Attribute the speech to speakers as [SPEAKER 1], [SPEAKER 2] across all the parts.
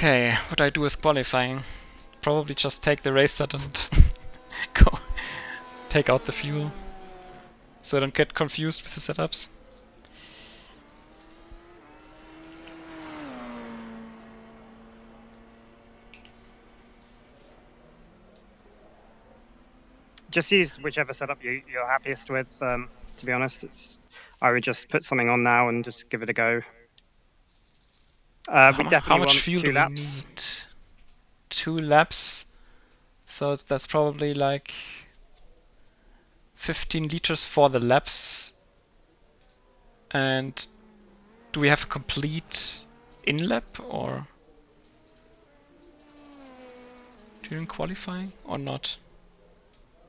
[SPEAKER 1] Okay, what do I do with qualifying? Probably just take the race set and go take out the fuel, so I don't get confused with the setups.
[SPEAKER 2] Just use whichever setup you're happiest with. To be honest, I would just put something on now and just give it a go. We definitely
[SPEAKER 1] how much
[SPEAKER 2] want
[SPEAKER 1] fuel
[SPEAKER 2] 2
[SPEAKER 1] do
[SPEAKER 2] laps.
[SPEAKER 1] We need? 2 laps. So that's probably like 15 liters for the laps. And do we have a complete in-lap or during qualifying or not?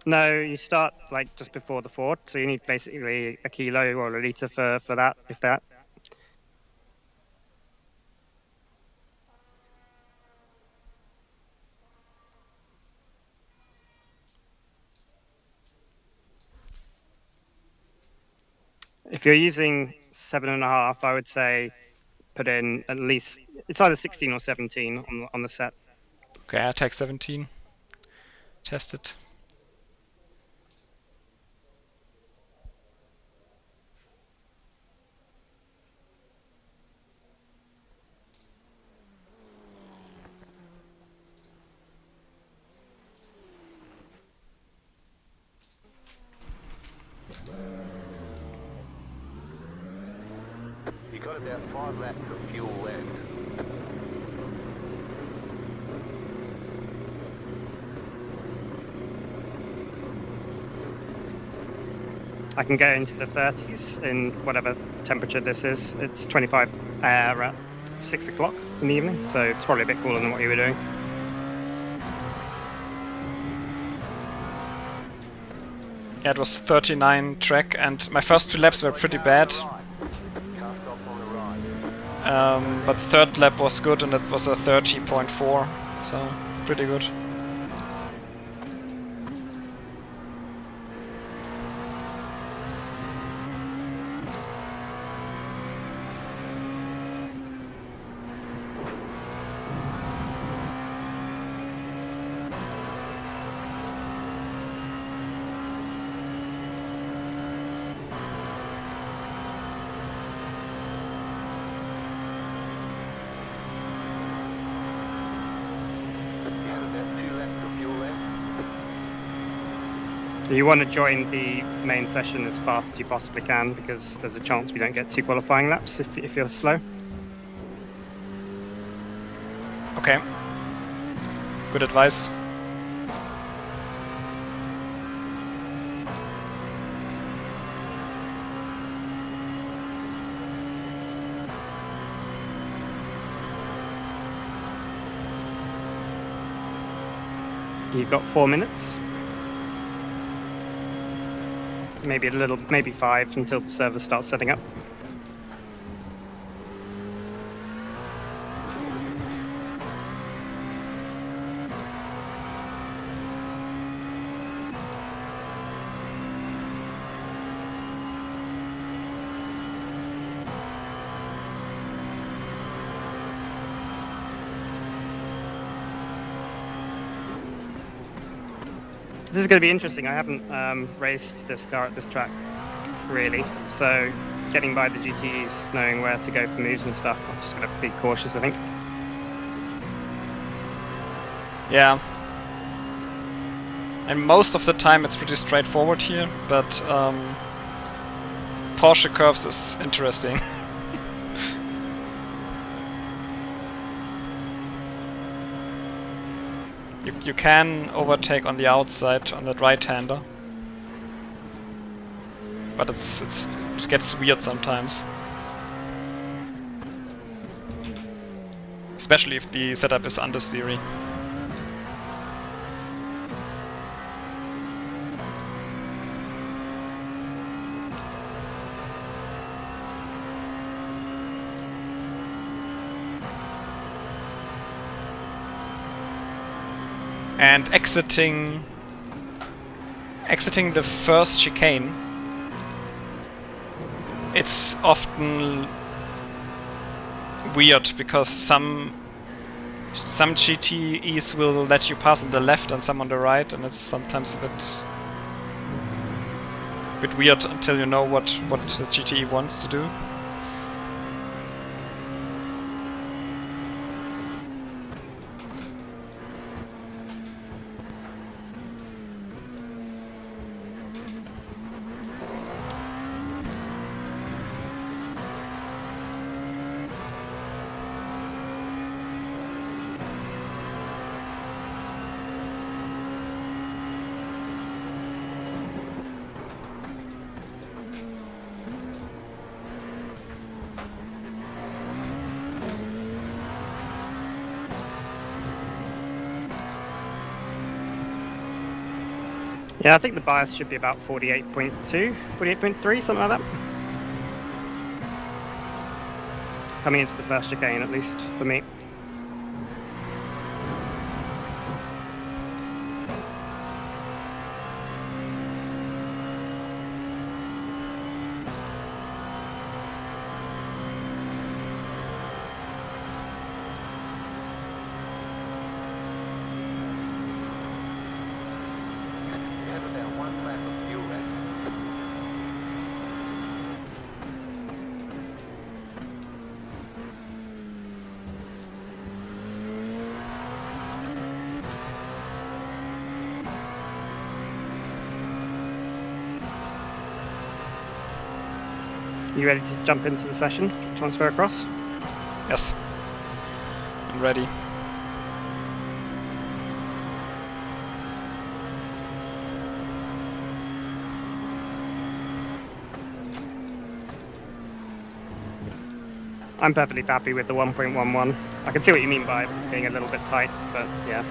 [SPEAKER 2] No, you start like just before the Ford, so you need basically a kilo or a liter for that, if that. If you're using 7.5, I would say put in at least, it's either 16 or 17 on the set.
[SPEAKER 1] Okay, I take 17. Test it.
[SPEAKER 3] You got about 5 laps of fuel left.
[SPEAKER 2] I can go into the 30s in whatever temperature this is. It's 25 at 6 o'clock in the evening, so it's probably a bit cooler than what you were doing.
[SPEAKER 1] Yeah, it was 39 track, and my first 2 laps were pretty bad. But the third lap was good, and it was a 30.4, so pretty good.
[SPEAKER 2] You want to join the main session as fast as you possibly can, because there's a chance we don't get 2 qualifying laps if you're slow.
[SPEAKER 1] Okay. Good advice.
[SPEAKER 2] You've got 4 minutes. Maybe 5 until the server starts setting up. This is going to be interesting. I haven't raced this car at this track, really. So getting by the GTs, knowing where to go for moves and stuff, I'm just going to be cautious, I think.
[SPEAKER 1] Yeah. And most of the time it's pretty straightforward here, but Porsche curves is interesting. You can overtake on the outside on that right-hander, but it gets weird sometimes. Especially if the setup is understeery. And exiting the first chicane, it's often weird because some some GTEs will let you pass on the left and some on the right, and it's sometimes a bit weird until you know what the GTE wants to do.
[SPEAKER 2] Yeah, I think the bias should be about 48.2, 48.3, something like that. Coming into the first chicane, at least, for me.
[SPEAKER 3] You have about 1 lap of fuel left.
[SPEAKER 2] You ready to jump into the session? Transfer across?
[SPEAKER 1] Yes, I'm ready.
[SPEAKER 2] I'm perfectly happy with the 1.11. I can see what you mean by being a little bit tight, but yeah.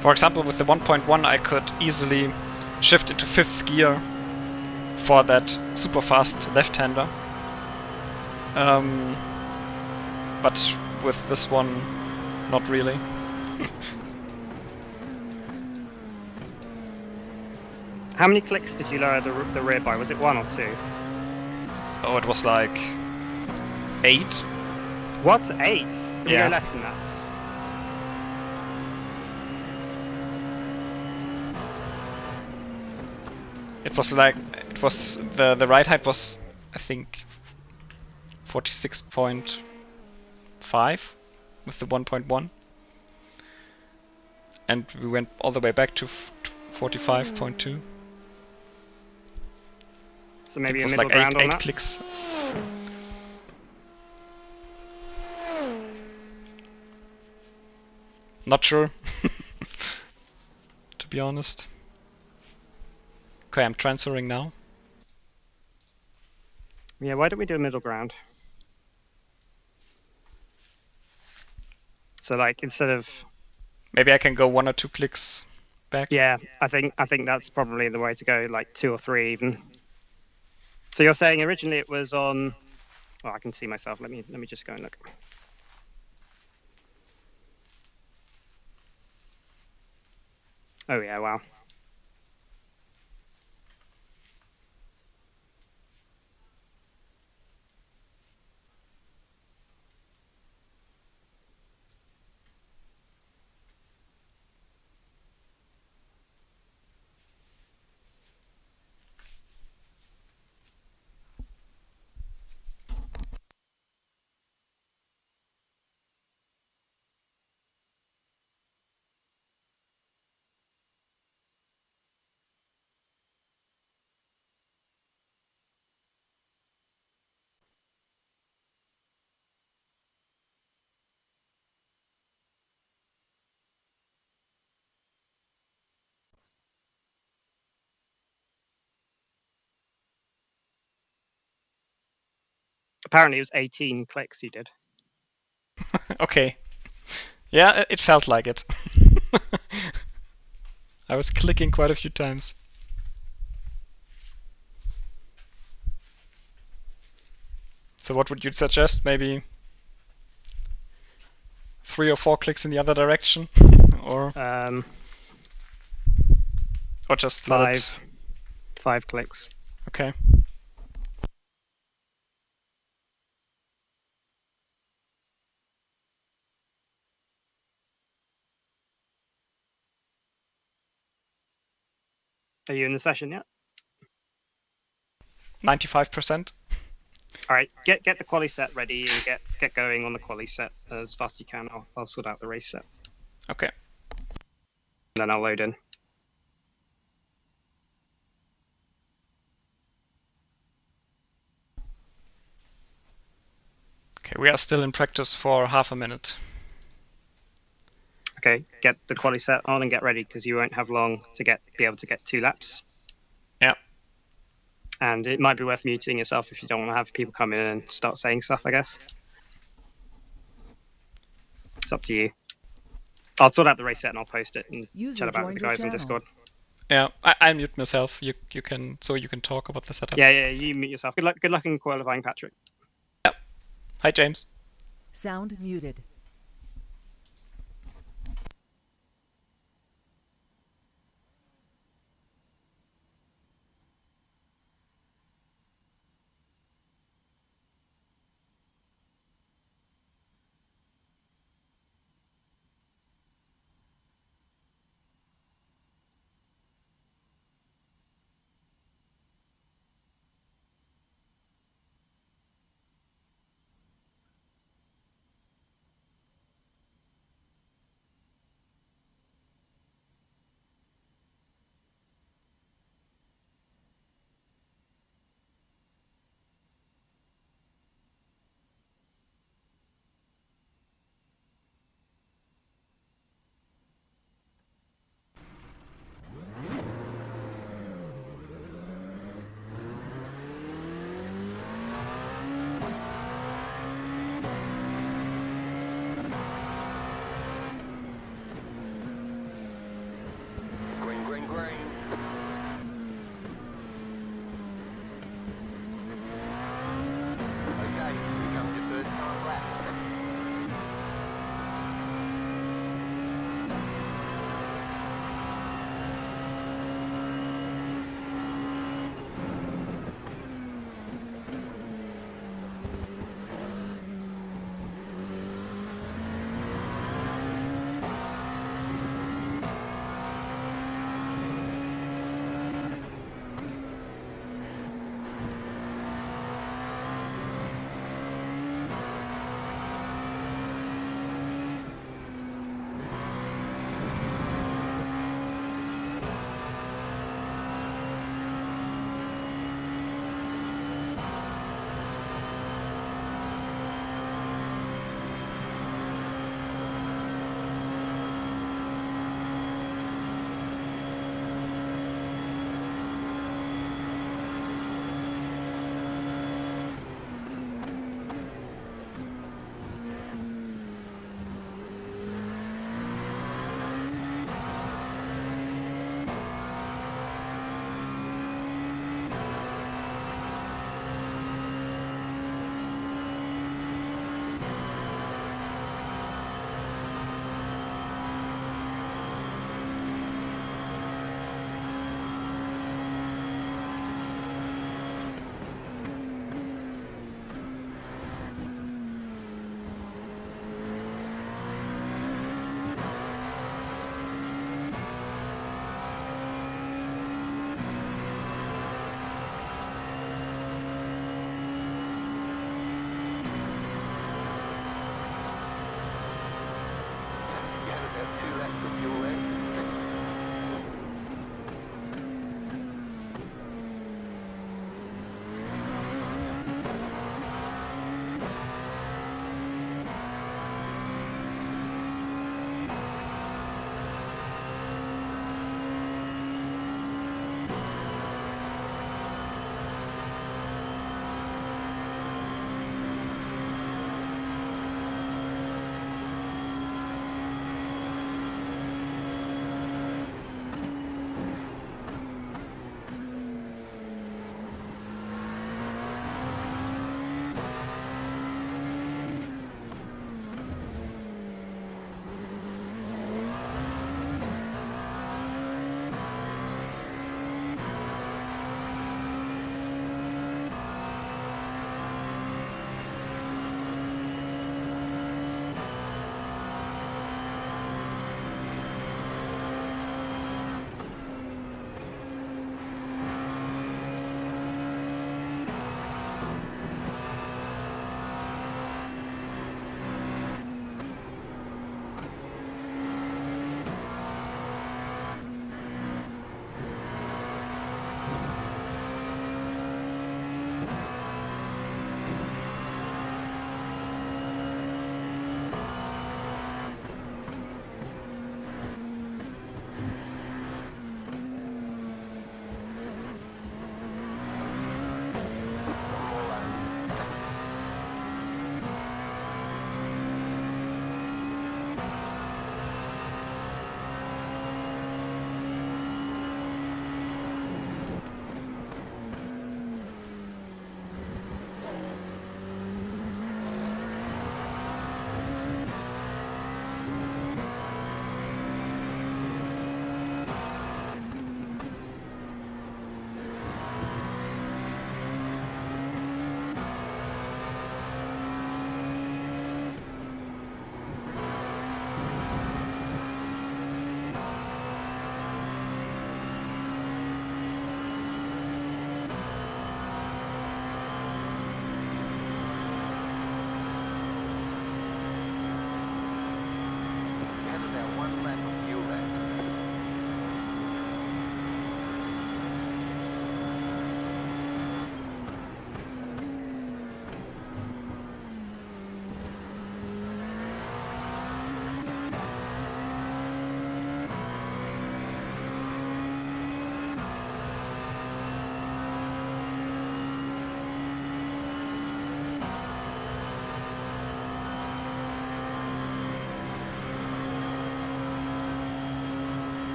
[SPEAKER 1] For example, with the 1.1 I could easily shift into 5th gear for that super fast left-hander. But with this one, not really.
[SPEAKER 2] How many clicks did you lower the rear by? Was it 1 or 2?
[SPEAKER 1] Oh, it was like 8.
[SPEAKER 2] What? 8? Can you
[SPEAKER 1] Yeah.
[SPEAKER 2] go less than that?
[SPEAKER 1] It was like, it was, the ride height was, I think, 46.5 with the 1.1. And we went all the way back to 45.2.
[SPEAKER 2] So maybe
[SPEAKER 1] It
[SPEAKER 2] a
[SPEAKER 1] was
[SPEAKER 2] middle
[SPEAKER 1] like
[SPEAKER 2] ground on
[SPEAKER 1] 8
[SPEAKER 2] that?
[SPEAKER 1] clicks. Not sure, to be honest. Okay, I'm transferring now.
[SPEAKER 2] Yeah, why don't we do a middle ground? So like instead of
[SPEAKER 1] Maybe I can go 1 or 2 clicks back.
[SPEAKER 2] yeah, I think that's probably the way to go, like 2 or 3 even. So you're saying originally it was on oh, I can see myself. Let me just go and look. Oh yeah, wow. Apparently it was 18 clicks you did.
[SPEAKER 1] Okay. Yeah, it felt like it. I was clicking quite a few times. So what would you suggest? Maybe 3 or 4 clicks in the other direction? Or just let it...
[SPEAKER 2] 5 clicks.
[SPEAKER 1] Okay.
[SPEAKER 2] Are you in the session yet?
[SPEAKER 1] 95%.
[SPEAKER 2] All right, get the quali set ready and get going on the quali set as fast as you can. I'll sort out the race set.
[SPEAKER 1] Okay.
[SPEAKER 2] And then I'll load in.
[SPEAKER 1] Okay, we are still in practice for half a minute.
[SPEAKER 2] Okay, get the quali set on and get ready because you won't have long to be able to get 2 laps.
[SPEAKER 1] Yeah.
[SPEAKER 2] And it might be worth muting yourself if you don't want to have people come in and start saying stuff, I guess. It's up to you. I'll sort out the race set and I'll post it and chat about it with the guys on Discord.
[SPEAKER 1] Yeah, I mute myself. You can talk about the setup.
[SPEAKER 2] Yeah, you mute yourself. Good luck in qualifying, Patrick.
[SPEAKER 1] Yeah. Hi, James.
[SPEAKER 4] Sound muted.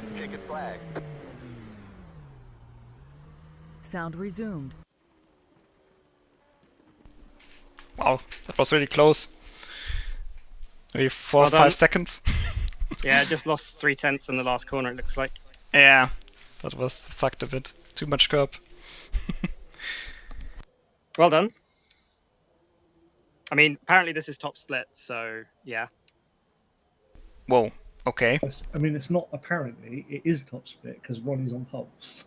[SPEAKER 3] Red checkered flag.
[SPEAKER 4] Sound resumed.
[SPEAKER 1] Wow, that was really close. Maybe 4 or
[SPEAKER 2] Well
[SPEAKER 1] 5
[SPEAKER 2] done.
[SPEAKER 1] seconds.
[SPEAKER 2] Yeah, just lost 3/10 in the last corner, it looks like.
[SPEAKER 1] Yeah, that sucked a bit. Too much curb.
[SPEAKER 2] Well done. I mean, apparently this is top split, so yeah.
[SPEAKER 1] Whoa, okay.
[SPEAKER 5] I mean, it's not apparently, it is top split because Ronnie's on pulse.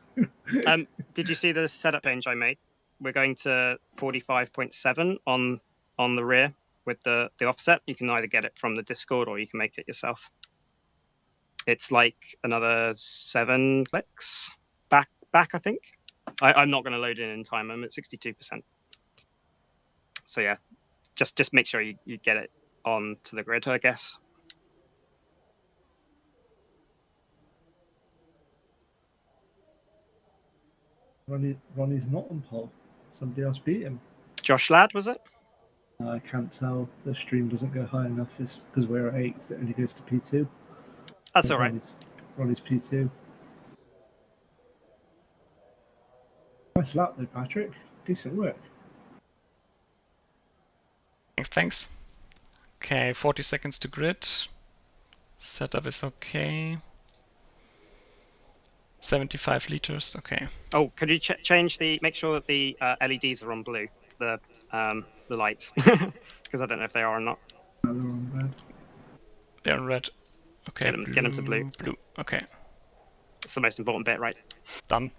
[SPEAKER 2] Did you see the setup change I made? We're going to 45.7 on the rear with the offset. You can either get it from the Discord or you can make it yourself. It's like another 7 clicks back, I think. I'm not going to load it in time. I'm at 62%. So yeah, just make sure you get it on to the grid, I guess.
[SPEAKER 5] Ronnie's not on pole. Somebody else beat him.
[SPEAKER 2] Josh Ladd, was it?
[SPEAKER 5] I can't tell. The stream doesn't go high enough. It's because we're at 8th. It only goes to P2.
[SPEAKER 2] That's all right.
[SPEAKER 5] Ronnie's P2. Nice lap though, Patrick. Decent work.
[SPEAKER 1] Thanks. Okay, 40 seconds to grid. Setup is okay. 75 liters, okay.
[SPEAKER 2] Oh, could you change make sure that the LEDs are on blue, the lights, because I don't know if they are or not.
[SPEAKER 5] No, they're on red.
[SPEAKER 1] They're in red. Okay,
[SPEAKER 2] Get them to blue.
[SPEAKER 1] Blue, okay.
[SPEAKER 2] It's the most important bit, right?
[SPEAKER 1] Done.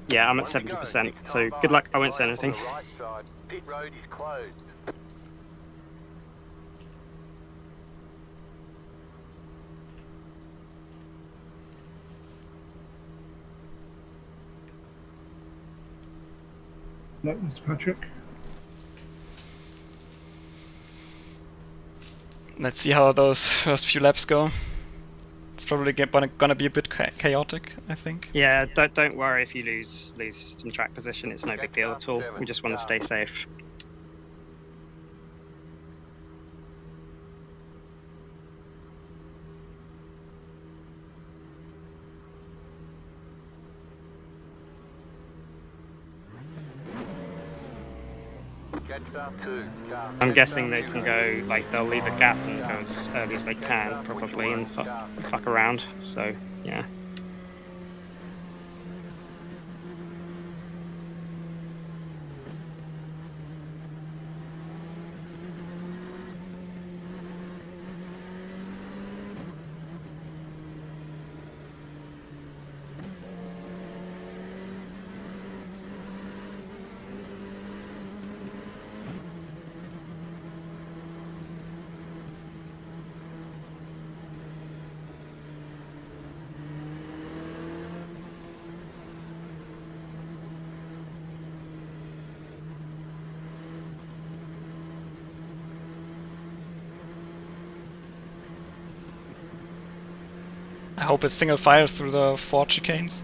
[SPEAKER 2] Yeah, I'm at 70%, so good luck. I won't say anything.
[SPEAKER 3] On the right side. Pit road is closed.
[SPEAKER 5] Look, Mr. Patrick.
[SPEAKER 1] Let's see how those first few laps go. It's probably gonna be a bit chaotic, I think.
[SPEAKER 2] Yeah, don't worry if you lose some track position. It's no big deal at all. We just want to stay safe. I'm guessing they can go, like, they'll leave a gap and go as early as they can, probably, and fuck around, so, yeah.
[SPEAKER 1] I hope it's single file through the 4 chicanes.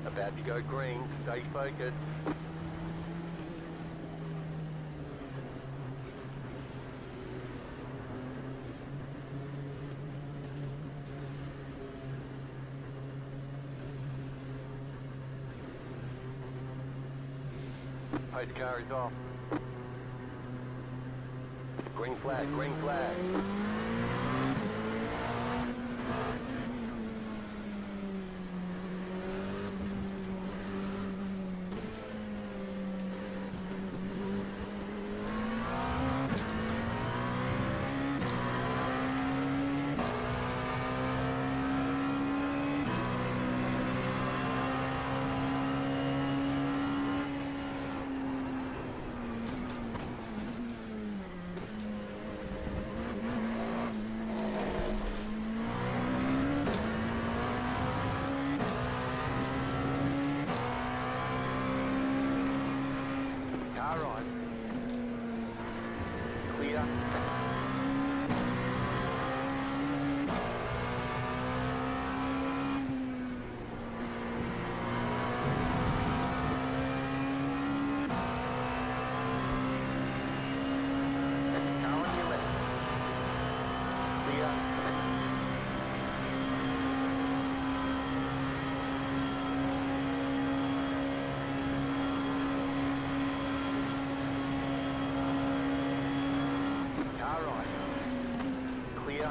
[SPEAKER 3] About to go green, stay focused. Pace car is off. Green flag, green flag. Car on. Clear. Clear. Car on your left. Clear. Car right. Clear.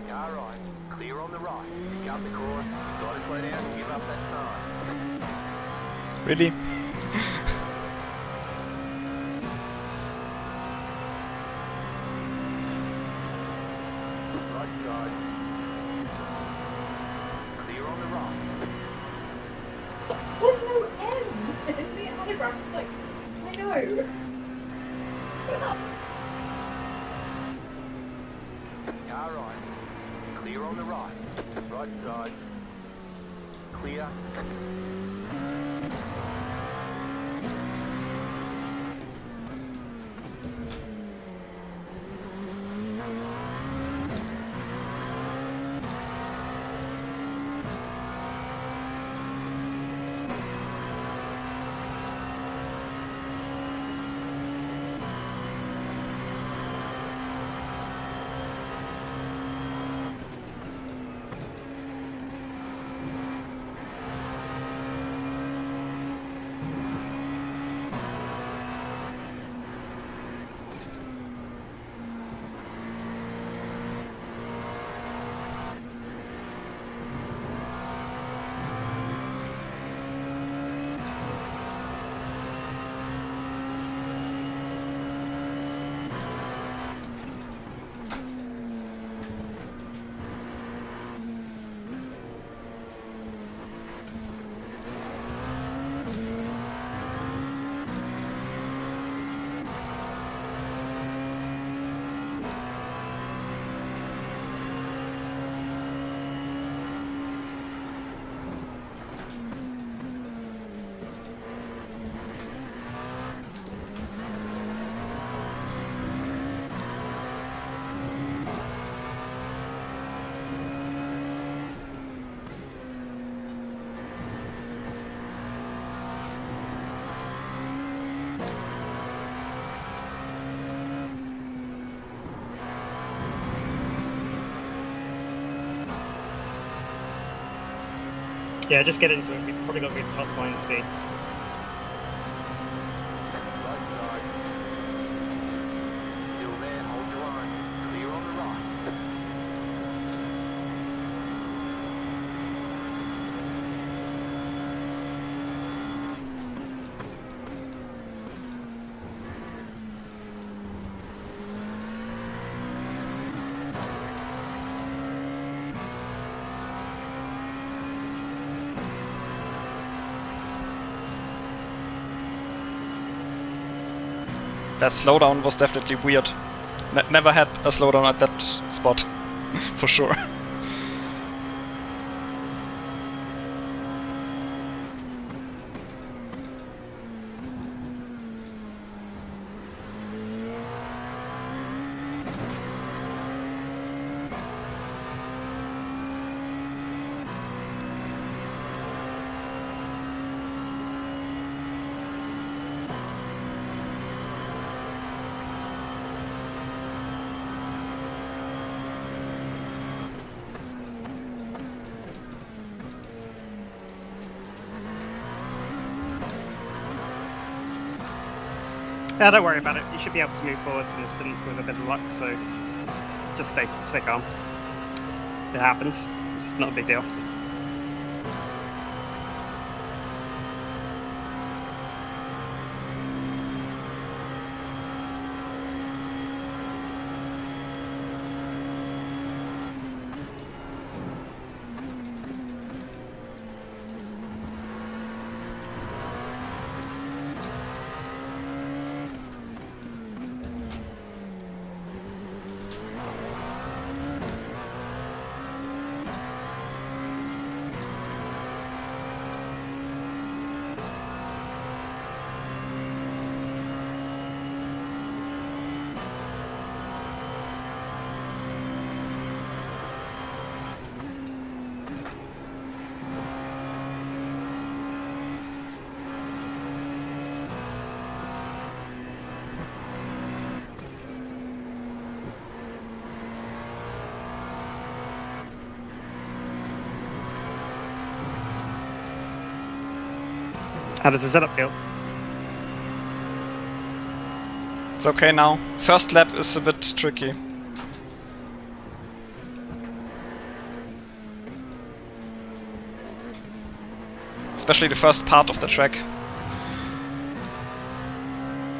[SPEAKER 3] Car right. Clear on the right. Pick up the course. Got to slow down and give up that time.
[SPEAKER 1] Really?
[SPEAKER 3] Right side. Clear on the right.
[SPEAKER 6] There's no M in the anagram. Like, I know.
[SPEAKER 3] Car right. Clear on the right. Right side. Clear.
[SPEAKER 2] Yeah, just get into it. We've probably got to be top line speed.
[SPEAKER 3] Right side. Still there, hold your line. Clear on the right.
[SPEAKER 1] That slowdown was definitely weird. Never had a slowdown at that spot, for sure.
[SPEAKER 2] Yeah, don't worry about it. You should be able to move forwards in this stint with a bit of luck, so just stay calm. It happens. It's not a big deal. How does the setup feel?
[SPEAKER 1] It's okay now. First lap is a bit tricky. Especially the first part of the track.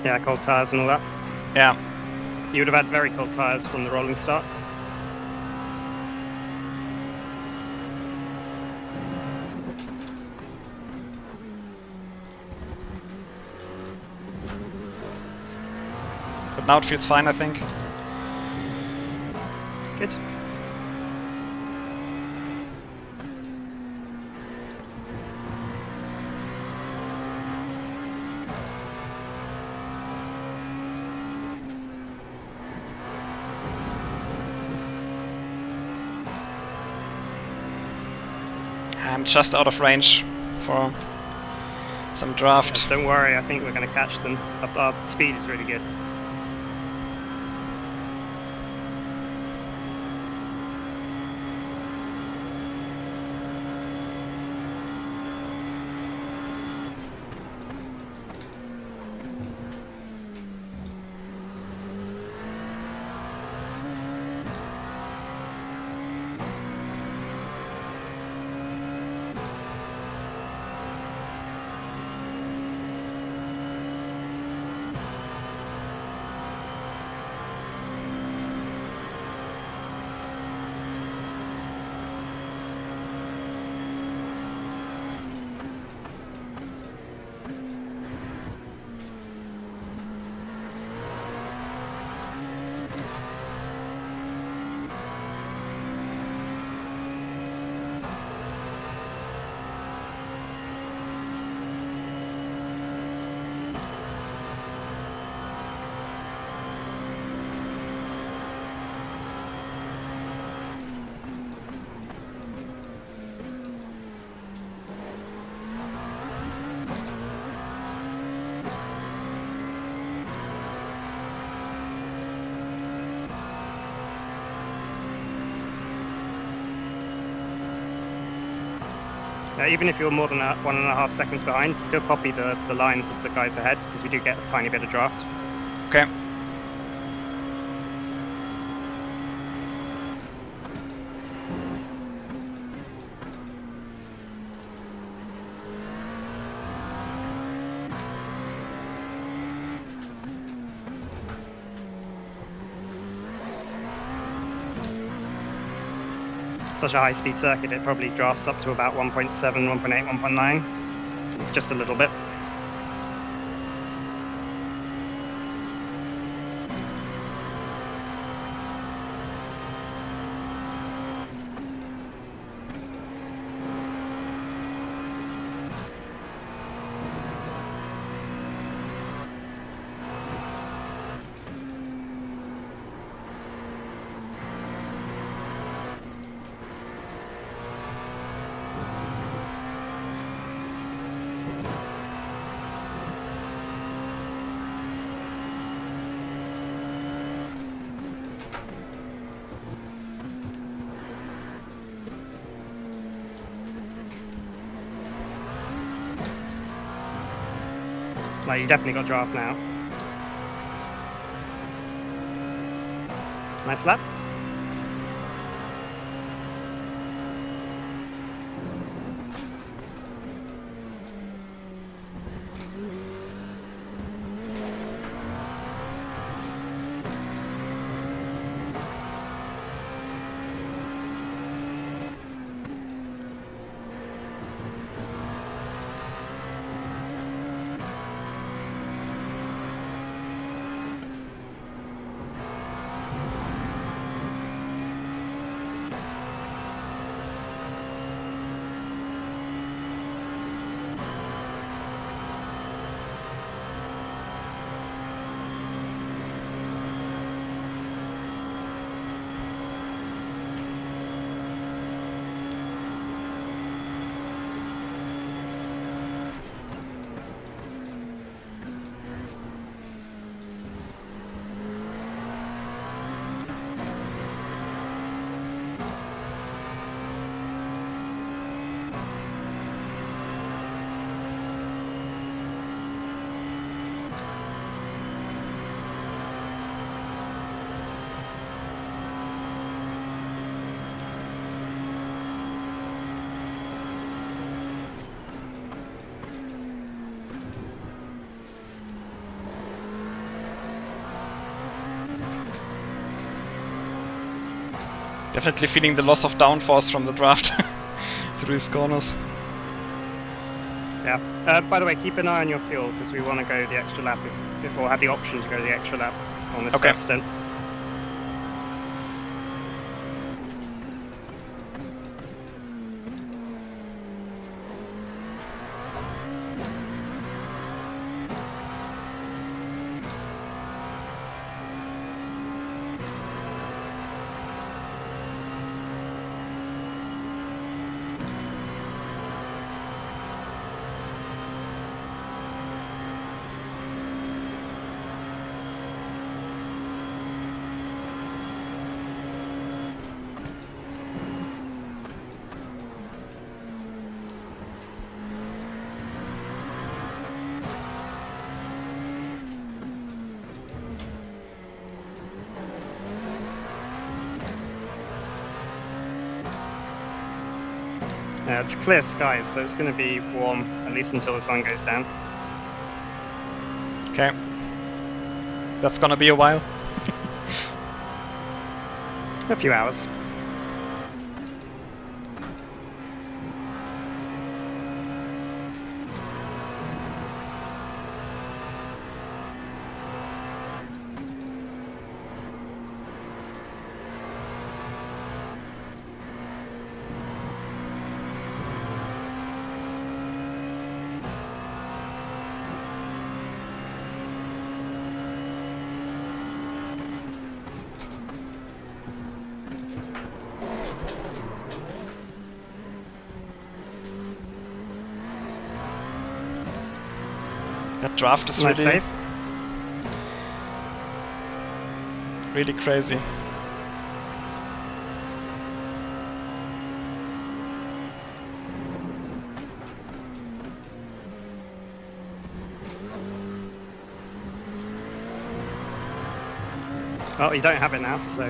[SPEAKER 2] Yeah, cold tyres and all that.
[SPEAKER 1] Yeah.
[SPEAKER 2] You would have had very cold tyres from the rolling start.
[SPEAKER 1] But now it feels fine, I think.
[SPEAKER 2] Good.
[SPEAKER 1] I'm just out of range for some draft.
[SPEAKER 2] Yeah, don't worry, I think we're going to catch them. Our speed is really good. Even if you're more than 1.5 seconds behind, still copy the lines of the guys ahead, because we do get a tiny bit of draft.
[SPEAKER 1] Okay.
[SPEAKER 2] Such a high-speed circuit, it probably drafts up to about 1.7, 1.8, 1.9, just a little bit. Like, you definitely got draft now. Nice lap.
[SPEAKER 1] Definitely feeling the loss of downforce from the draft through these corners.
[SPEAKER 2] Yeah. By the way, keep an eye on your fuel because we want to go the extra lap or have the option to go the extra lap on this
[SPEAKER 1] Okay.
[SPEAKER 2] first stint. Yeah, it's clear skies, so it's going to be warm at least until the sun goes down.
[SPEAKER 1] Okay. That's gonna be a while.
[SPEAKER 2] A few hours.
[SPEAKER 1] That draft is
[SPEAKER 2] Nice
[SPEAKER 1] really,
[SPEAKER 2] save.
[SPEAKER 1] really crazy.
[SPEAKER 2] Well, you don't have it now, so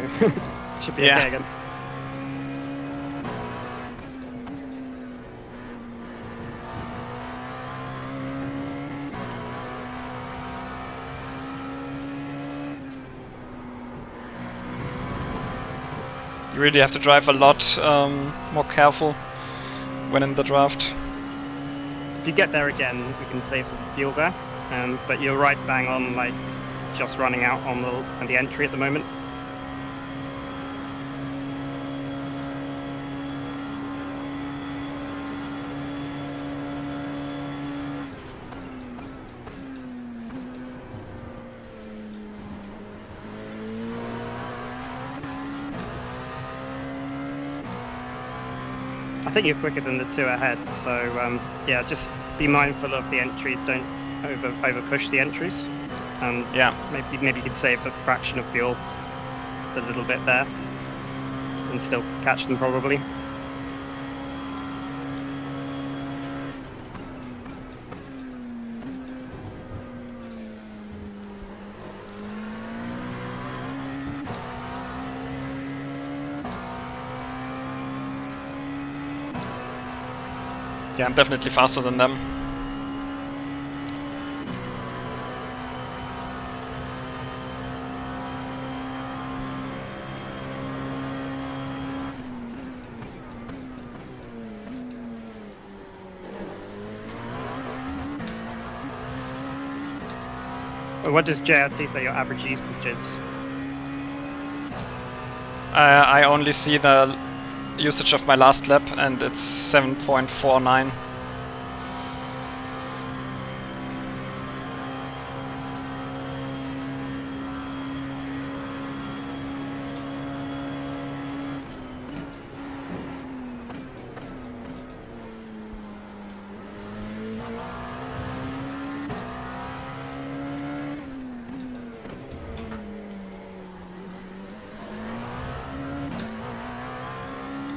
[SPEAKER 2] should be
[SPEAKER 1] Yeah.
[SPEAKER 2] okay again.
[SPEAKER 1] You really have to drive a lot more careful when in the draft.
[SPEAKER 2] If you get there again, we can save some fuel there. But you're right bang on, like, just running out on the entry at the moment. I think you're quicker than the two ahead, so yeah, just be mindful of the entries. Don't over push the entries, and
[SPEAKER 1] Yeah.
[SPEAKER 2] maybe you could save a fraction of fuel a little bit there, and still catch them probably.
[SPEAKER 1] Yeah, I'm definitely faster than them.
[SPEAKER 2] What does JRT say your average usage is?
[SPEAKER 1] I only see the usage of my last lap, and it's 7.49.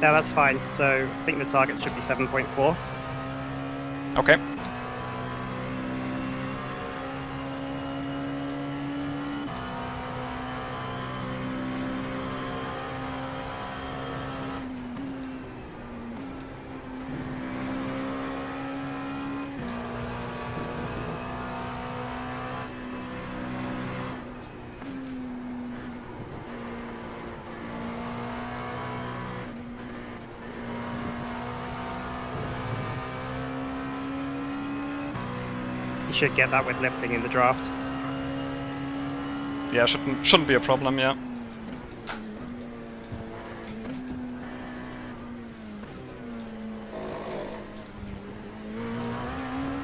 [SPEAKER 2] Yeah, that's fine. So I think the target should be 7.4.
[SPEAKER 1] Okay.
[SPEAKER 2] You should get that with lifting in the draft.
[SPEAKER 1] Yeah, shouldn't be a problem, yeah.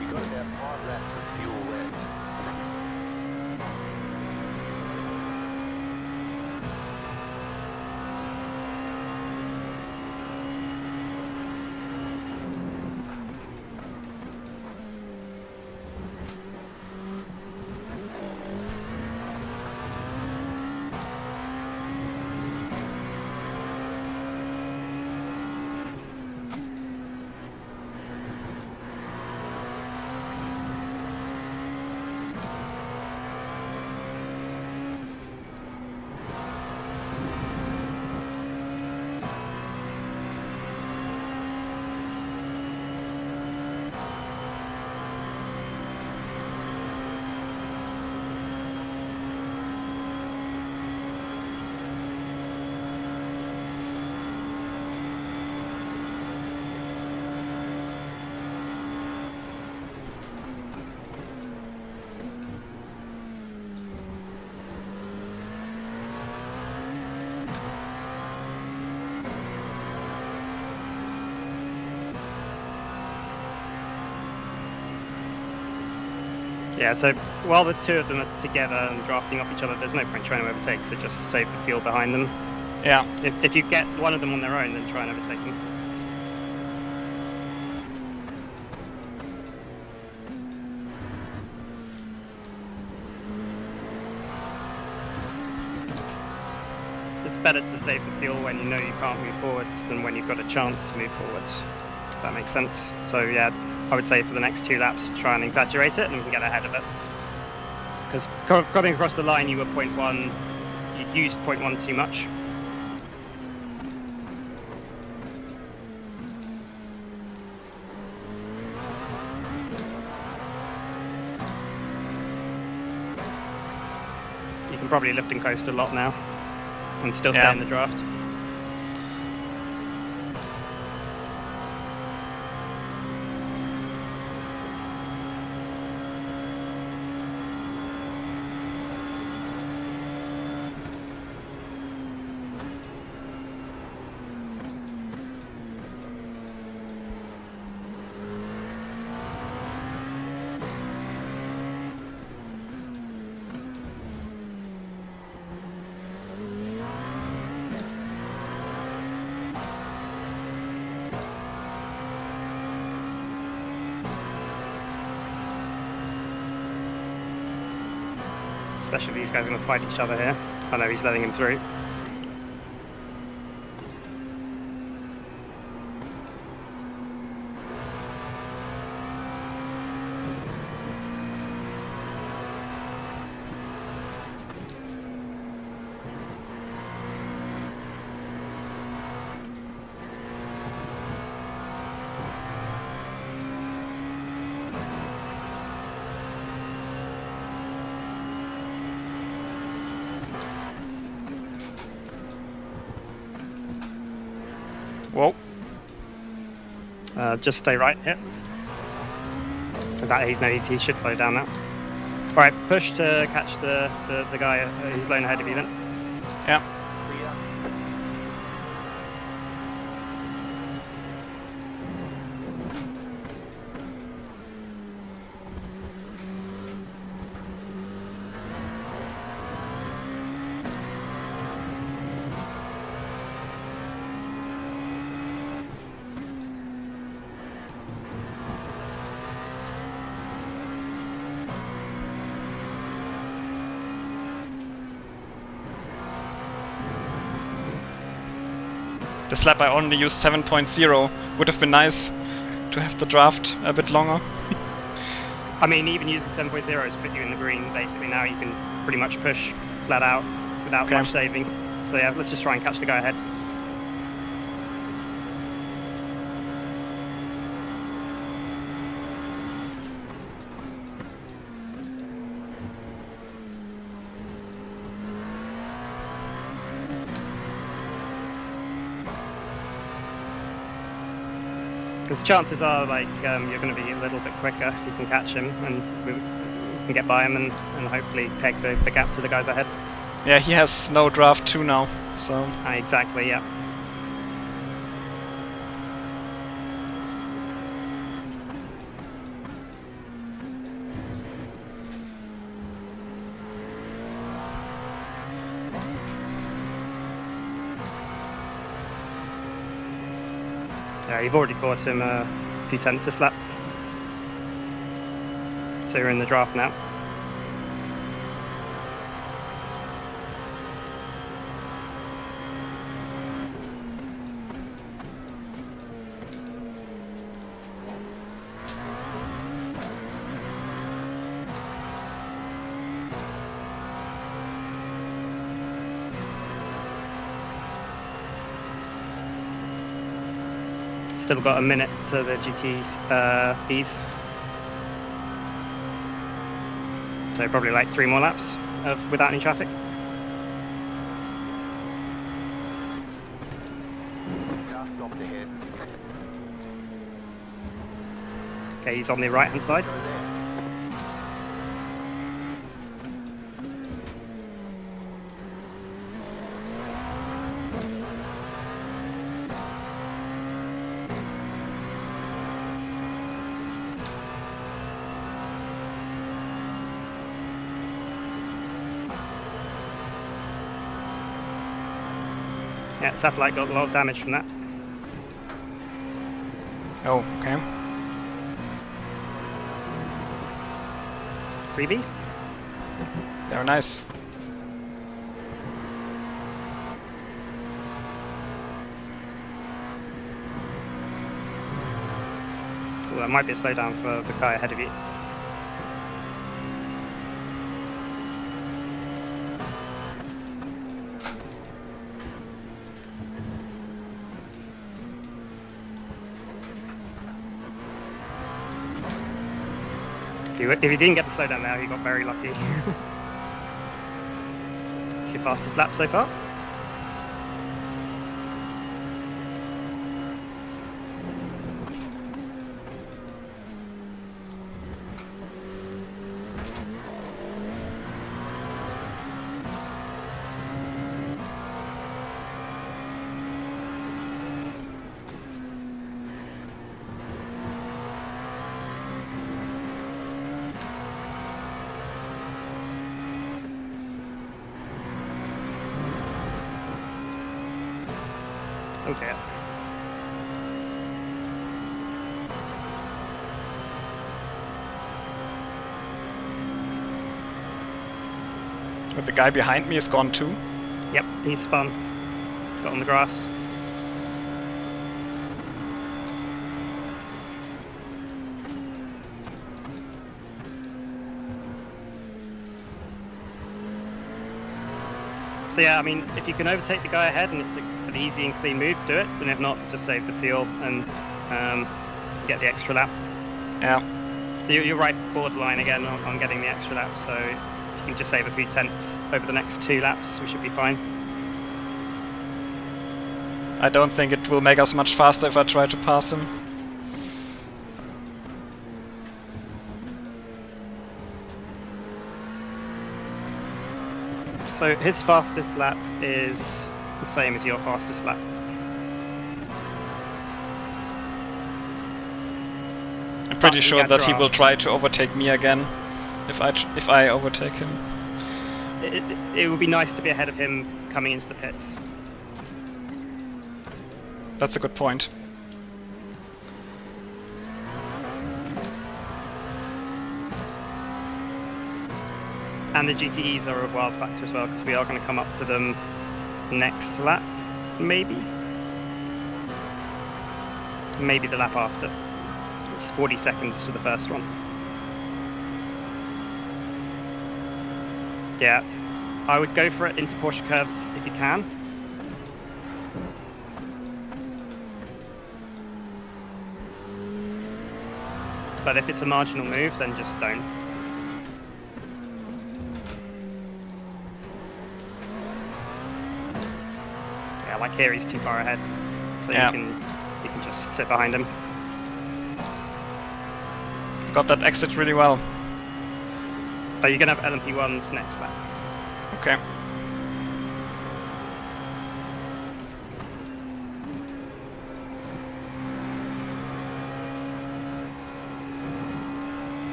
[SPEAKER 3] You got about 5 laps of fuel left.
[SPEAKER 2] Yeah, so while the two of them are together and drafting off each other, there's no point trying to overtake, so just save the fuel behind them.
[SPEAKER 1] Yeah.
[SPEAKER 2] If you get one of them on their own, then try and overtake them. It's better to save the fuel when you know you can't move forwards than when you've got a chance to move forwards, if that makes sense. So yeah, I would say for the next 2 laps, try and exaggerate it and we can get ahead of it. Because coming across the line, you were 0.1, you used 0.1 too much. You can probably lift and coast a lot now and still stay in the draft. Especially these guys are going to fight each other here. I know he's letting him through. Just stay right here. That he should slow down now. All right, push to catch the guy who's lane ahead of you then.
[SPEAKER 1] Yeah.
[SPEAKER 3] Clear.
[SPEAKER 1] This lap I only used 7.0. Would have been nice to have the draft a bit longer.
[SPEAKER 2] I mean, even using 7.0 has put you in the green. Basically, now you can pretty much push flat out without
[SPEAKER 1] Okay.
[SPEAKER 2] much saving. So yeah, let's just try and catch the guy ahead. Because chances are, like, you're going to be a little bit quicker if you can catch him, and we can get by him and hopefully peg the gap to the guys ahead.
[SPEAKER 1] Yeah, he has no draft 2 now, so...
[SPEAKER 2] Exactly, yeah. Yeah, you've already caught him a few tenths this lap. So you're in the draft now. Still got a minute to the GT Bs. So probably like 3 more laps without any traffic.
[SPEAKER 3] Just off ahead.
[SPEAKER 2] Okay, he's on the right hand side.
[SPEAKER 3] Go there.
[SPEAKER 2] Yeah, satellite got a lot of damage from that.
[SPEAKER 1] Oh, okay.
[SPEAKER 2] Freebie?
[SPEAKER 1] Very nice.
[SPEAKER 2] Well, that might be a slowdown for the guy ahead of you. If he didn't get the slowdown now, he got very lucky. It's your fastest lap so far. Okay.
[SPEAKER 1] But the guy behind me is gone too.
[SPEAKER 2] Yep, he's spun. Got on the grass. So yeah, I mean, if you can overtake the guy ahead and it's an easy and clean move, do it. And if not, just save the fuel and get the extra lap.
[SPEAKER 1] Yeah.
[SPEAKER 2] You're right borderline again on getting the extra lap, so if you can just save a few tenths over the next 2 laps, we should be fine.
[SPEAKER 1] I don't think it will make us much faster if I try to pass him.
[SPEAKER 2] So his fastest lap is the same as your fastest lap.
[SPEAKER 1] I'm pretty
[SPEAKER 2] But
[SPEAKER 1] sure
[SPEAKER 2] yeah,
[SPEAKER 1] that he
[SPEAKER 2] draw.
[SPEAKER 1] will try to overtake me again if I overtake him.
[SPEAKER 2] It would be nice to be ahead of him coming into the pits.
[SPEAKER 1] That's a good point.
[SPEAKER 2] And the GTEs are a wild factor as well, because we are going to come up to them next lap, maybe? Maybe the lap after. It's 40 seconds to the first one. Yeah, I would go for it into Porsche curves if you can. But if it's a marginal move, then just don't. Yeah, like here he's too far ahead, so
[SPEAKER 1] Yeah.
[SPEAKER 2] you can just sit behind him.
[SPEAKER 1] Got that exit really well.
[SPEAKER 2] So you're gonna have LMP1s next lap.
[SPEAKER 1] Okay.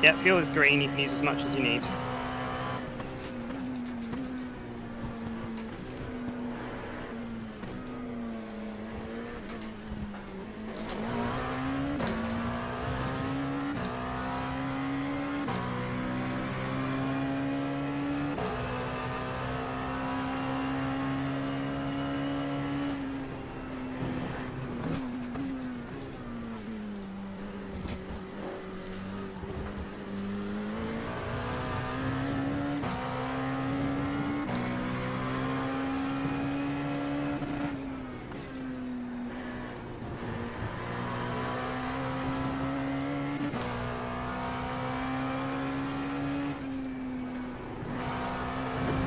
[SPEAKER 2] Yeah, fuel is green, you can use as much as you need.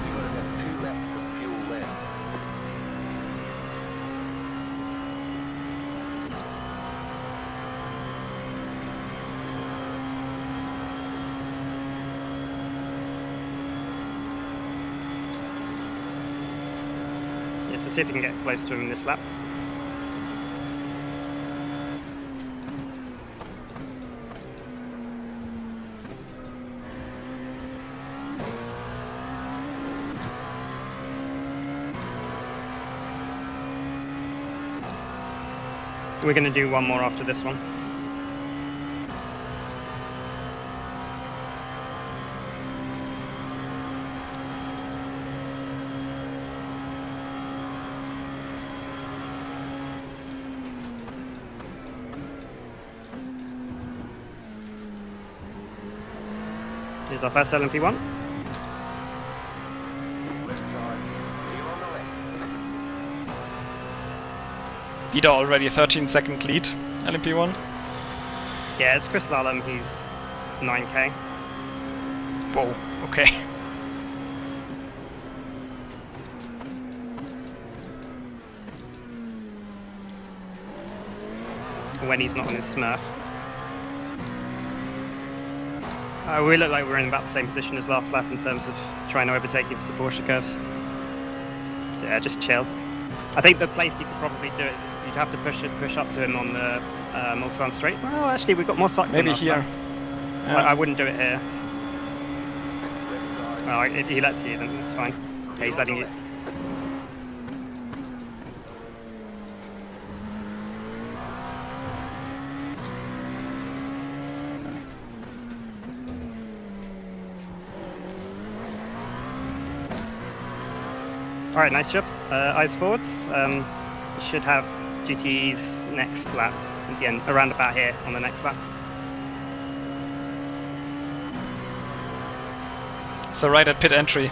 [SPEAKER 3] You've got about 2 laps of fuel left.
[SPEAKER 2] Yeah, so see if you can get close to him in this lap. We're going to do one more after this one. Here's our first LMP1.
[SPEAKER 3] Left side. Clear on the left.
[SPEAKER 1] Vida already 13-second lead, LMP1.
[SPEAKER 2] Yeah, it's Chris Lallam, he's 9k.
[SPEAKER 1] Whoa, okay.
[SPEAKER 2] When he's not on his Smurf. We look like we're in about the same position as last lap in terms of trying to overtake into the Porsche curves. So yeah, just chill. I think the place you could probably do it is you'd have to push up to him on the Mulsanne straight. Well, actually, we've got more cycling.
[SPEAKER 1] Maybe
[SPEAKER 2] last
[SPEAKER 1] here.
[SPEAKER 2] lap. I wouldn't do it here. Well, if he lets you, then it's fine. Yeah, he's letting you. Alright, nice job. Eyes forwards. You should have GTE's next lap at the end, around about here on the next lap.
[SPEAKER 1] So right at pit entry.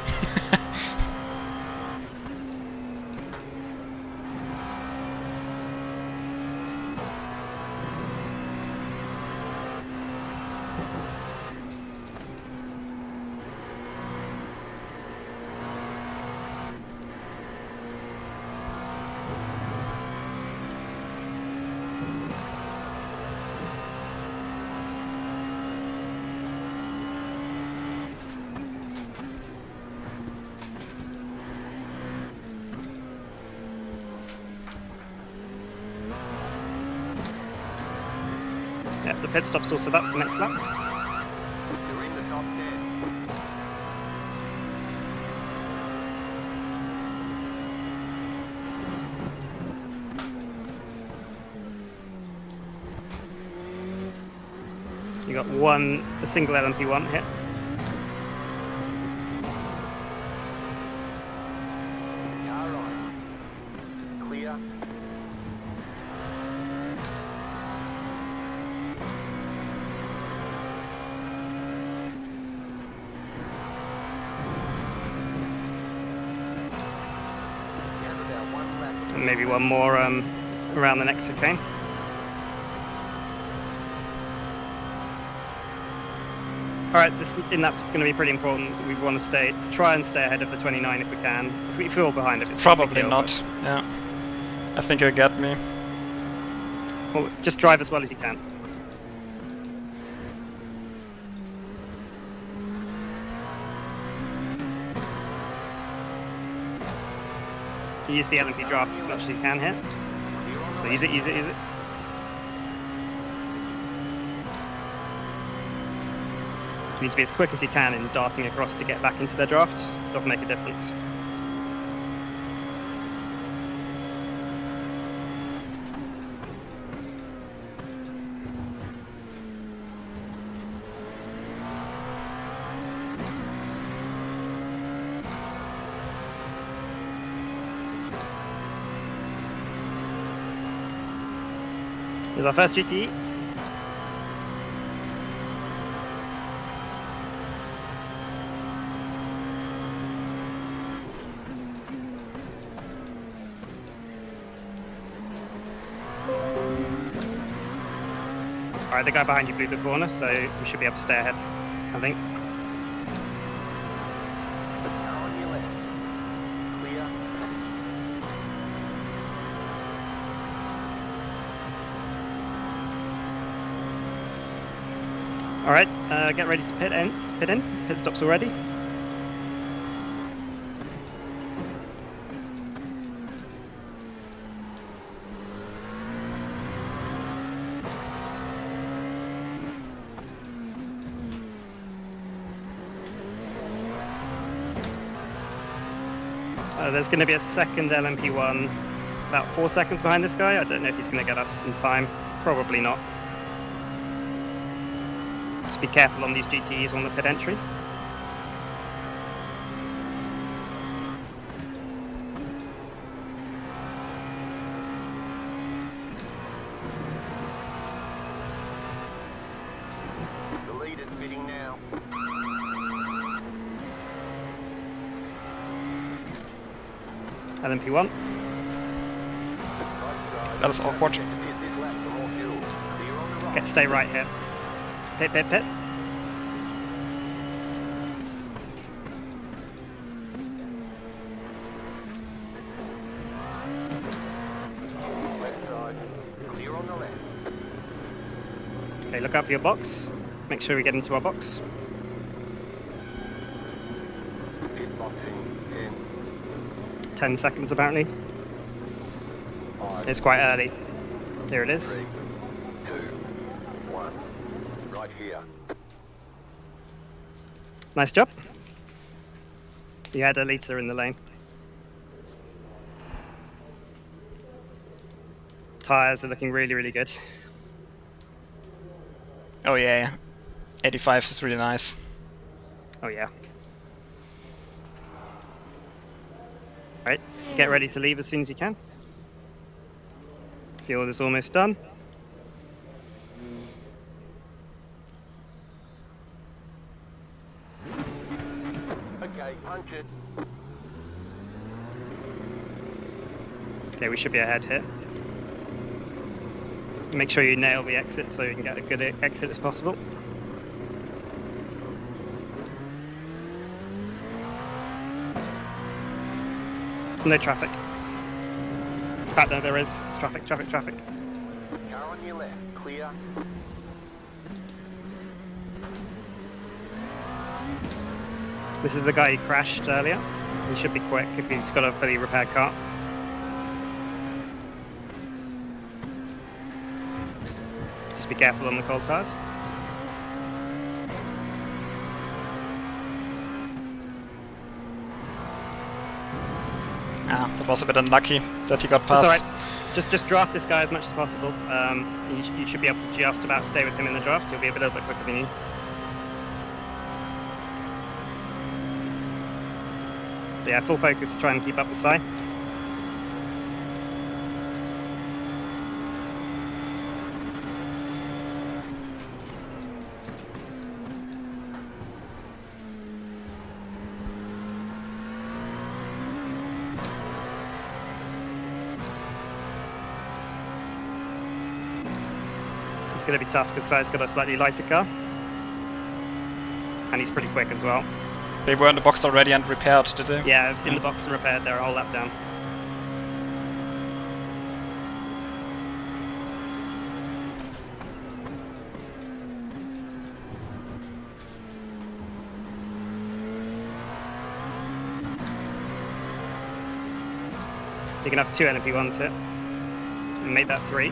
[SPEAKER 2] The pit stop's all set up for next lap.
[SPEAKER 3] You're in the top 10.
[SPEAKER 2] You got a single LMP1 hit.
[SPEAKER 3] Car right. Clear. Down to about 1 lap.
[SPEAKER 2] And maybe one more around the next chicane. Alright, this in-lap's going to be pretty important. We want to try and stay ahead of the 29 if we can. If we fall behind, if it's
[SPEAKER 1] Probably
[SPEAKER 2] deal,
[SPEAKER 1] not. Yeah. I think he'll get me.
[SPEAKER 2] Well, just drive as well as you can. Use the LMP draft as much as you can here. So use it, use it, use it. You need to be as quick as you can in darting across to get back into their draft. Does make a difference. Here's our first GTE. Alright, the guy behind you blew the corner, so we should be able to stay ahead, I think.
[SPEAKER 3] Car on your left. Clear.
[SPEAKER 2] Alright, get ready to pit in. Pit stops already. There's going to be a second LMP1 about 4 seconds behind this guy. I don't know if he's going to get us in time. Probably not. Just be careful on these GTEs on the pit entry.
[SPEAKER 3] The lead is bidding now.
[SPEAKER 2] LMP1.
[SPEAKER 3] Right side.
[SPEAKER 1] That is awkward.
[SPEAKER 3] This lap for more fuel. Clear on the right.
[SPEAKER 2] Stay right here. Pit, pit, pit.
[SPEAKER 3] Left side. Clear on the left.
[SPEAKER 2] Okay, look out for your box. Make sure we get into our box.
[SPEAKER 3] Pit boxing in
[SPEAKER 2] 10 seconds apparently.
[SPEAKER 3] 5,
[SPEAKER 2] It's quite early. Here it is.
[SPEAKER 3] 3, 2, 1. Right here.
[SPEAKER 2] Nice job. You had a litre in the lane. Tyres are looking really, really good.
[SPEAKER 1] Oh yeah. 85 is really nice.
[SPEAKER 2] Oh yeah. Right, get ready to leave as soon as you can. Fuel is almost done.
[SPEAKER 3] Okay, punch it.
[SPEAKER 2] Okay, we should be ahead here. Make sure you nail the exit so you can get a good exit as possible. No traffic. In fact, no, there is. It's traffic, traffic, traffic.
[SPEAKER 3] Car on your left. Clear.
[SPEAKER 2] This is the guy who crashed earlier. He should be quick if he's got a fully repaired car. Just be careful on the cold tires.
[SPEAKER 1] Ah, that was a bit unlucky that he got
[SPEAKER 2] That's
[SPEAKER 1] past.
[SPEAKER 2] alright. Just draft this guy as much as possible. You should be able to just about stay with him in the draft. He'll be a little bit quicker than you. So yeah, full focus to try and keep up the side. It's going to be tough because Sai's got a slightly lighter car. And he's pretty quick as well.
[SPEAKER 1] They were in the box already and repaired, did they?
[SPEAKER 2] Yeah, in the box and repaired, they're a whole lap down. You can have 2 NP1s here. And make that 3.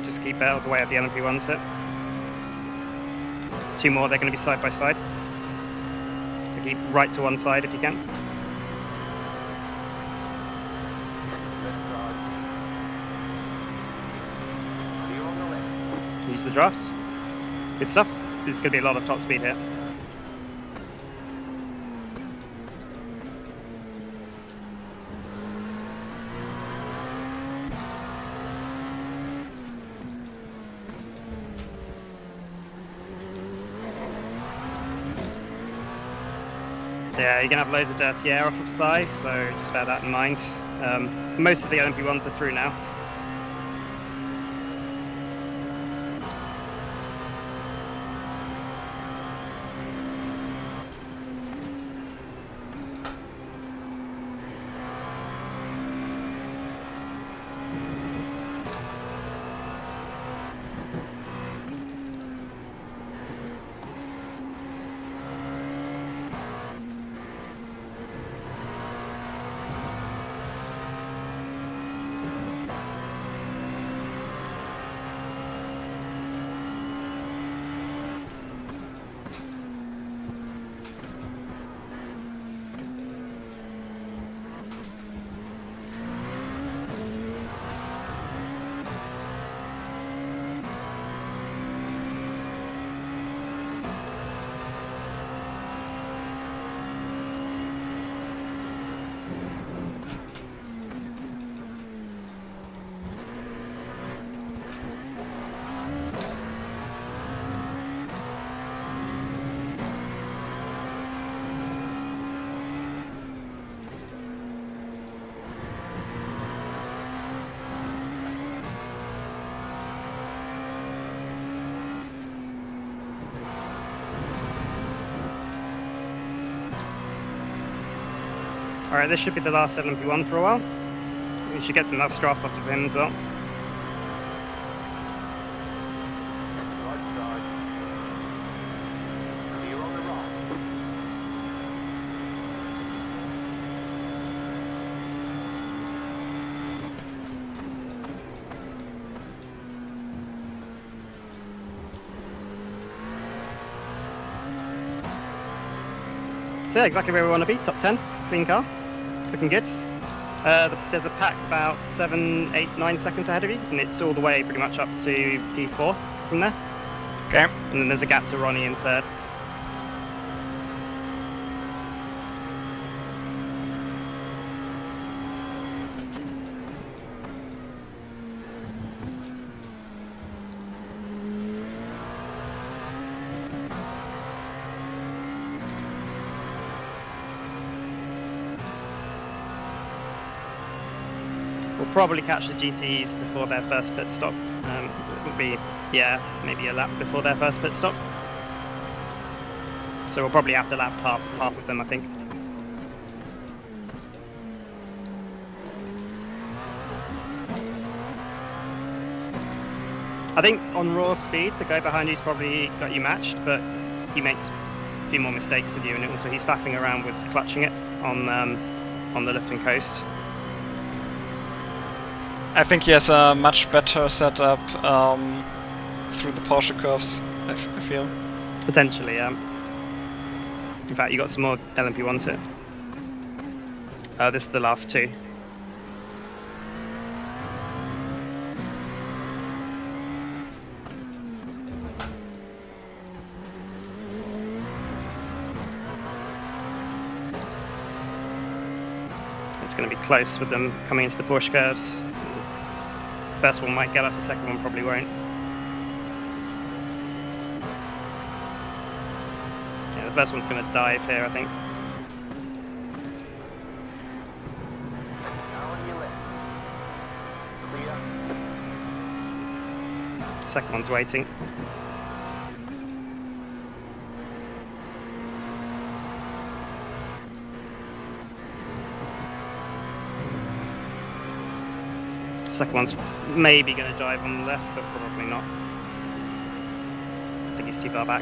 [SPEAKER 2] Just keep out of the way of the NP1s here. 2 more, they're going to be side by side. So keep right to one side if you can.
[SPEAKER 3] Left side. Clear on the left.
[SPEAKER 2] Use the drafts. Good stuff. There's going to be a lot of top speed here. Yeah, you're going to have loads of dirty air off of Sai, so just bear that in mind. Most of the LMP1s are through now. Alright, this should be the last LMP1 for a while. We should get some nice draft off of him as well.
[SPEAKER 3] Right side. Clear on the right.
[SPEAKER 2] So yeah, exactly where we want to be, top 10, clean car, looking good. There's a pack about 7, 8, 9 seconds ahead of you, and it's all the way pretty much up to P4 from there.
[SPEAKER 1] Okay.
[SPEAKER 2] And then there's a gap to Ronnie in 3rd. We'll probably catch the GTs before their first pit stop. It will be, yeah, maybe a lap before their first pit stop. So we'll probably have to lap half of them, I think. I think on raw speed, the guy behind you's probably got you matched, but he makes a few more mistakes than you, and also he's faffing around with clutching it on the lift and coast.
[SPEAKER 1] I think he has a much better setup through the Porsche curves, I feel.
[SPEAKER 2] Potentially, yeah. In fact, you got some more LMP1 too. This is the last two. It's going to be close with them coming into the Porsche curves. First one might get us, the second one probably won't. Yeah, the first one's going to dive here, I think.
[SPEAKER 3] On your left. Clear.
[SPEAKER 2] Second one's waiting. Second one's maybe going to dive on the left, but probably not. I think he's too far back.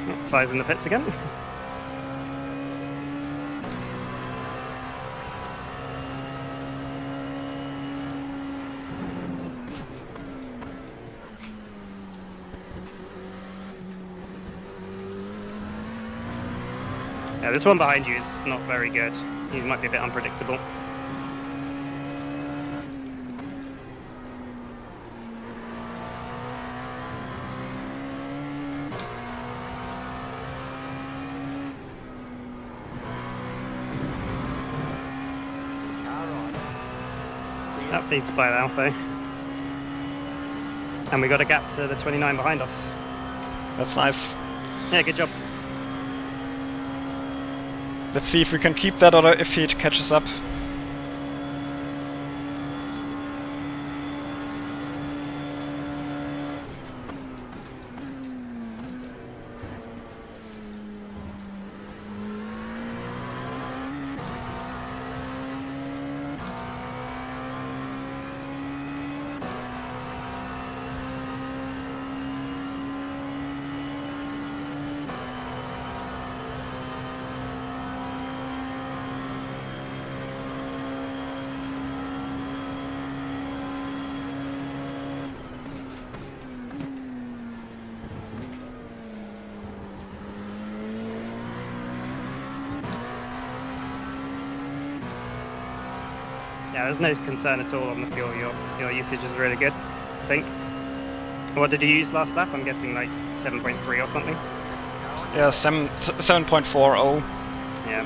[SPEAKER 2] Oh, size in the pits again. Yeah, this one behind you is not very good. He might be a bit unpredictable. That leads by the Alpha. And we got a gap to the 29 behind us.
[SPEAKER 1] That's nice.
[SPEAKER 2] Yeah, good job.
[SPEAKER 1] Let's see if we can keep that or if he catches up.
[SPEAKER 2] Yeah, there's no concern at all on the fuel. Your usage is really good, I think. What did you use last lap? I'm guessing like 7.3 or something.
[SPEAKER 1] Yeah, 7.40.
[SPEAKER 2] Yeah.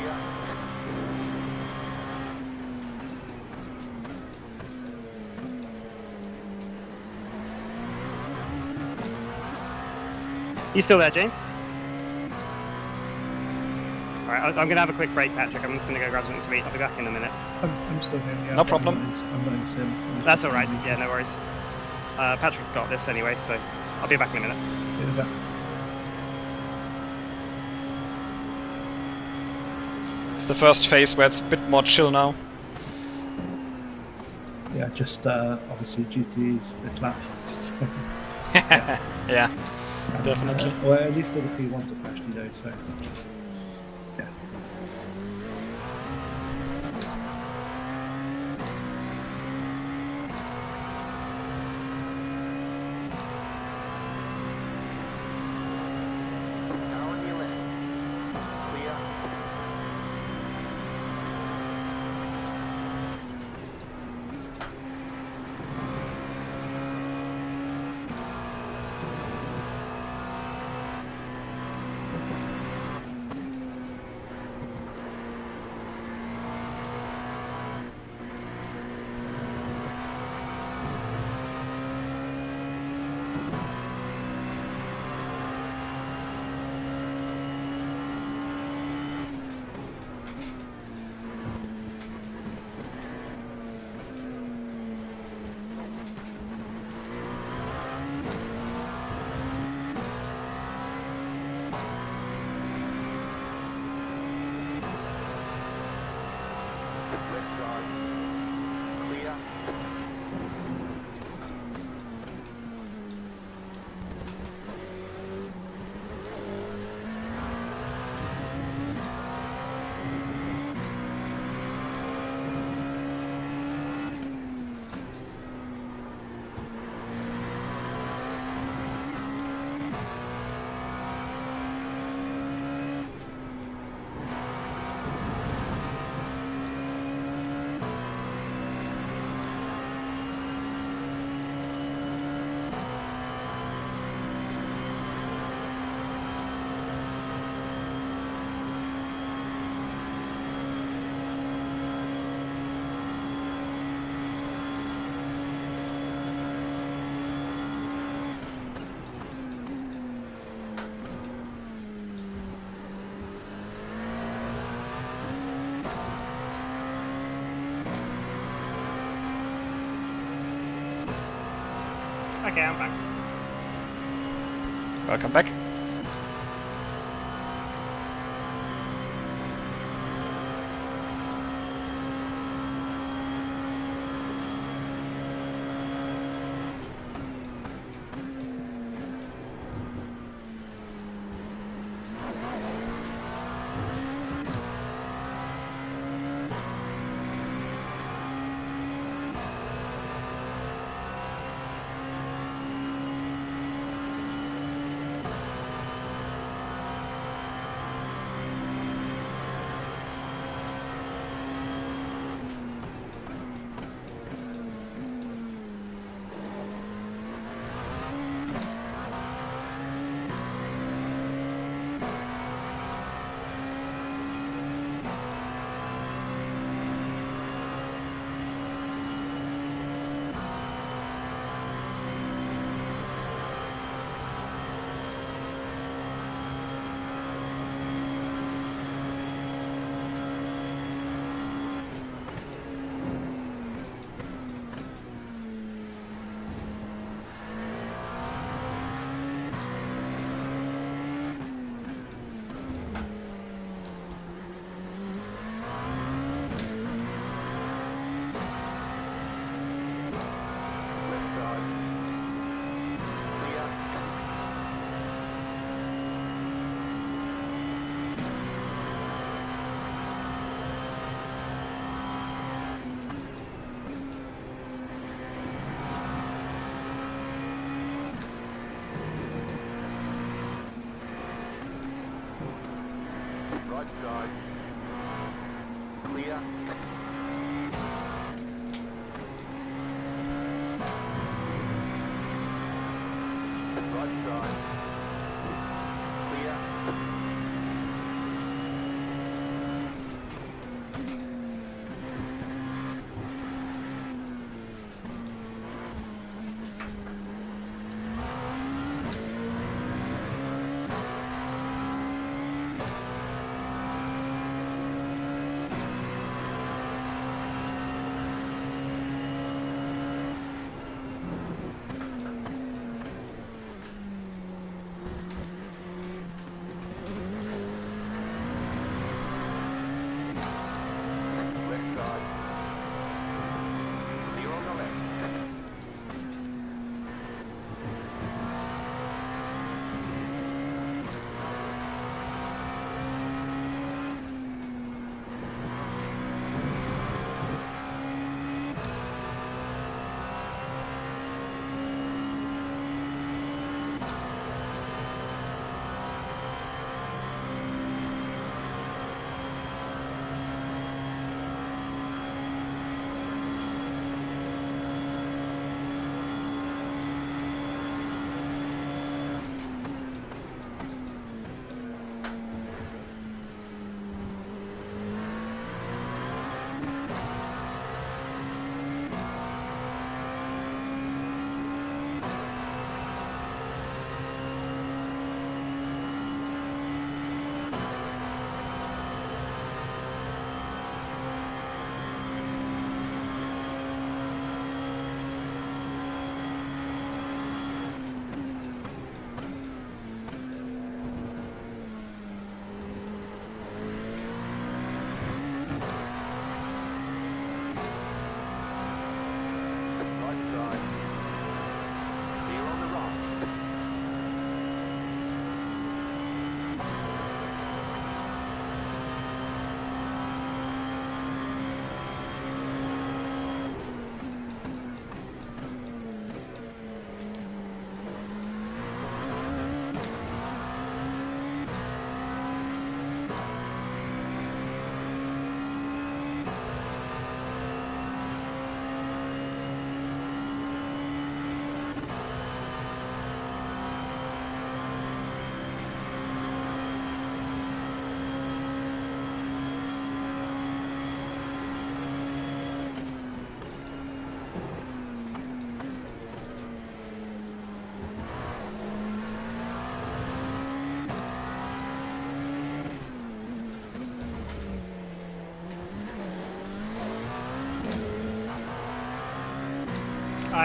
[SPEAKER 2] You still there, James? Alright, I'm going to have a quick break, Patrick. I'm just going to go grab something to eat. I'll be back in a minute.
[SPEAKER 5] I'm still here. Yeah,
[SPEAKER 1] No problem.
[SPEAKER 5] I'm not in sim.
[SPEAKER 2] That's alright. Yeah, no worries. Patrick got this anyway, so I'll be back in a minute.
[SPEAKER 5] Is that?
[SPEAKER 1] It's the first phase where it's a bit more chill now.
[SPEAKER 5] Yeah, just obviously GT's this lap. So,
[SPEAKER 1] Yeah, definitely.
[SPEAKER 5] well, at least all the P1s are crashed, you know, so just, yeah.
[SPEAKER 3] On your left. Clear. go. Clear.
[SPEAKER 2] Okay, I'm back.
[SPEAKER 1] Welcome back.
[SPEAKER 3] Left side. Clear. Right side. Clear. Right side. Clear.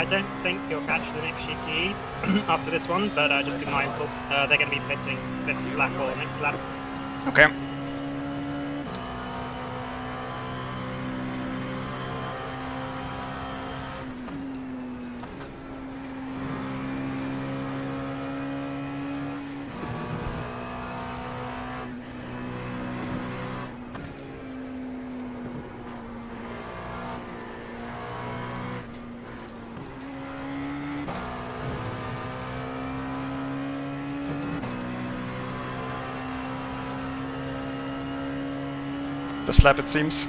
[SPEAKER 2] I don't think he'll catch the next GTE after this one, but just be mindful. They're going to be pitting this lap or next lap.
[SPEAKER 1] Okay. This lap, it seems.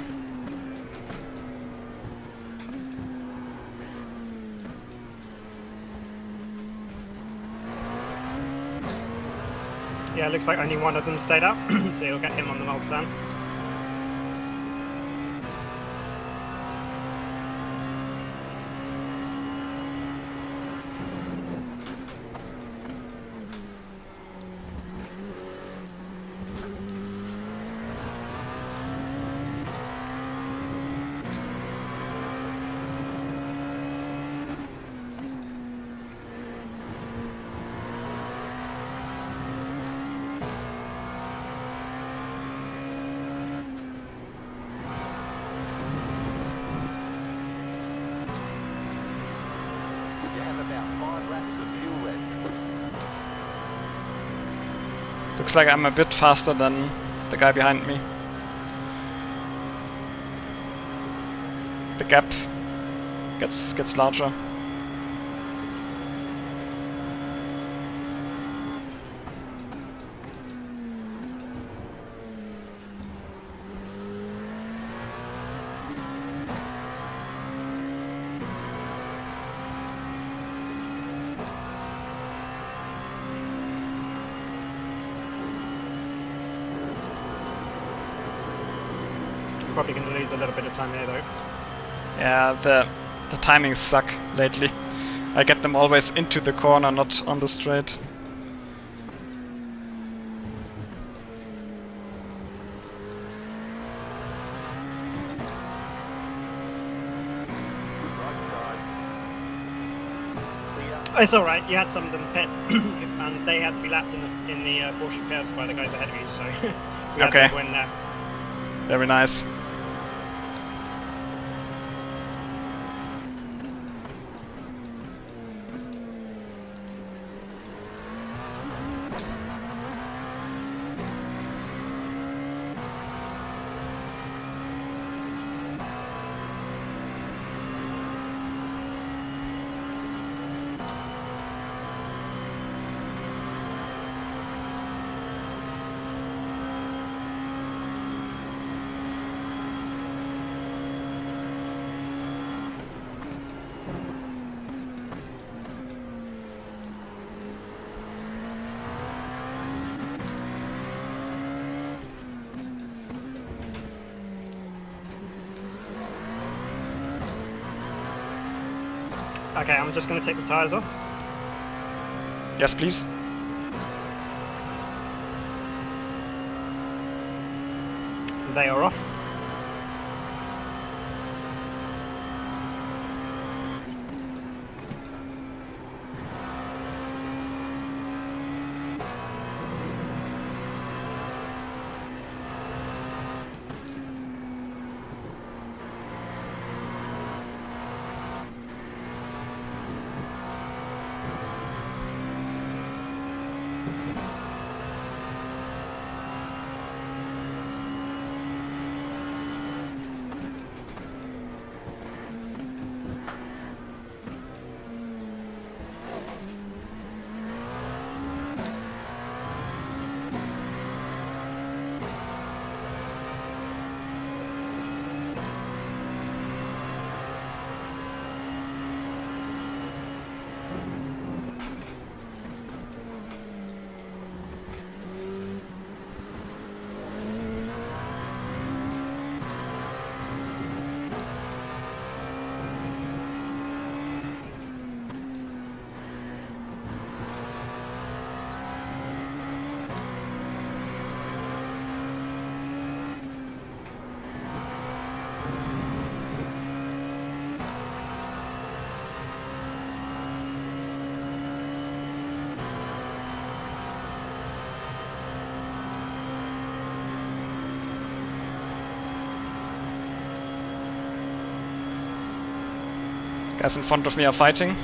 [SPEAKER 2] Yeah, it looks like only one of them stayed out, so you'll get him on the Mulsanne.
[SPEAKER 3] You have about 5 laps of fuel left.
[SPEAKER 1] Looks like I'm a bit faster than the guy behind me. The gap gets larger.
[SPEAKER 2] Probably going to lose a little bit of time here though.
[SPEAKER 1] Yeah, the timings suck lately. I get them always into the corner, not on the straight.
[SPEAKER 3] Right side. Clear.
[SPEAKER 2] It's alright, you had some of them pit, and they had to be lapped in the Porsche curves by the guys ahead of you, so we had
[SPEAKER 1] Okay.
[SPEAKER 2] to win there.
[SPEAKER 1] Very nice.
[SPEAKER 2] Okay, I'm just going to take the tyres off.
[SPEAKER 1] Yes, please.
[SPEAKER 2] They are off.
[SPEAKER 1] Guys in front of me are fighting.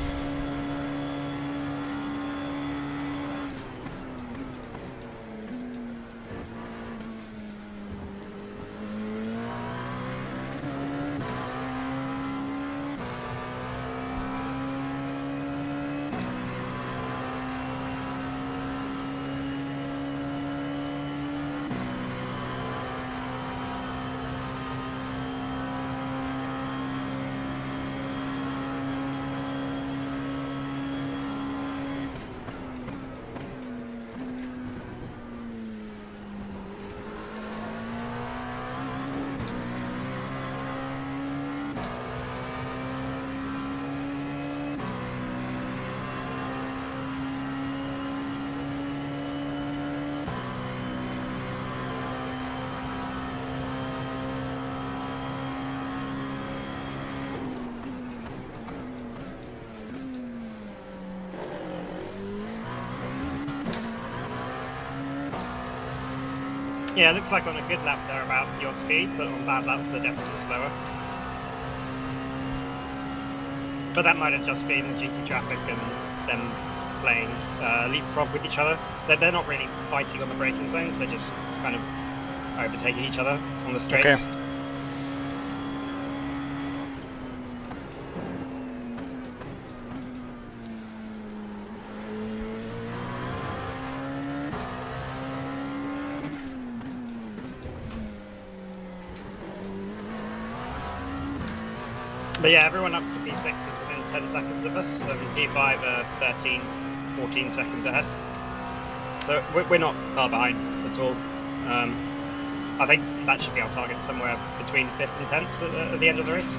[SPEAKER 2] Yeah, it looks like on a good lap they're about your speed, but on bad laps they're definitely slower. But that might have just been GT traffic and them playing leapfrog with each other. They're not really fighting on the braking zones, they're just kind of overtaking each other on the straights.
[SPEAKER 1] Okay.
[SPEAKER 2] But yeah, everyone up to P6 is within 10 seconds of us, and P5 are 13, 14 seconds ahead. So we're not far behind at all. I think that should be our target, somewhere between 5th and 10th at the end of the race.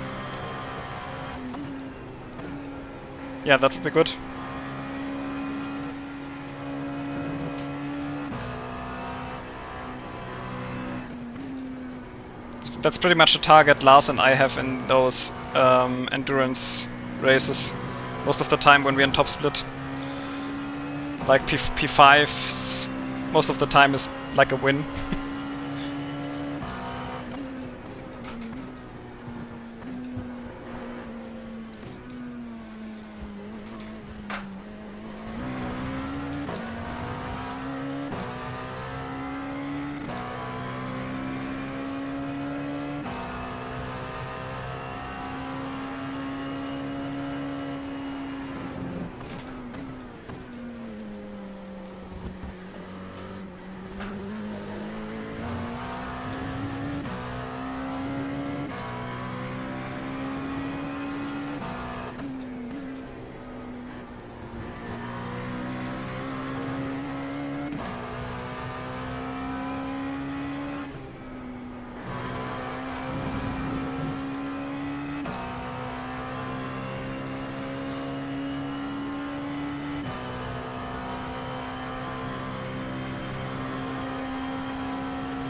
[SPEAKER 1] Yeah, that would be good. That's pretty much the target Lars and I have in those endurance races. Most of the time when we're in top split. Like P5, most of the time is like a win.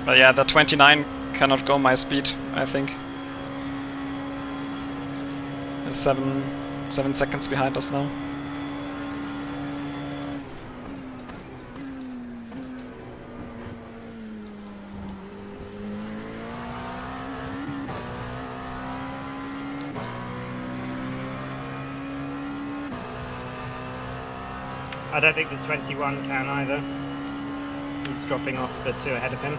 [SPEAKER 1] But yeah, the 29 cannot go my speed, I think. It's 7 seconds behind us now.
[SPEAKER 2] I don't think the 21 can either. He's dropping off the 2 ahead of him.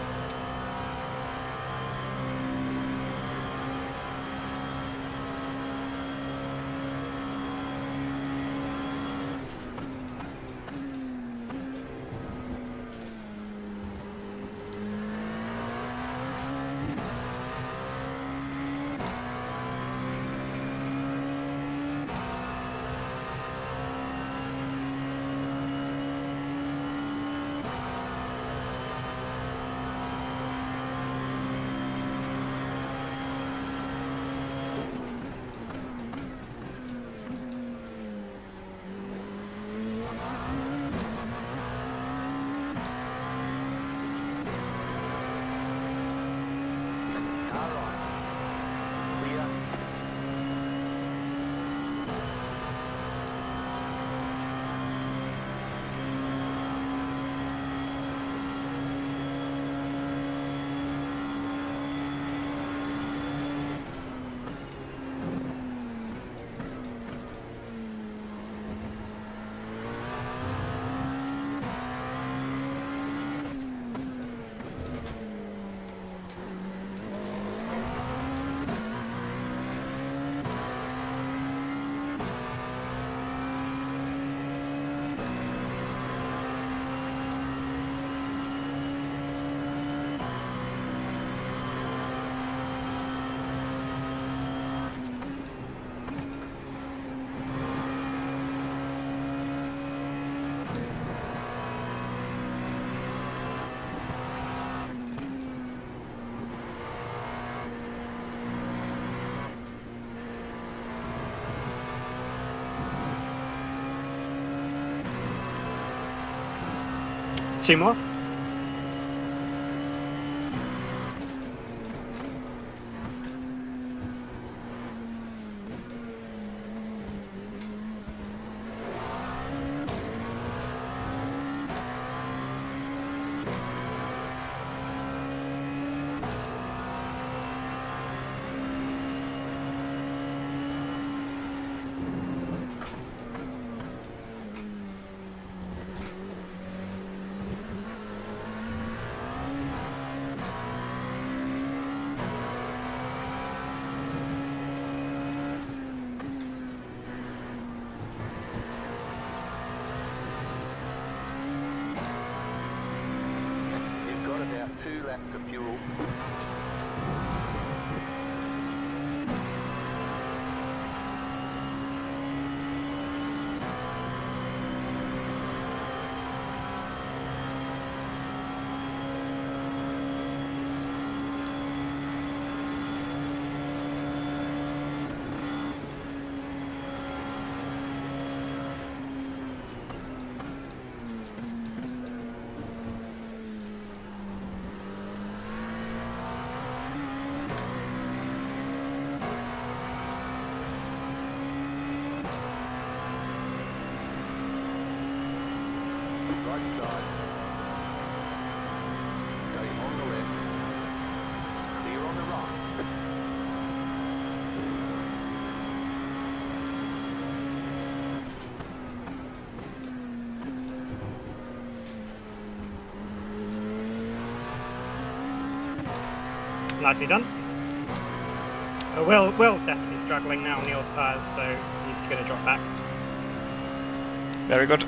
[SPEAKER 2] 2 more.
[SPEAKER 3] You've got about 2 laps of fuel. Right side. Going on the left. Clear on the right.
[SPEAKER 2] Nicely done. Will's definitely struggling now on the old tyres, so he's going to drop back.
[SPEAKER 1] Very good.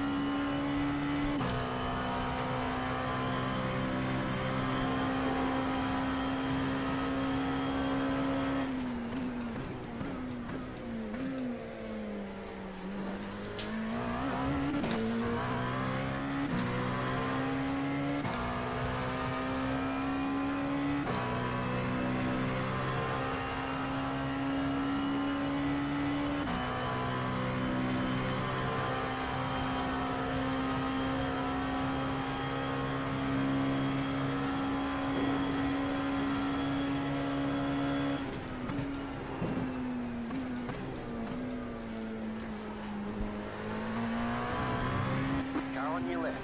[SPEAKER 3] Car on your left.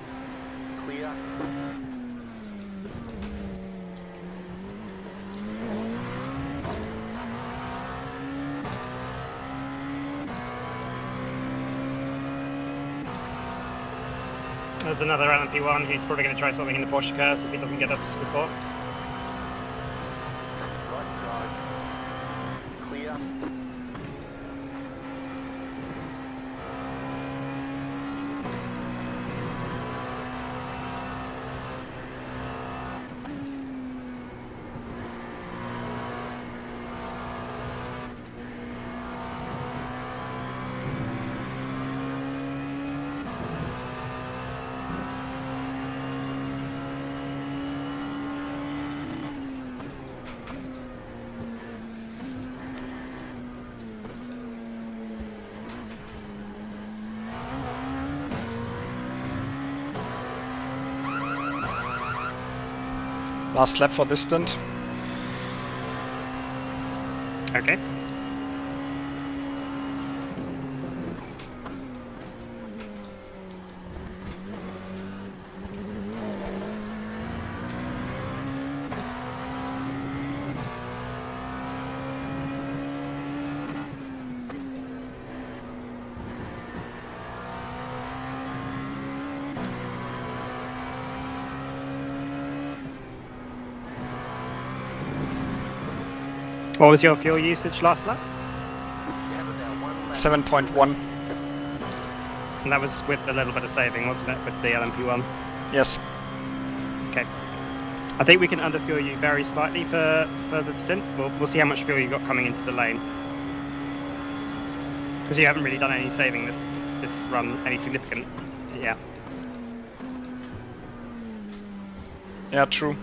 [SPEAKER 3] Clear.
[SPEAKER 2] There's another LMP1 who's probably going to try something in the Porsche curves if he doesn't get us before.
[SPEAKER 3] Right side. Clear.
[SPEAKER 1] Last lap for this stint.
[SPEAKER 2] Okay. What was your fuel usage last lap?
[SPEAKER 3] You have about 1 lap.
[SPEAKER 1] 7.1.
[SPEAKER 2] And that was with a little bit of saving, wasn't it, with the LMP1?
[SPEAKER 1] Yes.
[SPEAKER 2] Okay. I think we can underfuel you very slightly for the stint. We'll see how much fuel you got coming into the lane. Because you haven't really done any saving this run, any significant. Yeah.
[SPEAKER 1] Yeah, true.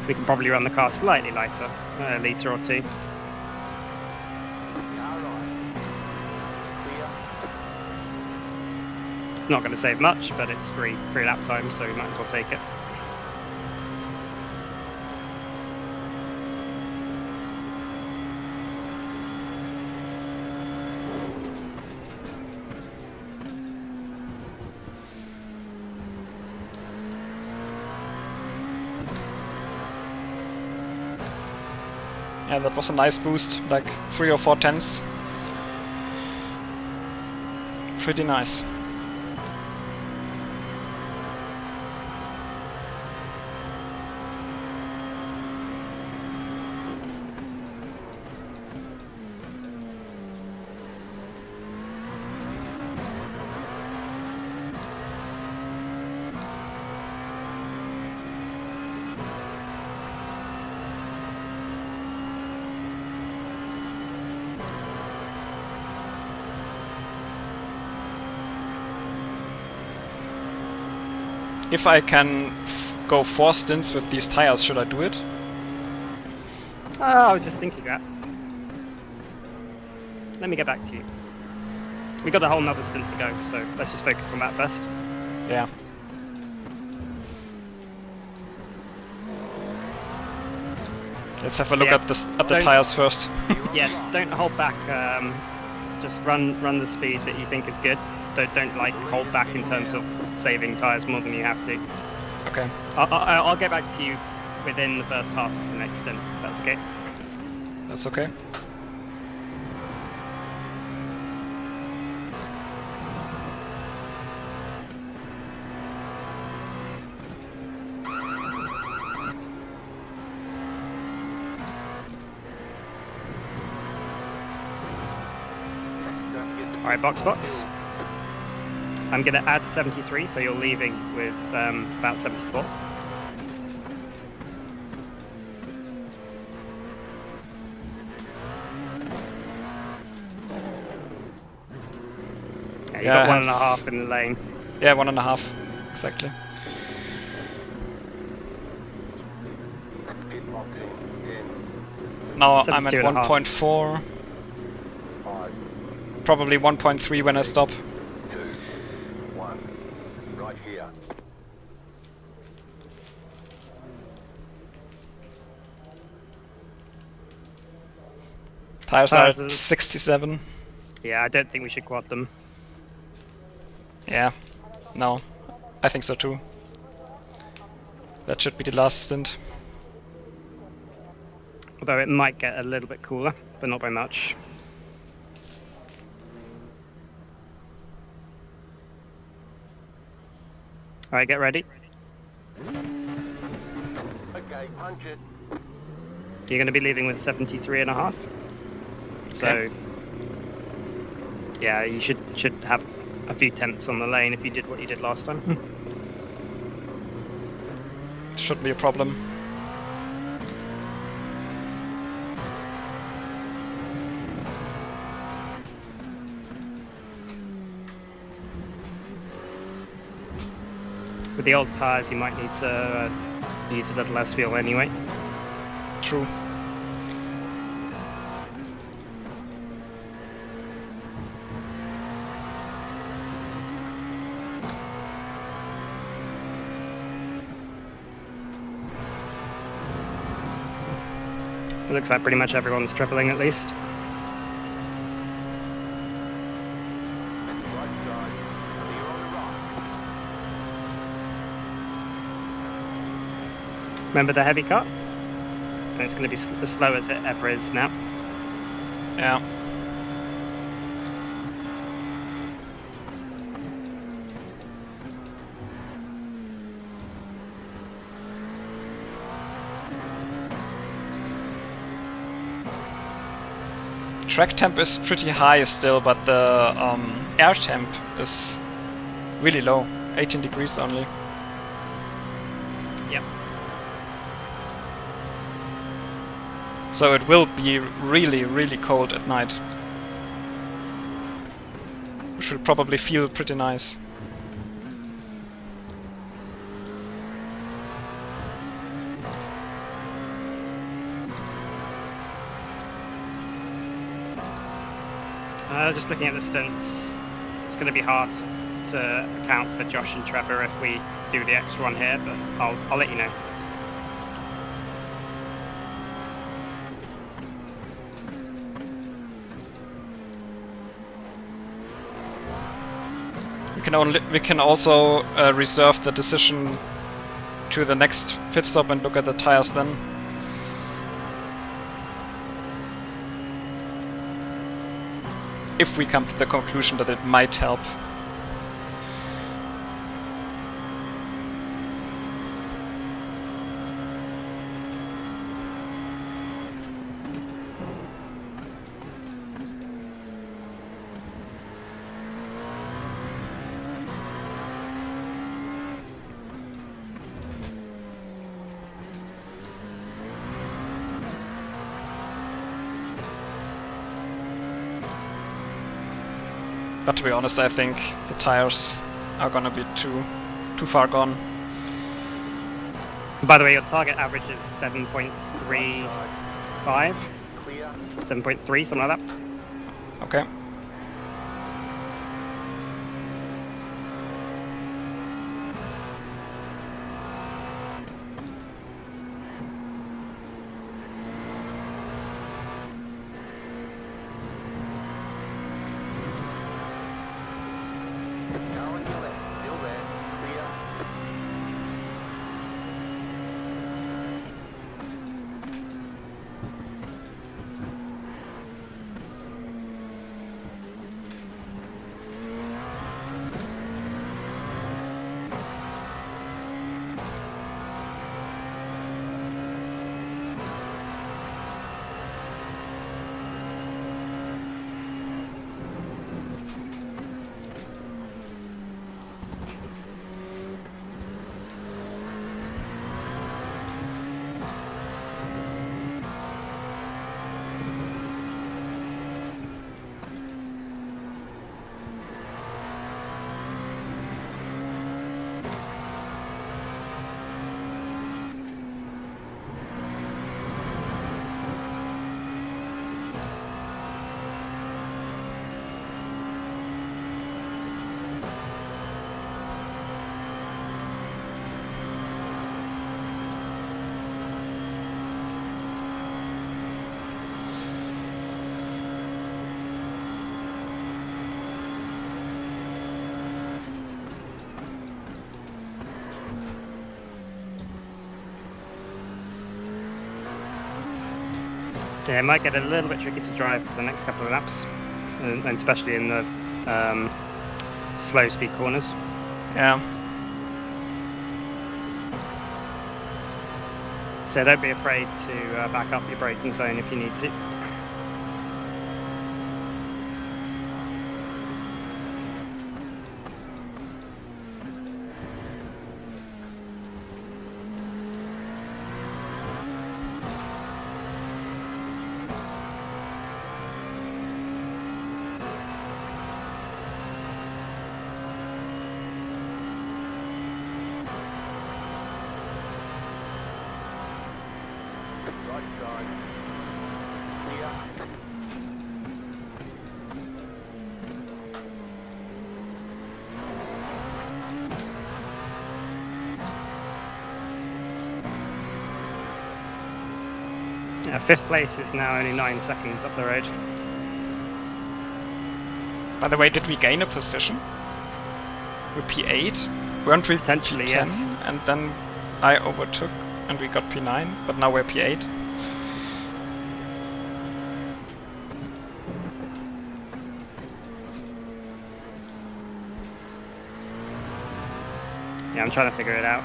[SPEAKER 2] We can probably run the car slightly lighter, a litre or 2.
[SPEAKER 3] Car right. Clear.
[SPEAKER 2] It's not going to save much, but it's free lap time, so we might as well take it.
[SPEAKER 1] Yeah, that was a nice boost, like 3 or 4 tenths. Pretty nice. If I can go 4 stints with these tires, should I do it?
[SPEAKER 2] I was just thinking that. Let me get back to you. We got a whole nother stint to go, so let's just focus on that first.
[SPEAKER 1] Yeah. Let's have a look
[SPEAKER 2] Yeah.
[SPEAKER 1] at the tires first.
[SPEAKER 2] Yeah, don't hold back. Just run the speed that you think is good. Don't like hold back in terms of saving tires more than you have to.
[SPEAKER 1] Okay.
[SPEAKER 2] I'll get back to you within the first half of the next stint. That's okay.
[SPEAKER 1] That's okay.
[SPEAKER 2] Alright, box. I'm going to add 73, so you're leaving with about 74. Yeah, you got 1.5 in the lane.
[SPEAKER 1] Yeah, 1.5, exactly. Now I'm at 1.4. Probably 1.3 when I stop.
[SPEAKER 3] 2, 1, right here.
[SPEAKER 1] Tires are at 67.
[SPEAKER 2] Yeah, I don't think we should quad them.
[SPEAKER 1] Yeah, no, I think so too. That should be the last stint.
[SPEAKER 2] Although it might get a little bit cooler, but not by much. Alright, get ready.
[SPEAKER 3] Okay, punch it.
[SPEAKER 2] You're going to be leaving with 73.5. So,
[SPEAKER 1] Okay.
[SPEAKER 2] yeah, you should have a few tenths on the lane if you did what you did last time.
[SPEAKER 1] Shouldn't be a problem.
[SPEAKER 2] With the old tyres, you might need to use a little less fuel anyway.
[SPEAKER 1] True.
[SPEAKER 2] It looks like pretty much everyone's tripling at least.
[SPEAKER 3] Right side, clear on the right.
[SPEAKER 2] Remember the heavy cut? And it's going to be as slow as it ever is now.
[SPEAKER 1] Yeah. Track temp is pretty high still, but the air temp is really low, 18 degrees only.
[SPEAKER 2] Yep.
[SPEAKER 1] So it will be really, really cold at night. Which will probably feel pretty nice.
[SPEAKER 2] Just looking at the stints, it's going to be hard to account for Josh and Trevor if we do the extra one here, but I'll let you know.
[SPEAKER 1] We can also reserve the decision to the next pit stop and look at the tires then. If we come to the conclusion that it might help. But to be honest, I think the tires are gonna be too far gone.
[SPEAKER 2] By the way, your target average is 7.35,
[SPEAKER 3] Clear.
[SPEAKER 2] 7.3, something like that.
[SPEAKER 1] Okay.
[SPEAKER 3] Go on your left. Still there. Clear.
[SPEAKER 2] Yeah, it might get a little bit tricky to drive for the next couple of laps, and especially in the slow speed corners.
[SPEAKER 1] Yeah.
[SPEAKER 2] So don't be afraid to back up your braking zone if you need to.
[SPEAKER 3] Right side. Clear.
[SPEAKER 2] Yeah, fifth place is now only 9 seconds up the road.
[SPEAKER 1] By the way, did we gain a position? With P8? Weren't we
[SPEAKER 2] Potentially,
[SPEAKER 1] P10?
[SPEAKER 2] yes.
[SPEAKER 1] And then I overtook and we got P9, but now we're P8.
[SPEAKER 2] Yeah, I'm trying to figure it out.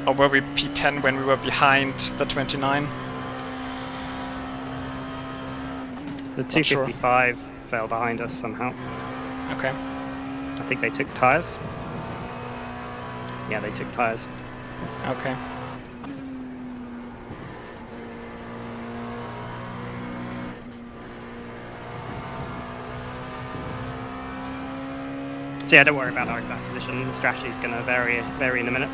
[SPEAKER 1] Or were we P10 when we were behind the 29?
[SPEAKER 2] The
[SPEAKER 1] Not sure.
[SPEAKER 2] 255 fell behind us somehow.
[SPEAKER 1] Okay.
[SPEAKER 2] I think they took tyres. Yeah, they took tyres.
[SPEAKER 1] Okay.
[SPEAKER 2] So yeah, don't worry about our exact position. The strategy is going to vary in a minute.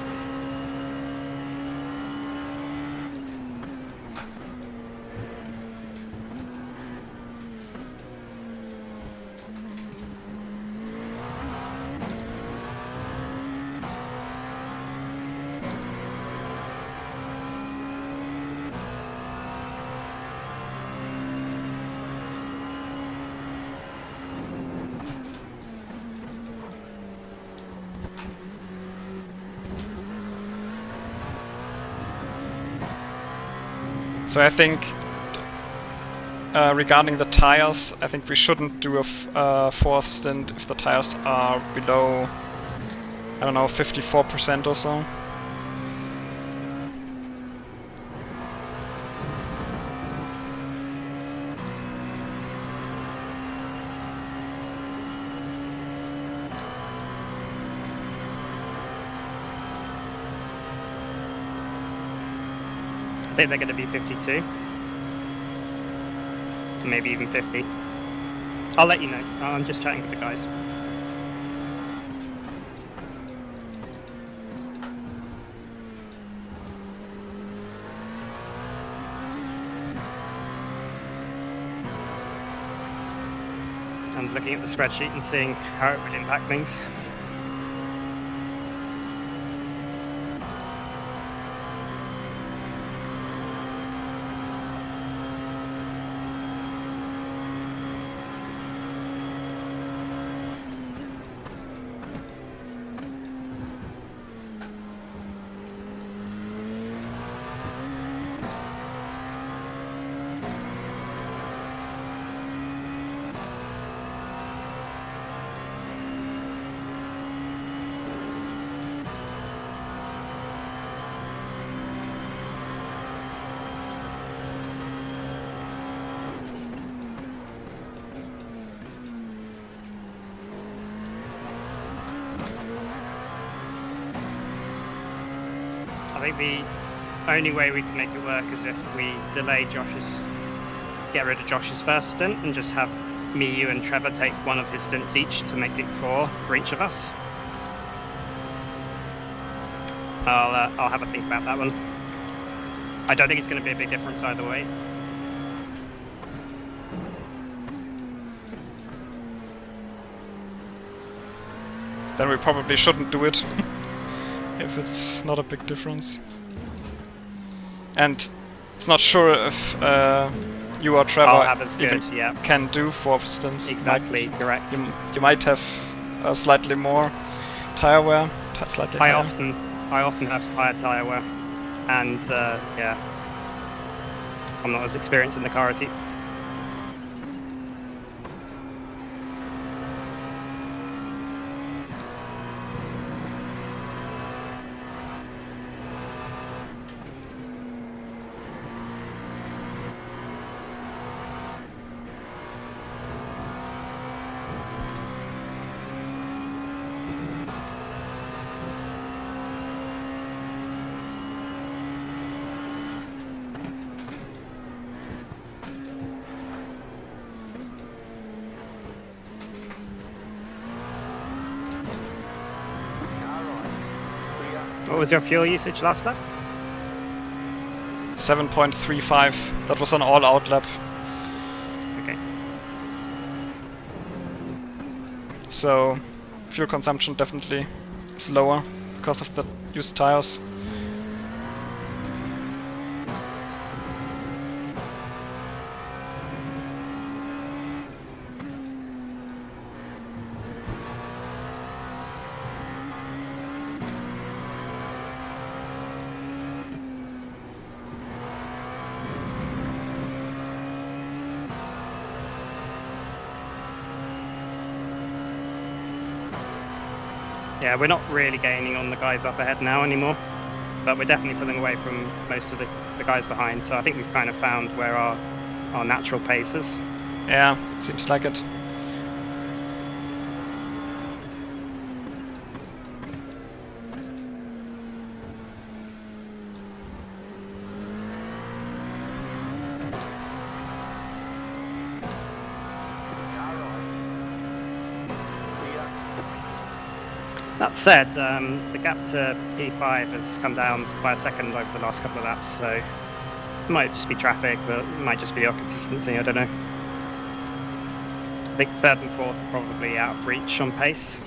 [SPEAKER 1] So I think regarding the tires, I think we shouldn't do a fourth stint if the tires are below, I don't know, 54% or so.
[SPEAKER 2] I think they're going to be 52. Maybe even 50. I'll let you know. I'm just chatting with the guys. I'm looking at the spreadsheet and seeing how it would impact things. I think the only way we can make it work is if we delay get rid of Josh's first stint and just have me, you and Trevor take one of his stints each to make it 4 for each of us. I'll have a think about that one. I don't think it's going to be a big difference either way.
[SPEAKER 1] Then we probably shouldn't do it. If it's not a big difference. And it's not sure if you or Trevor even can do 4 stints.
[SPEAKER 2] Exactly, correct.
[SPEAKER 1] You might have slightly more tire wear.
[SPEAKER 2] I often have higher tire wear, and yeah, I'm not as experienced in the car as you. What was your fuel usage last lap?
[SPEAKER 1] 7.35. That was an all-out lap.
[SPEAKER 2] Okay.
[SPEAKER 1] So fuel consumption definitely is lower because of the used tires.
[SPEAKER 2] Yeah, we're not really gaining on the guys up ahead now anymore, but we're definitely pulling away from most of the guys behind, so I think we've kind of found where our natural pace is.
[SPEAKER 1] Yeah, seems like it.
[SPEAKER 2] That said, the gap to P5 has come down by a second over the last couple of laps, so it might just be traffic, but it might just be your consistency, I don't know. I think third and fourth are probably out of reach on pace.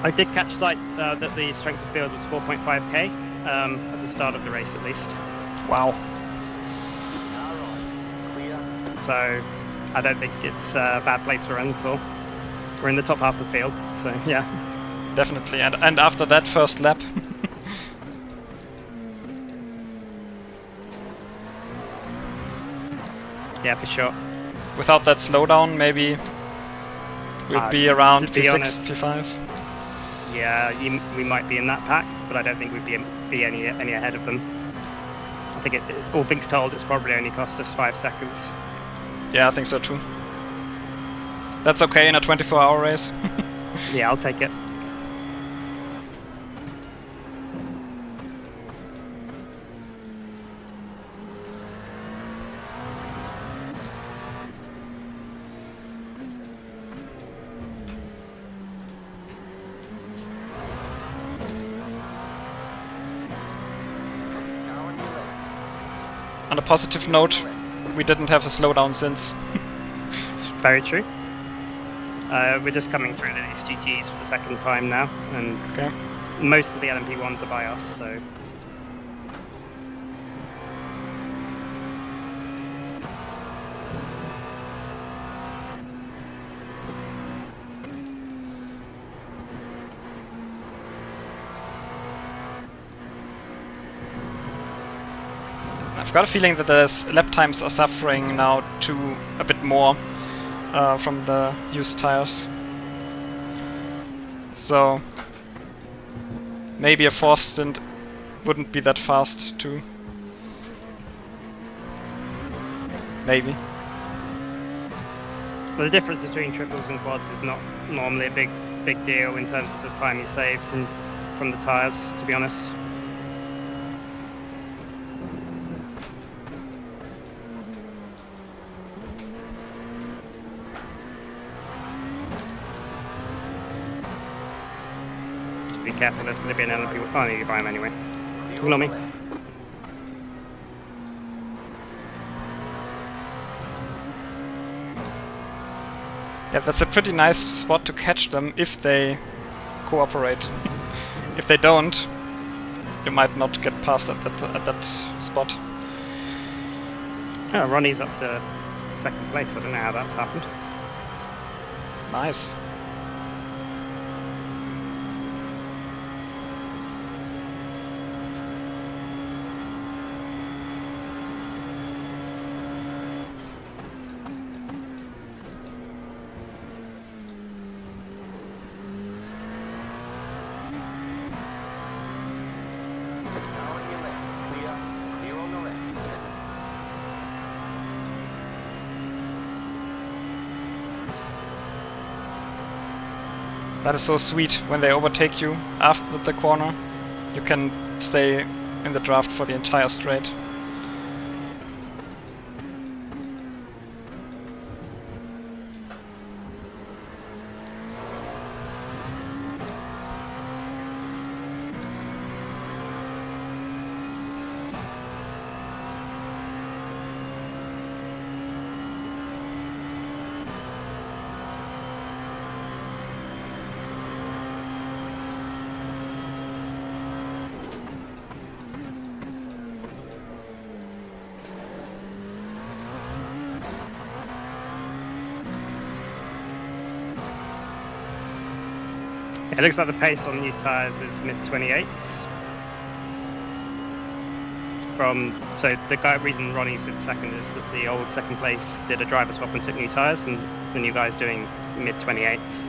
[SPEAKER 2] I did catch sight that the strength of field was 4.5k at the start of the race at least.
[SPEAKER 1] Wow.
[SPEAKER 2] So I don't think it's a bad place to run at all. We're in the top half of the field, so yeah.
[SPEAKER 1] Definitely. And after that first lap.
[SPEAKER 2] Yeah, for sure.
[SPEAKER 1] Without that slowdown, maybe we'd be around
[SPEAKER 2] to be
[SPEAKER 1] P6,
[SPEAKER 2] honest,
[SPEAKER 1] P5.
[SPEAKER 2] Yeah, we might be in that pack, but I don't think we'd be any ahead of them. I think all things told, it's probably only cost us 5 seconds.
[SPEAKER 1] Yeah, I think so too. That's okay in a 24-hour race.
[SPEAKER 2] Yeah, I'll take it.
[SPEAKER 1] On a positive note, we didn't have a slowdown since.
[SPEAKER 2] It's very true. We're just coming through these GTs for the second time now, and
[SPEAKER 1] Okay.
[SPEAKER 2] most of the LMP1s are by us, so...
[SPEAKER 1] I've got a feeling that the lap times are suffering now too a bit more from the used tires. So maybe a fourth stint wouldn't be that fast too. Maybe.
[SPEAKER 2] Well, the difference between triples and quads is not normally a big deal in terms of the time you save from the tyres, to be honest. Just be careful, there's going to be an LMP. Oh, I need to buy him anyway. Come on me.
[SPEAKER 1] Yeah, that's a pretty nice spot to catch them if they cooperate. If they don't, you might not get past at that spot.
[SPEAKER 2] Oh, Ronnie's up to second place. I don't know how that's happened.
[SPEAKER 1] Nice. That is so sweet when they overtake you after the corner. You can stay in the draft for the entire straight.
[SPEAKER 2] It looks like the pace on new tyres is mid-28s. So the reason Ronnie's in second is that the old second place did a driver swap and took new tyres, and the new guy's doing mid-28s.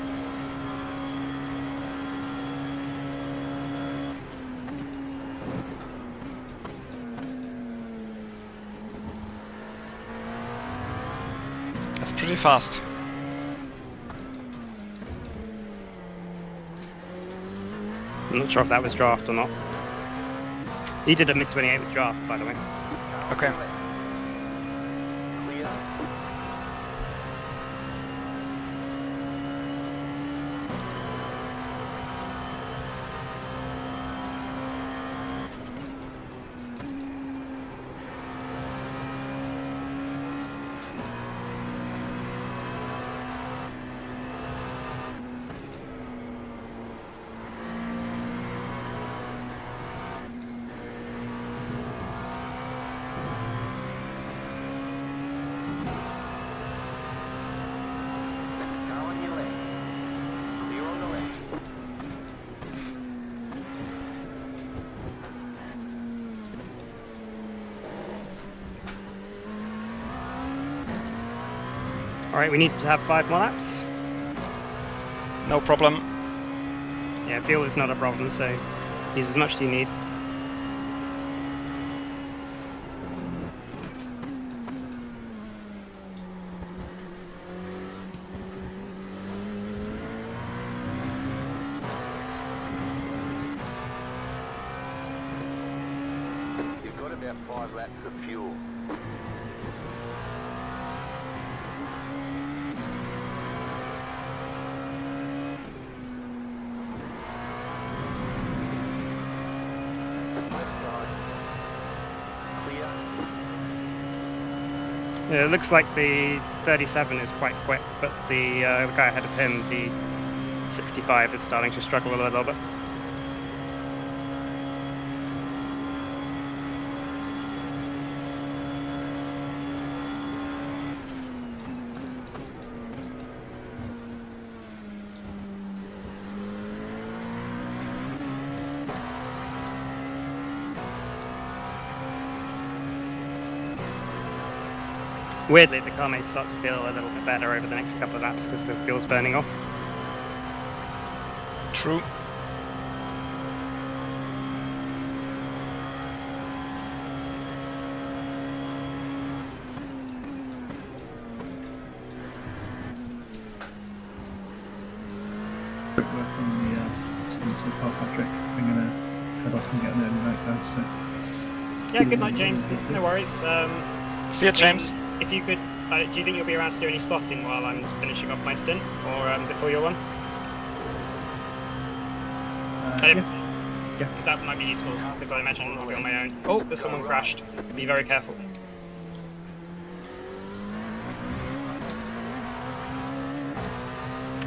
[SPEAKER 1] That's pretty fast.
[SPEAKER 2] I'm not sure if that was draft or not. He did a mid-28 with draft, by the way.
[SPEAKER 1] Okay.
[SPEAKER 2] Alright, we need to have 5 more laps.
[SPEAKER 1] No problem.
[SPEAKER 2] Yeah, fuel is not a problem, so use as much as you need.
[SPEAKER 3] You've got about 5 laps of fuel. Left side. Clear.
[SPEAKER 2] Yeah, it looks like the 37 is quite quick, but the guy ahead of him, the 65, is starting to struggle a little bit. Weirdly, the car may start to feel a little bit better over the next couple of laps because the fuel's burning off.
[SPEAKER 1] True.
[SPEAKER 5] Quick work on the stunts so far, Patrick. I'm going to head off and get an early night guys. So.
[SPEAKER 2] Yeah, good night, James. No worries.
[SPEAKER 1] See ya, James.
[SPEAKER 2] If you could, do you think you'll be around to do any spotting while I'm finishing off my stint, or before your one?
[SPEAKER 5] Yeah.
[SPEAKER 2] Because that might be useful, because I imagine I'll be on my own. Oh, there's someone crashed. Be very careful.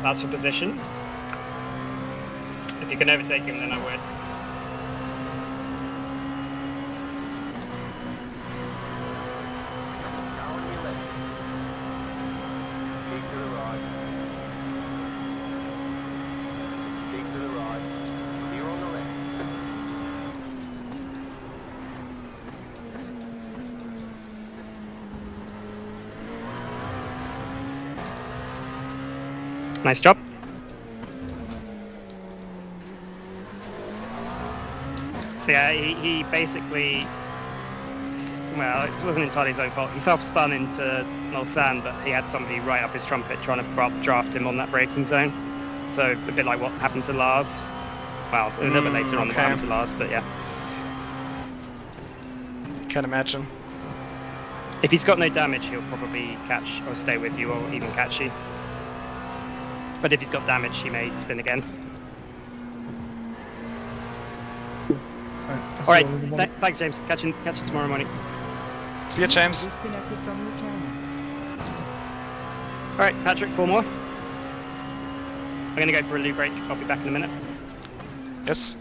[SPEAKER 2] That's for position. If you can overtake him, then I would.
[SPEAKER 3] Go on your left. Keep to the right. Keep to the right. Clear on the left.
[SPEAKER 2] Nice job. So yeah, he basically, well, it wasn't entirely his own fault. He self-spun into Mulsanne, but he had somebody right up his trumpet trying to draft him on that braking zone. So a bit like what happened to Lars. Well, a little bit later on what happened to Lars, but yeah.
[SPEAKER 1] Can't imagine.
[SPEAKER 2] If he's got no damage, he'll probably catch or stay with you or even catch you. But if he's got damage, he may spin again. Alright, thanks James. Catch you tomorrow morning.
[SPEAKER 1] See ya, James.
[SPEAKER 4] Disconnected from your channel.
[SPEAKER 2] Alright, Patrick, 4 more. I'm gonna go for a loo break. I'll be back in a minute.
[SPEAKER 1] Yes.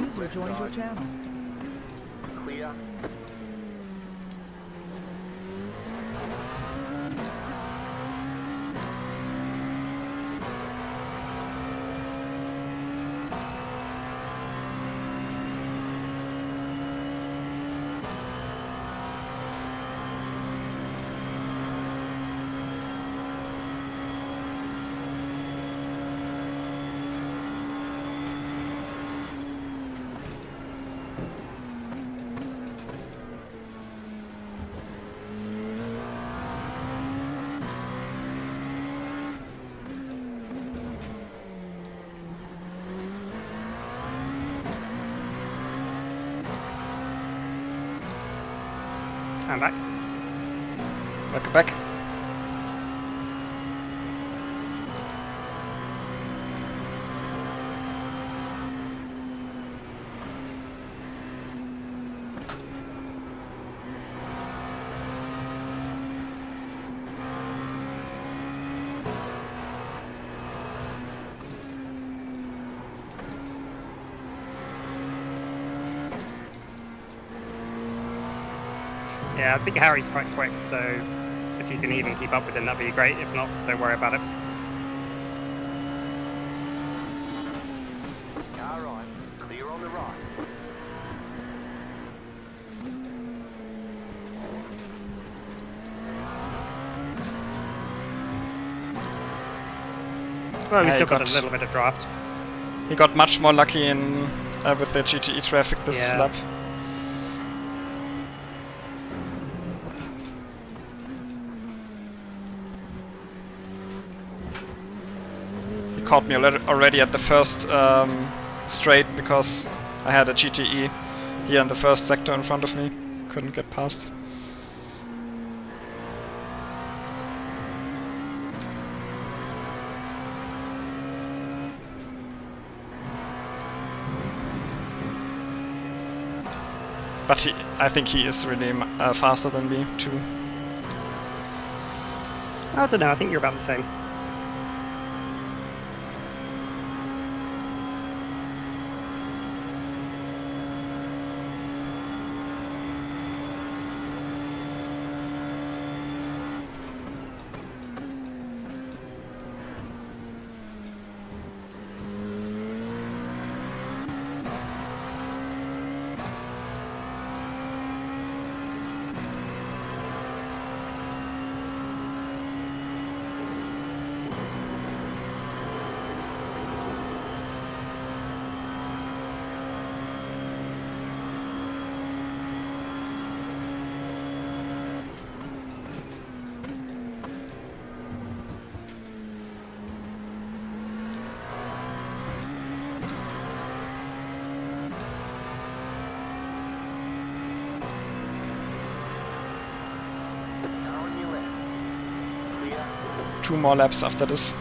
[SPEAKER 4] User
[SPEAKER 3] Left
[SPEAKER 4] joined your
[SPEAKER 3] side.
[SPEAKER 4] channel.
[SPEAKER 3] Clear.
[SPEAKER 2] I'm back.
[SPEAKER 1] Back.
[SPEAKER 2] Yeah, I think Harry's quite quick, so if you can even keep up with him, that'd be great. If not, don't worry about it.
[SPEAKER 3] Car right. Clear on the right.
[SPEAKER 2] Well, we
[SPEAKER 1] Yeah,
[SPEAKER 2] still
[SPEAKER 1] he
[SPEAKER 2] got
[SPEAKER 1] got-
[SPEAKER 2] a little bit of draft.
[SPEAKER 1] He got much more lucky in with the GTE traffic this
[SPEAKER 2] Yeah.
[SPEAKER 1] lap. He caught me already at the first straight because I had a GTE here in the first sector in front of me. Couldn't get past. But I think he is really faster than me too.
[SPEAKER 2] I don't know, I think you're about the same.
[SPEAKER 3] Car on your left. Clear.
[SPEAKER 1] 2 more laps after this.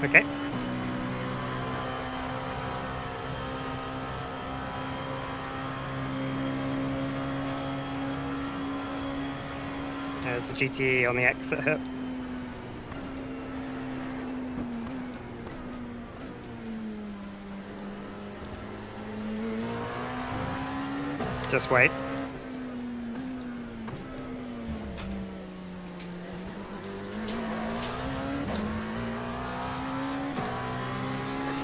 [SPEAKER 2] Okay. There's a GTE on the exit hit. Just wait.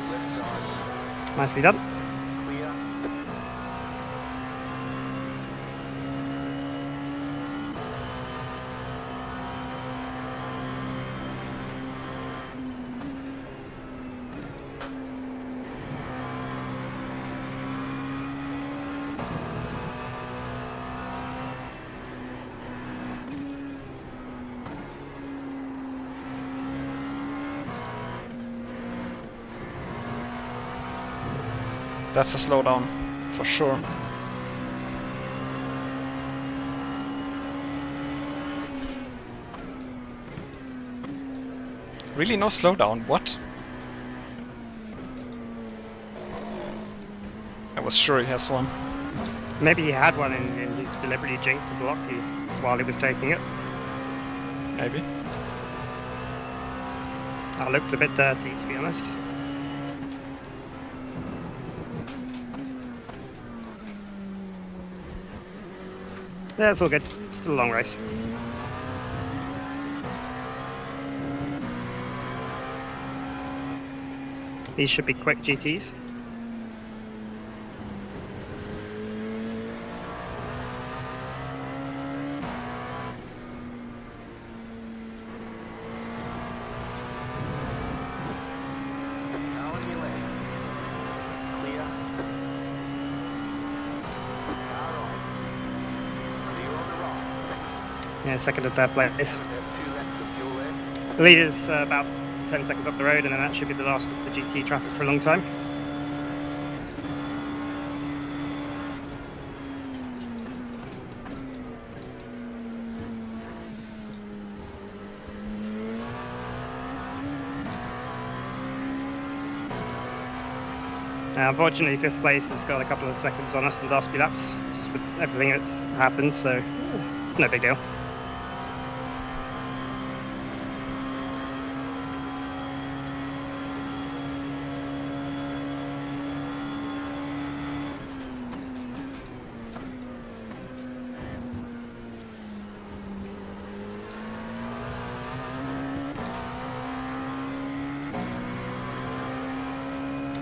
[SPEAKER 3] Left side.
[SPEAKER 2] Nicely done.
[SPEAKER 3] Clear.
[SPEAKER 1] That's a slowdown, for sure. Really no slowdown, what? I was sure he has one.
[SPEAKER 2] Maybe he had one and he deliberately jinked to block you while he was taking it.
[SPEAKER 1] Maybe.
[SPEAKER 2] I looked a bit dirty, to be honest. Yeah, it's all good. Still a long race. These should be quick GTs.
[SPEAKER 3] Now on your left. Clear. Car right. Clear on the right.
[SPEAKER 2] Yeah, second and third place.
[SPEAKER 3] Have 2 laps of fuel left.
[SPEAKER 2] The leader's about 10 seconds up the road, and then that should be the last of the GT traffic for a long time. Now, unfortunately, 5th place has got a couple of seconds on us in the last few laps, just with everything that's happened, so it's no big deal.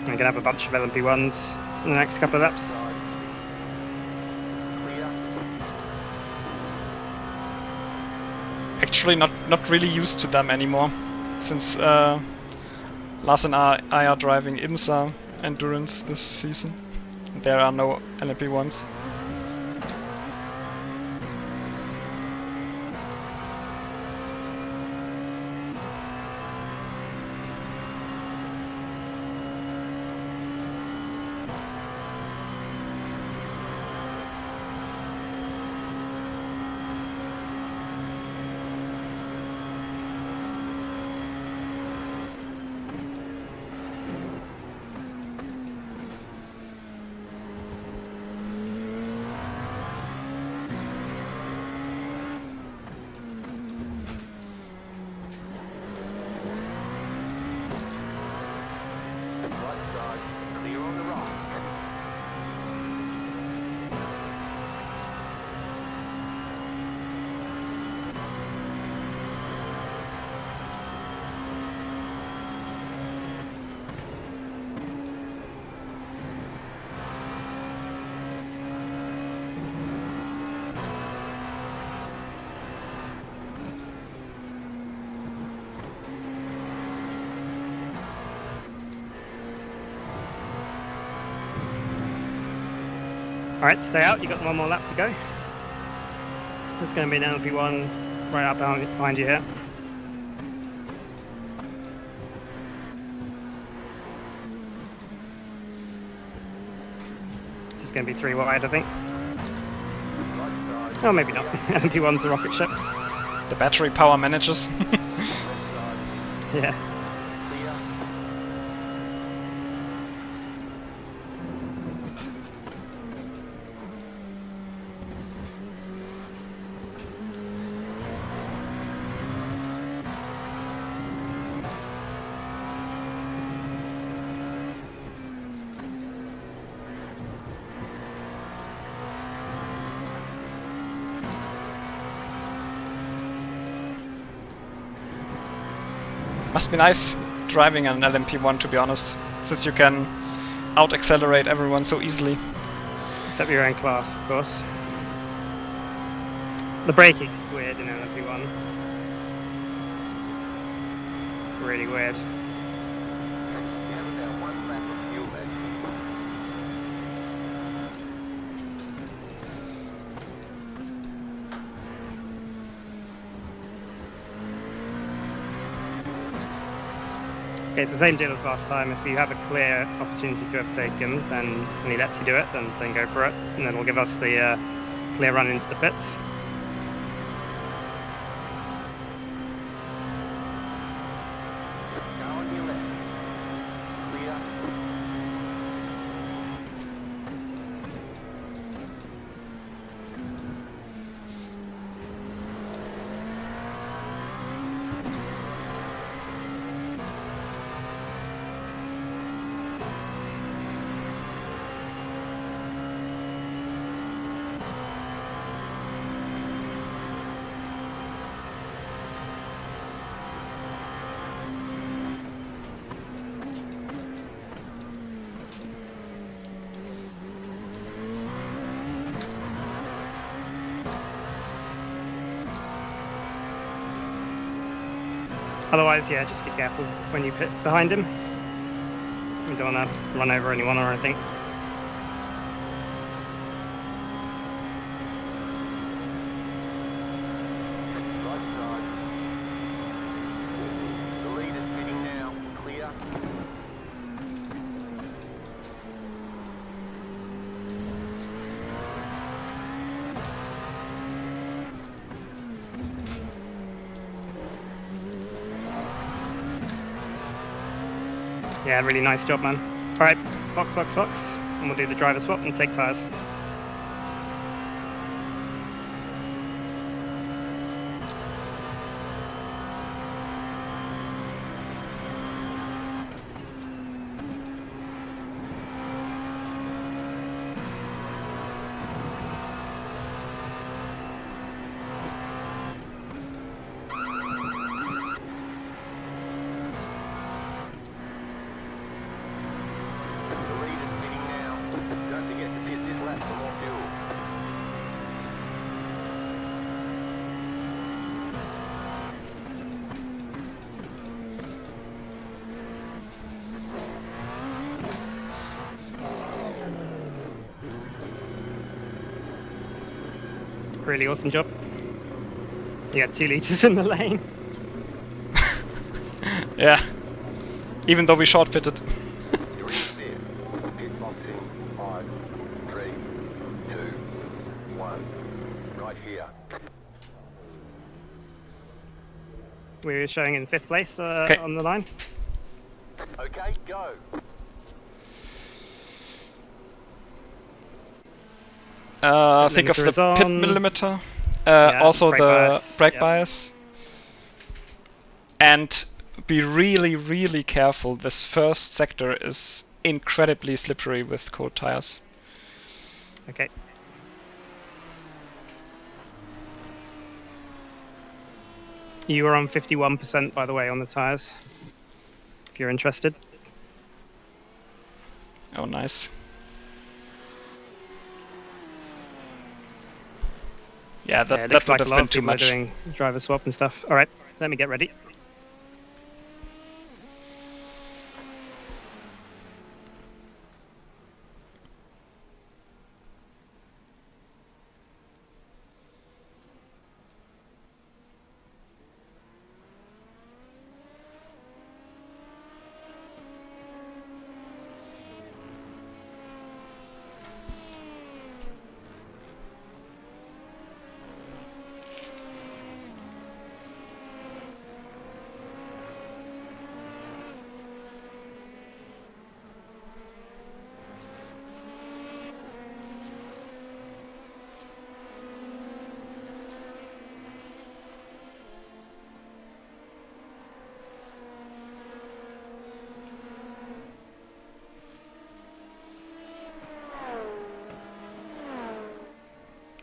[SPEAKER 2] I'm going to have a bunch of LMP1s in the next couple of laps.
[SPEAKER 3] Right. Clear.
[SPEAKER 1] Actually not really used to them anymore, since Lars and I are driving IMSA Endurance this season. There are no LMP1s.
[SPEAKER 3] Right side. Clear on the right.
[SPEAKER 2] Alright, stay out, you've got one more lap to go. There's going to be an LMP1 right up behind you here. This is going to be 3 wide, I think.
[SPEAKER 3] Right side.
[SPEAKER 2] Oh, maybe not. LMP1's a rocket ship.
[SPEAKER 1] The battery power manages.
[SPEAKER 3] Left side.
[SPEAKER 2] Yeah.
[SPEAKER 3] Clear.
[SPEAKER 1] Must be nice driving an LMP1, to be honest, since you can out-accelerate everyone so easily.
[SPEAKER 2] Except your own class, of course. The braking is weird in LMP1. Really weird.
[SPEAKER 3] You have about 1 lap of fuel left.
[SPEAKER 2] Okay, it's the same deal as last time. If you have a clear opportunity to overtake him, then and he lets you do it, then go for it, and then we'll give us the clear run into the pits. Otherwise, yeah, just be careful when you pit behind him. You don't want to run over anyone or anything.
[SPEAKER 3] Right side. The leader's pitting now. Clear.
[SPEAKER 2] Yeah, really nice job, man. All right, box, box, box, and we'll do the driver swap and take tyres.
[SPEAKER 3] The leader's pitting now. Don't forget to pit this lap for more fuel.
[SPEAKER 2] Really awesome job. You got 2 litres in the lane.
[SPEAKER 1] Yeah. Even though we short pitted.
[SPEAKER 3] You're in fifth. Pit box in 5, 3, 2, 1. Right here.
[SPEAKER 2] We're showing in 5th place
[SPEAKER 1] Okay.
[SPEAKER 2] on the line.
[SPEAKER 3] Okay, go.
[SPEAKER 1] Think of
[SPEAKER 2] limiter
[SPEAKER 1] the
[SPEAKER 2] is
[SPEAKER 1] pit
[SPEAKER 2] on.
[SPEAKER 1] millimeter.
[SPEAKER 2] Yeah,
[SPEAKER 1] Also
[SPEAKER 2] brake
[SPEAKER 1] the
[SPEAKER 2] bias,
[SPEAKER 1] brake
[SPEAKER 2] yeah.
[SPEAKER 1] bias. And be really, really careful. This first sector is incredibly slippery with cold tires.
[SPEAKER 2] Okay. You were on 51%, by the way, on the tyres. If you're interested.
[SPEAKER 1] Oh, nice. Yeah,
[SPEAKER 2] Yeah,
[SPEAKER 1] that,
[SPEAKER 2] it
[SPEAKER 1] that
[SPEAKER 2] looks
[SPEAKER 1] would
[SPEAKER 2] like a
[SPEAKER 1] have
[SPEAKER 2] lot
[SPEAKER 1] been
[SPEAKER 2] of
[SPEAKER 1] too
[SPEAKER 2] people are
[SPEAKER 1] much.
[SPEAKER 2] doing driver swap and stuff. All right, let me get ready.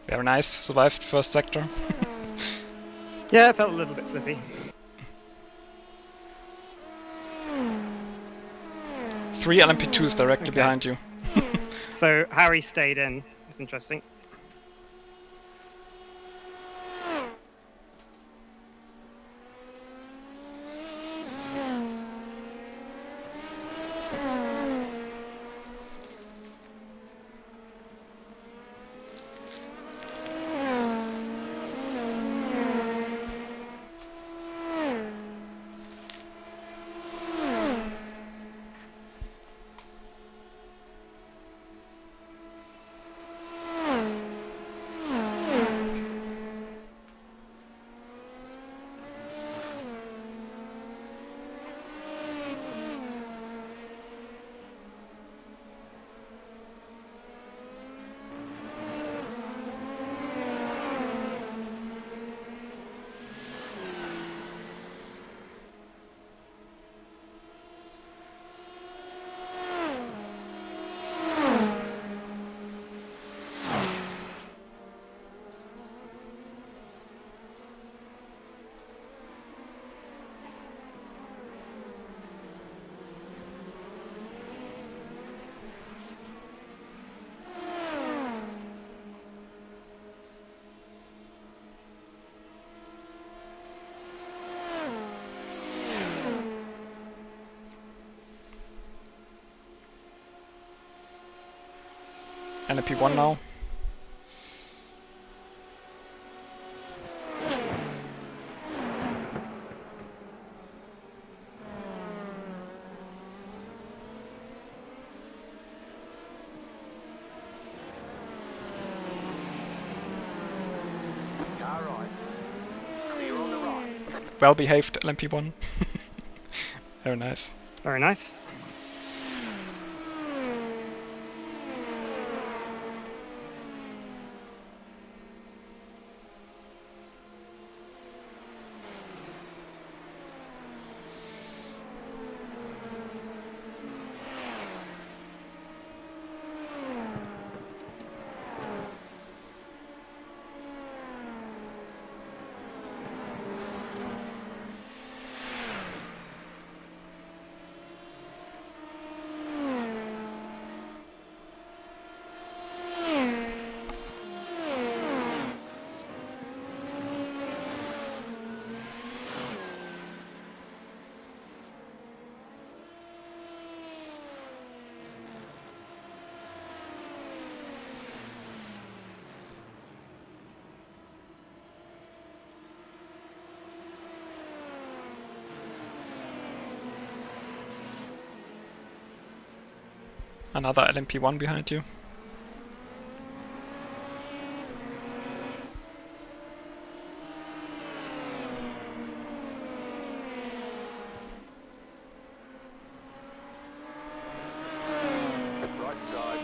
[SPEAKER 1] Very nice. Survived first sector.
[SPEAKER 2] Yeah, it felt a little bit slippy.
[SPEAKER 1] 3 LMP2s directly
[SPEAKER 2] Okay.
[SPEAKER 1] behind you.
[SPEAKER 2] So Harry stayed in. It's interesting.
[SPEAKER 1] LMP1 now.
[SPEAKER 3] Car right. Clear on the right.
[SPEAKER 1] Well behaved LMP1. Very nice.
[SPEAKER 2] Very nice.
[SPEAKER 1] Another LMP1 behind you.
[SPEAKER 3] Right side.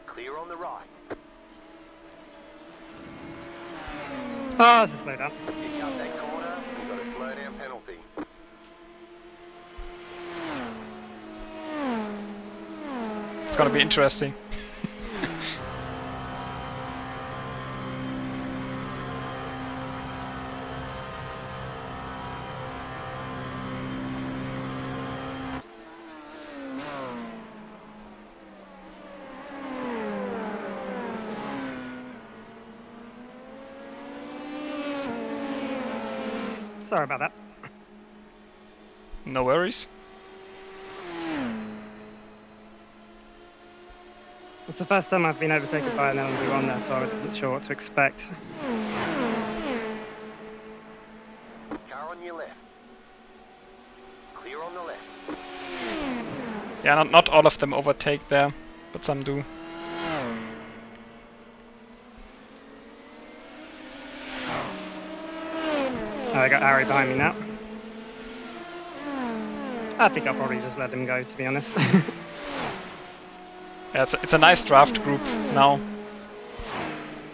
[SPEAKER 3] Clear on the right.
[SPEAKER 2] Oh, this is slow down.
[SPEAKER 3] Pick up that corner. We've got a slow down penalty.
[SPEAKER 1] It's gonna be interesting.
[SPEAKER 2] Sorry about that.
[SPEAKER 1] No worries.
[SPEAKER 2] It's the first time I've been overtaken by an LMP1 there, so I wasn't sure what to expect.
[SPEAKER 3] Car on your left. Clear on the left.
[SPEAKER 1] Yeah, not all of them overtake there, but some do.
[SPEAKER 2] Oh, I got Harry behind me now. I think I'll probably just let him go, to be honest.
[SPEAKER 1] Yeah, it's a nice draft group now.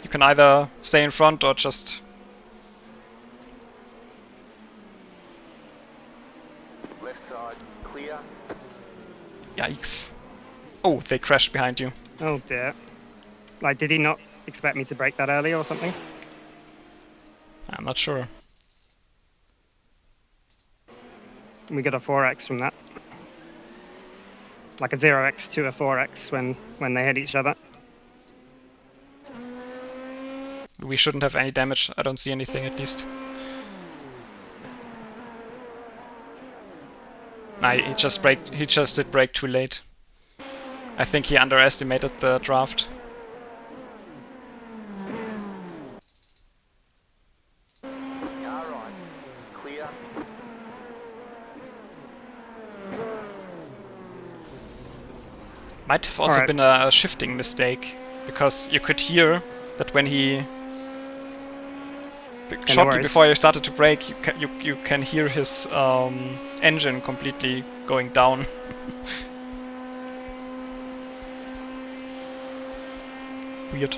[SPEAKER 1] You can either stay in front or just...
[SPEAKER 3] Left side. Clear.
[SPEAKER 1] Yikes. Oh, they crashed behind you.
[SPEAKER 2] Oh dear. Like, did he not expect me to break that early or something?
[SPEAKER 1] I'm not sure.
[SPEAKER 2] We got a 4x from that. Like a 0x to a 4x when they hit each other.
[SPEAKER 1] We shouldn't have any damage. I don't see anything at least. Nah, he just did brake too late. I think he underestimated the draft.
[SPEAKER 3] Car right. Clear.
[SPEAKER 1] Might have also been a shifting mistake, because you could hear that when he shortly before you started to brake, you can hear his engine completely going down. Weird.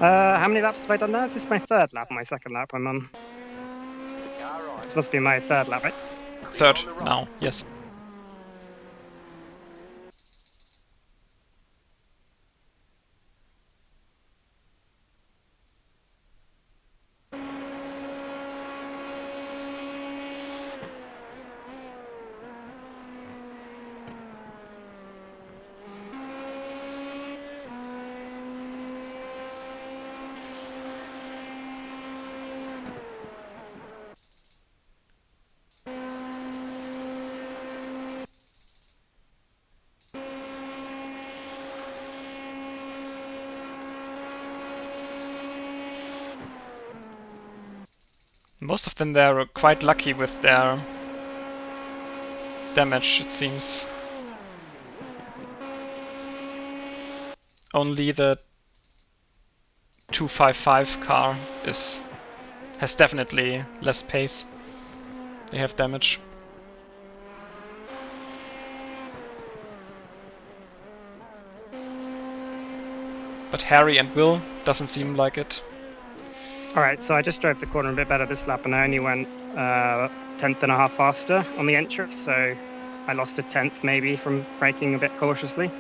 [SPEAKER 2] How many laps have I done now? Is this my third lap or my second lap I'm on?
[SPEAKER 3] Car right.
[SPEAKER 2] This must be my third lap, right?
[SPEAKER 3] Clear
[SPEAKER 1] Third
[SPEAKER 3] on the right.
[SPEAKER 1] now, yes. Most of them there are quite lucky with their damage, it seems. Only the 255 car has definitely less pace. They have damage. But Harry and Will doesn't seem like it.
[SPEAKER 2] Alright, so I just drove the corner a bit better this lap and I only went 10th and a half faster on the entry, so I lost a 10th maybe from braking a bit cautiously.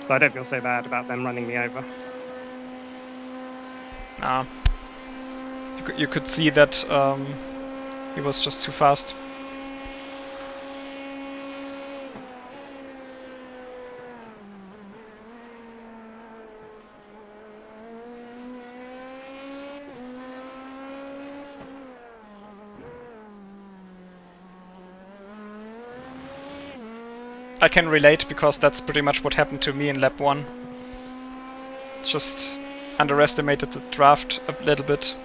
[SPEAKER 2] So I don't feel so bad about them running me over.
[SPEAKER 1] You could see that he was just too fast. I can relate because that's pretty much what happened to me in lap 1. Just underestimated the draft a little bit.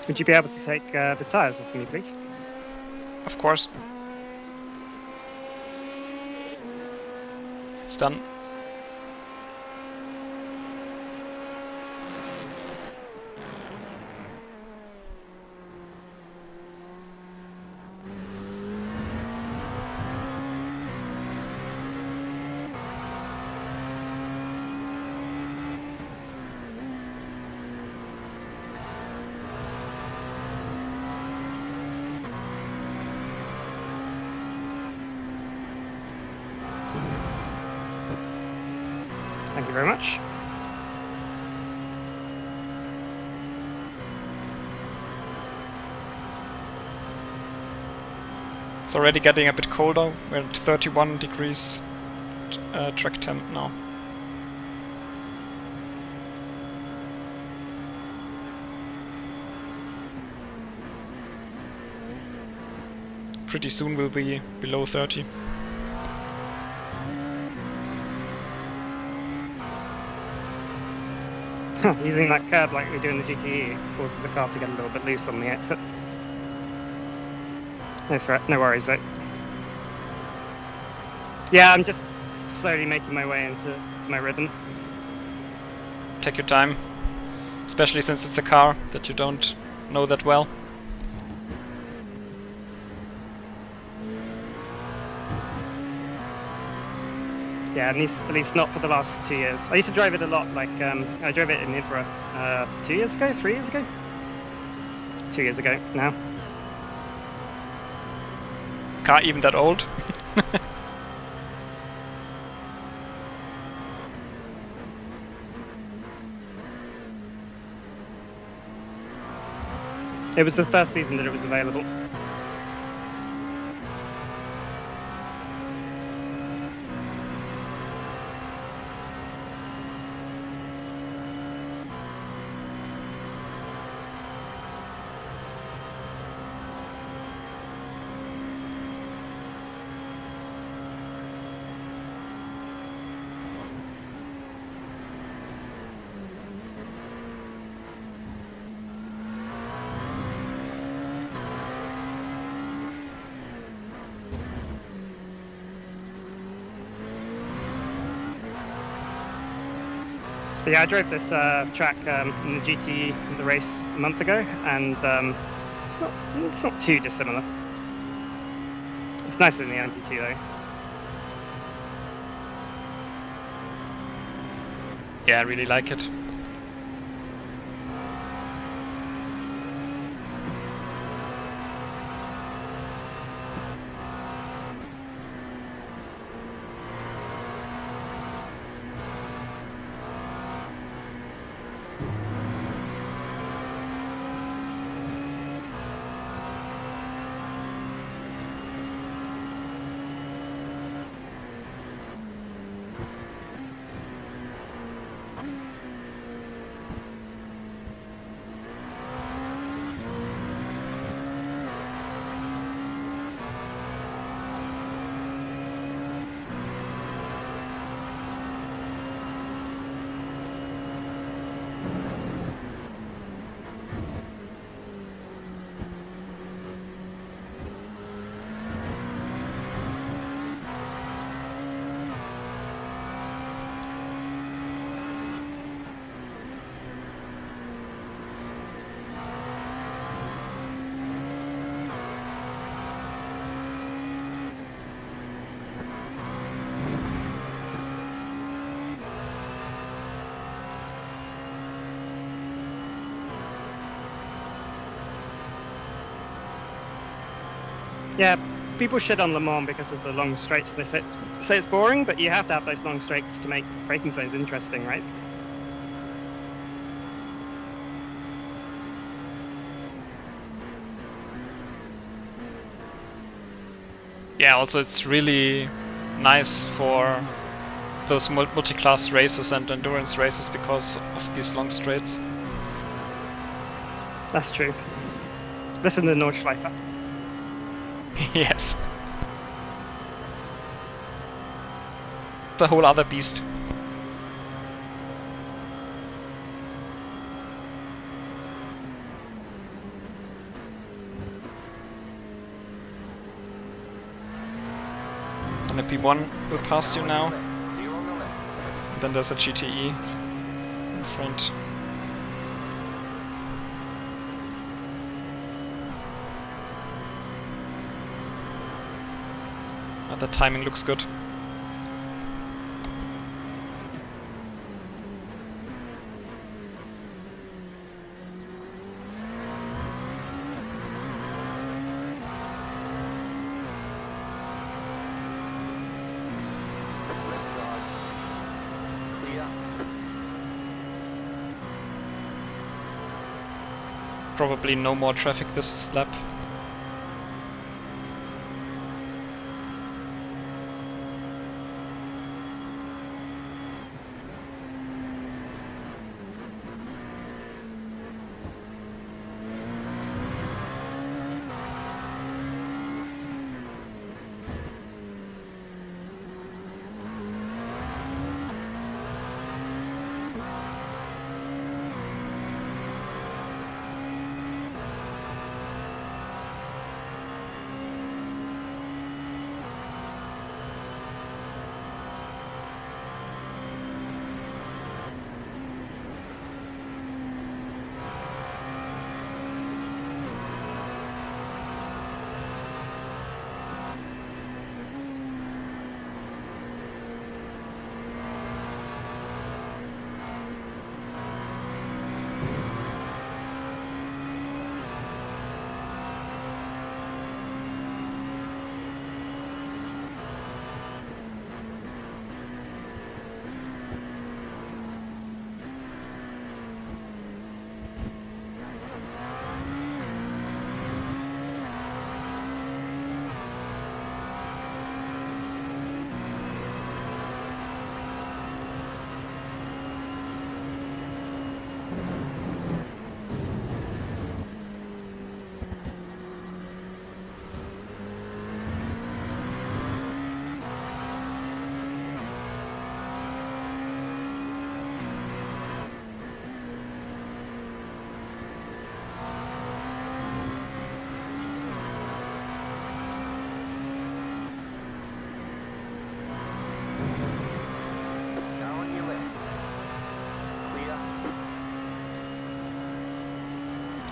[SPEAKER 2] Would you be able to take the tyres off me, please?
[SPEAKER 1] Of course. It's done.
[SPEAKER 2] Thank you very much.
[SPEAKER 1] It's already getting a bit colder. We're at 31 degrees track temp now. Pretty soon we'll be below 30.
[SPEAKER 2] Using that curb like we do in the GTE causes the car to get a little bit loose on the exit. No threat, no worries though. Yeah, I'm just slowly making my way into my rhythm.
[SPEAKER 1] Take your time, especially since it's a car that you don't know that well.
[SPEAKER 2] Yeah, at least not for the last 2 years. I used to drive it a lot, like I drove it in Ibra 2 years ago, 3 years ago? 2 years ago now.
[SPEAKER 1] Car even that old?
[SPEAKER 2] It was the first season that it was available. Yeah, I drove this track in the GT in the race a month ago, and it's not too dissimilar. It's nicer than the MP2 though.
[SPEAKER 1] Yeah, I really like it.
[SPEAKER 2] Yeah, people shit on LeMans because of the long straights. They say it's boring, but you have to have those long straights to make braking zones interesting, right?
[SPEAKER 1] Yeah, also it's really nice for those multi-class races and endurance races because of these long straights.
[SPEAKER 2] That's true. Listen to Nordschleifer.
[SPEAKER 1] Yes. It's a whole other beast. And the P1 will pass you now. Then there's a GTE in front. The timing looks good. Probably no more traffic this lap.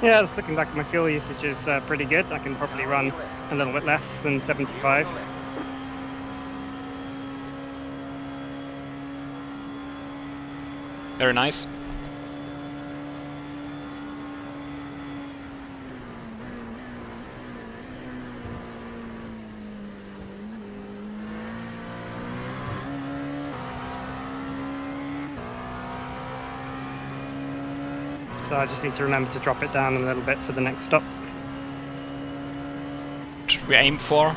[SPEAKER 2] Yeah, just looking back at my fuel usage is pretty good. I can probably run a little bit less than 75.
[SPEAKER 1] Very nice.
[SPEAKER 2] So I just need to remember to drop it down a little bit for the next stop.
[SPEAKER 1] Should we aim for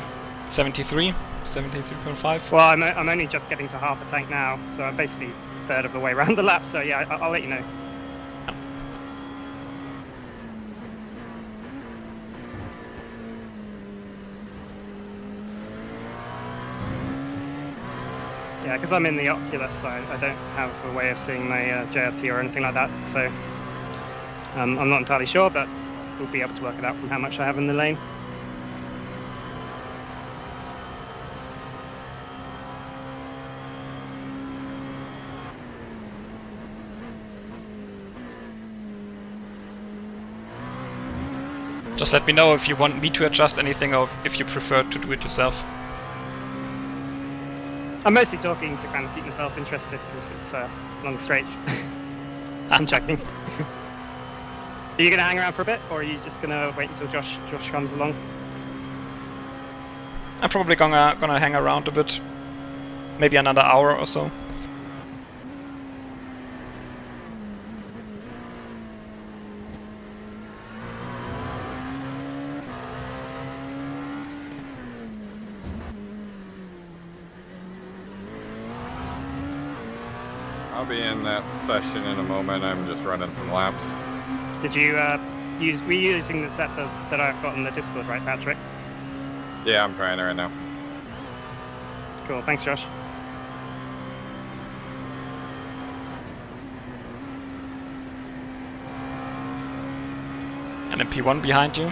[SPEAKER 1] 73? 73.5?
[SPEAKER 2] Well, I'm only just getting to half a tank now, so I'm basically a third of the way around the lap, so yeah, I'll let you know. Yeah, because I'm in the Oculus, so I don't have a way of seeing my JRT or anything like that, so I'm not entirely sure, but we'll be able to work it out from how much I have in the lane.
[SPEAKER 1] Just let me know if you want me to adjust anything or if you prefer to do it yourself.
[SPEAKER 2] I'm mostly talking to kind of keep myself interested because it's long straights. I'm checking. Are you going to hang around for a bit, or are you just going to wait until Josh comes along?
[SPEAKER 1] I'm probably gonna hang around a bit. Maybe another hour or so.
[SPEAKER 7] I'll be in that session in a moment. I'm just running some laps.
[SPEAKER 2] Did you were you using the set that I've got on the Discord, right, Patrick?
[SPEAKER 7] Yeah, I'm trying it right now.
[SPEAKER 2] Cool, thanks, Josh.
[SPEAKER 1] And then P1 behind you.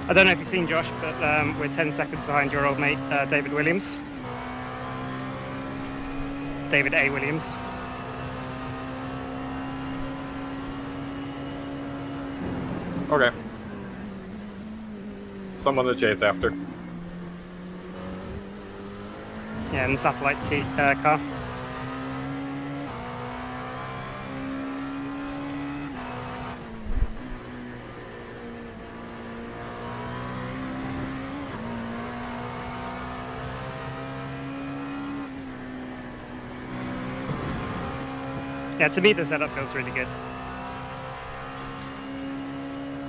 [SPEAKER 2] I don't know if you've seen Josh, but we're 10 seconds behind your old mate, David Williams. David A. Williams.
[SPEAKER 7] Okay. Someone to chase after.
[SPEAKER 2] Yeah, and the satellite car. Yeah, to me the setup feels really good.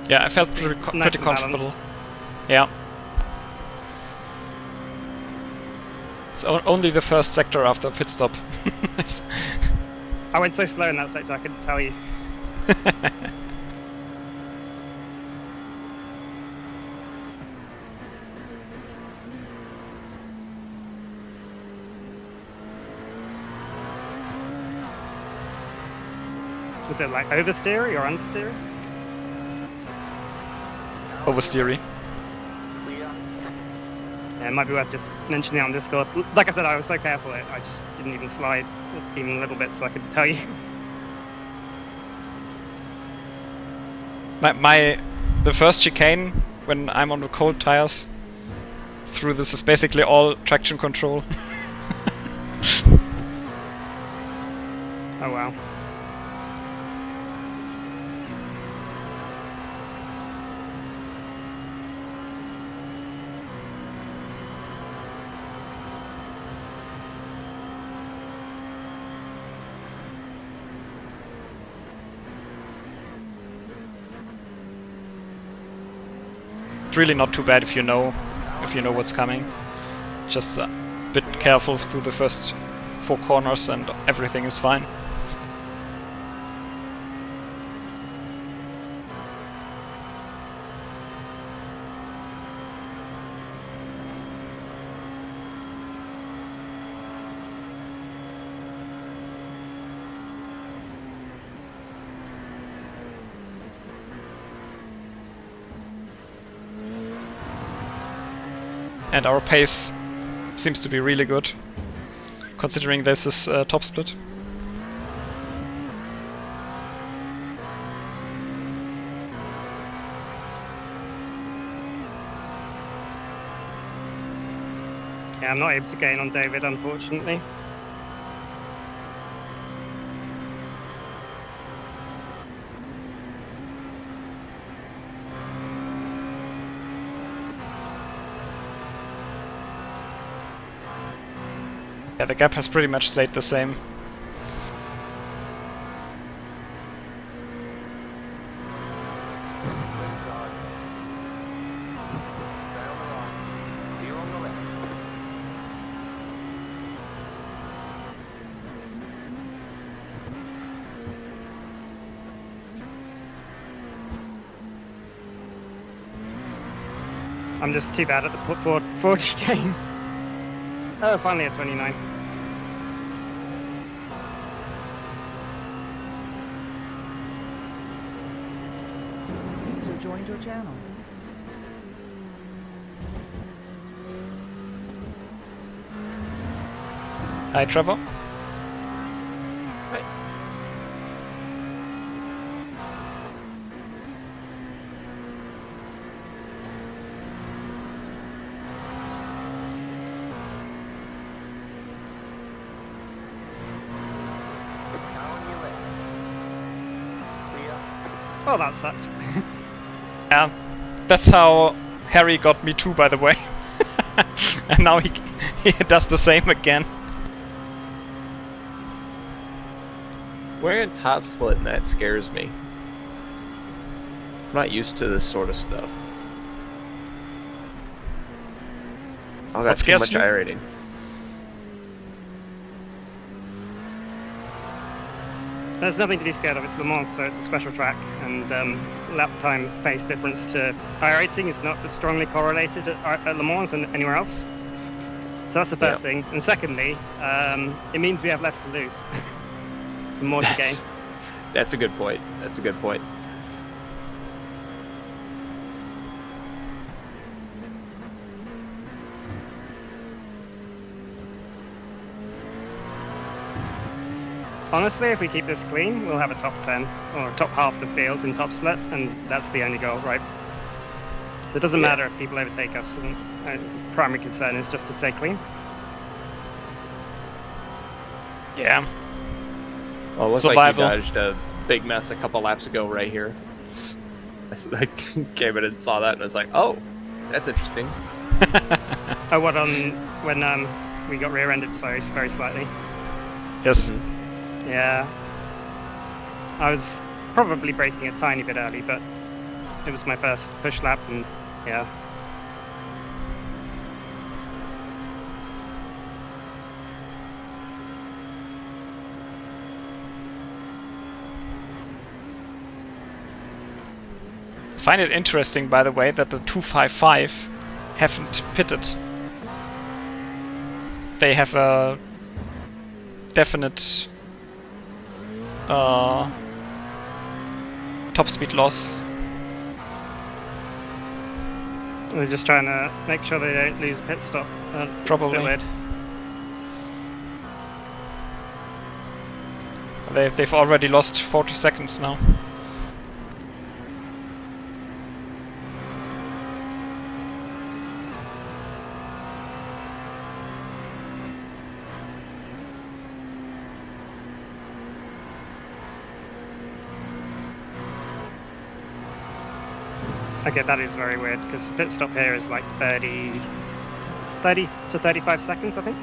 [SPEAKER 1] Yeah, I felt pretty
[SPEAKER 2] Nice and
[SPEAKER 1] comfortable.
[SPEAKER 2] balanced.
[SPEAKER 1] Yeah. It's only the first sector after pit stop.
[SPEAKER 2] I went so slow in that sector I couldn't tell you. Was it like oversteery or understeery?
[SPEAKER 1] Oversteery.
[SPEAKER 2] Yeah, it might be worth just mentioning it on Discord. Like I said, I was so careful, I just didn't even slide even a little bit so I could tell you.
[SPEAKER 1] The first chicane when I'm on the cold tires through this is basically all traction control.
[SPEAKER 2] Oh wow.
[SPEAKER 1] It's really not too bad if you know what's coming. Just a bit careful through the first 4 corners and everything is fine. And our pace seems to be really good, considering this is top split.
[SPEAKER 2] Yeah, I'm not able to gain on David, unfortunately.
[SPEAKER 1] Yeah, the gap has pretty much stayed the same.
[SPEAKER 3] Inside. Stay on the right. Here on the left.
[SPEAKER 2] I'm just too bad at the 40 game. Oh, finally at 29.
[SPEAKER 4] User joined your channel.
[SPEAKER 1] Hi, Trevor.
[SPEAKER 3] Car on your left. Clear.
[SPEAKER 2] Oh, that sucked.
[SPEAKER 1] Yeah, that's how Harry got me too, by the way. And now he does the same again.
[SPEAKER 8] We're in top split and that scares me. I'm not used to this sort of stuff. I got
[SPEAKER 1] What
[SPEAKER 8] too
[SPEAKER 1] scares
[SPEAKER 8] much
[SPEAKER 1] you?
[SPEAKER 8] iRating.
[SPEAKER 2] There's nothing to be scared of. It's LeMans, so it's a special track, and lap time pace difference to iRacing is not as strongly correlated at LeMans and anywhere else. So that's the first thing. And secondly, it means we have less to lose, and more to gain.
[SPEAKER 8] That's a good point. That's a good point.
[SPEAKER 2] Honestly, if we keep this clean, we'll have a top 10 or top half of the field in top split, and that's the only goal, right? So it doesn't matter if people overtake us. And primary concern is just to stay clean.
[SPEAKER 1] Yeah.
[SPEAKER 8] Well, it looks
[SPEAKER 1] Survival.
[SPEAKER 8] like you dodged a big mess a couple laps ago right here. I came in and saw that and I was like, oh, that's interesting.
[SPEAKER 2] Oh, what on when we got rear-ended? Sorry, very slightly.
[SPEAKER 1] Yes.
[SPEAKER 2] Yeah. I was probably braking a tiny bit early, but it was my first push lap, and yeah.
[SPEAKER 1] I find it interesting, by the way, that the 255 haven't pitted. They have a definite top speed loss.
[SPEAKER 2] They're just trying to make sure they don't lose a pit stop.
[SPEAKER 1] Probably.
[SPEAKER 2] It's a bit weird.
[SPEAKER 1] They've already lost 40 seconds now.
[SPEAKER 2] Okay, that is very weird, because pit stop here is like 30 to 35 seconds, I think.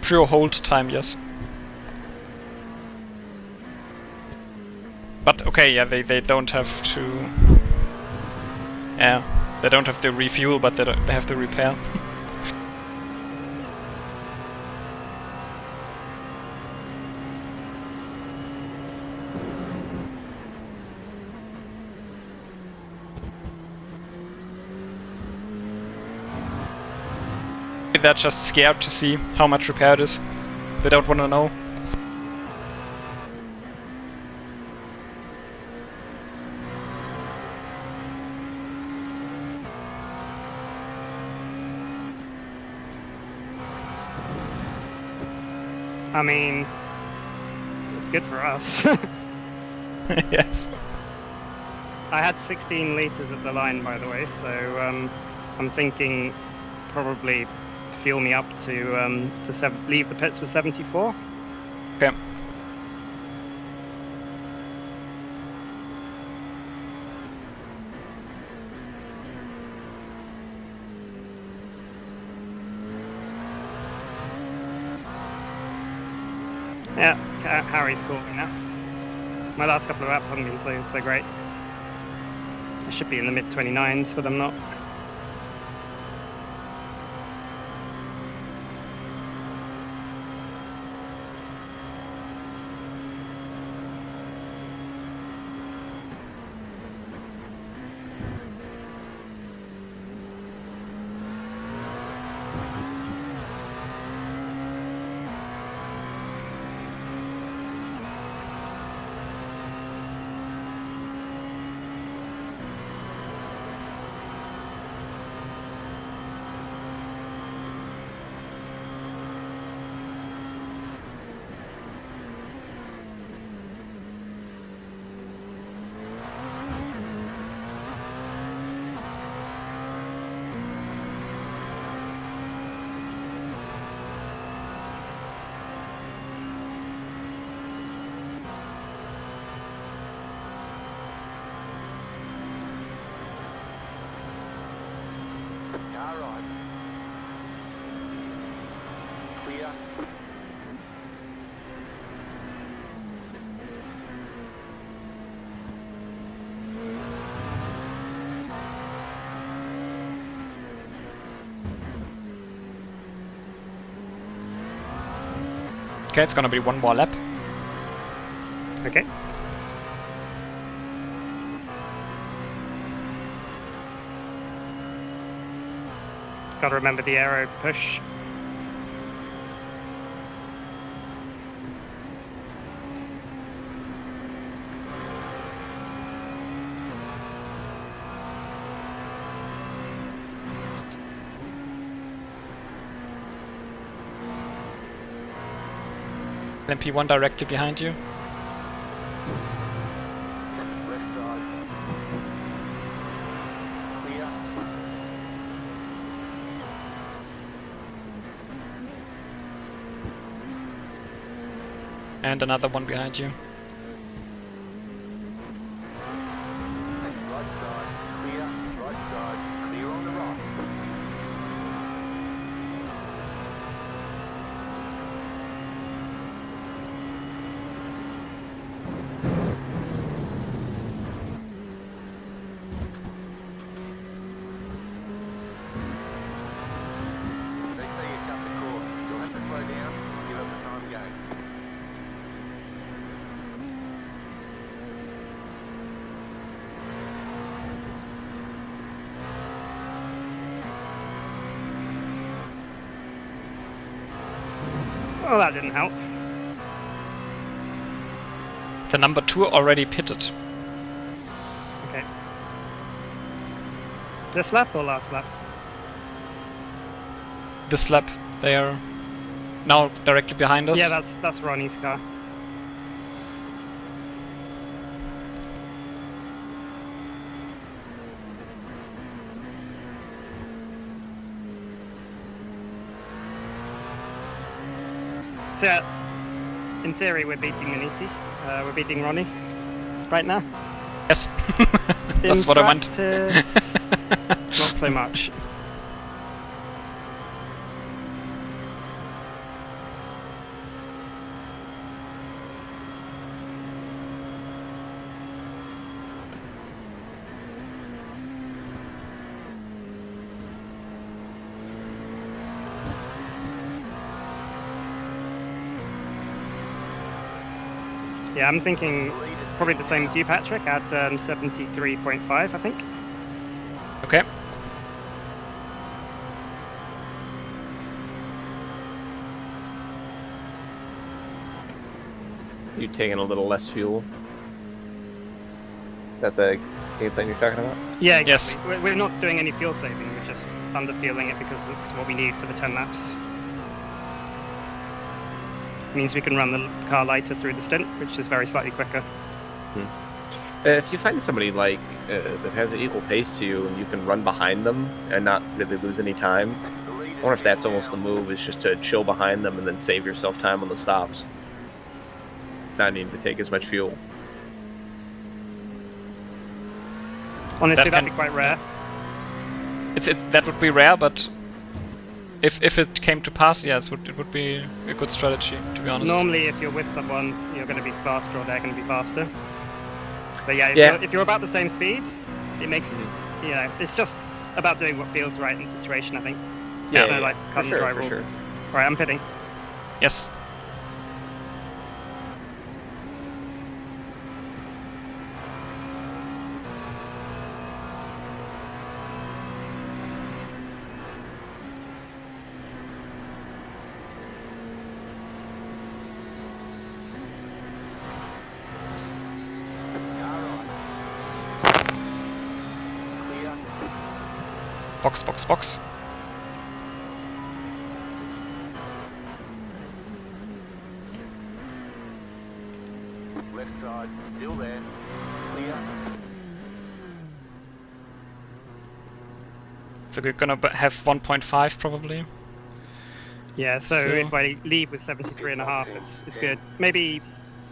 [SPEAKER 1] Pure hold time, yes. But okay, yeah, they don't have to. Yeah, they don't have to refuel, but they have to repair. They're just scared to see how much repair it is. They don't want to know.
[SPEAKER 2] I mean, it's good for us.
[SPEAKER 1] Yes.
[SPEAKER 2] I had 16 liters at the line, by the way, so I'm thinking probably fuel me up to leave the pits with 74.
[SPEAKER 1] Okay.
[SPEAKER 2] Yeah, Harry's caught me now. My last couple of laps haven't been so great. I should be in the mid 29s, but I'm not.
[SPEAKER 3] Car right. Clear.
[SPEAKER 1] Okay, it's gonna be one more lap.
[SPEAKER 2] Okay. Gotta remember the aero push.
[SPEAKER 1] LMP1 directly behind you.
[SPEAKER 3] Left side. Clear.
[SPEAKER 1] And another one behind you.
[SPEAKER 3] Right side. Clear. Right side. Clear on the right. They say you cut the course. You'll have to slow down, give up the time game.
[SPEAKER 2] Oh, that didn't help.
[SPEAKER 1] The number 2 already pitted.
[SPEAKER 2] Okay. This lap or last lap?
[SPEAKER 1] This lap, they are now directly behind us.
[SPEAKER 2] Yeah, that's Ronnie's car. So, in theory, we're beating Maniti. We're beating Ronnie right now.
[SPEAKER 1] Yes. That's what I meant.
[SPEAKER 2] Practice, not so much. Yeah, I'm thinking probably the same as you, Patrick, at 73.5, I think.
[SPEAKER 1] Okay.
[SPEAKER 8] You taking a little less fuel? Is that the game plan you're talking about?
[SPEAKER 2] Yeah,
[SPEAKER 1] Yes.
[SPEAKER 2] exactly. We're not doing any fuel saving, we're just underfueling it because it's what we need for the 10 laps. means we can run the car lighter through the stint, which is very slightly quicker.
[SPEAKER 8] If you find somebody like that has an equal pace to you, and you can run behind them and not really lose any time, I wonder if that's almost the move, is just to chill behind them and then save yourself time on the stops. Not needing to take as much fuel.
[SPEAKER 2] Honestly, that'd be quite rare.
[SPEAKER 1] That would be rare, but if it came to pass, yes, it would be a good strategy, to be honest.
[SPEAKER 2] Normally, if you're with someone, you're going to be faster or they're going to be faster. But yeah, if you're about the same speed, it makes it, it's just about doing what feels right in the situation, I think.
[SPEAKER 8] Yeah,
[SPEAKER 2] like cut and dry rule.
[SPEAKER 8] sure.
[SPEAKER 2] Alright, I'm pitting.
[SPEAKER 1] Yes. Box, box, box.
[SPEAKER 3] Left side, still there. Clear.
[SPEAKER 1] So we're gonna have 1.5 probably.
[SPEAKER 2] Yeah, so if I leave with 73.5, it's good. Maybe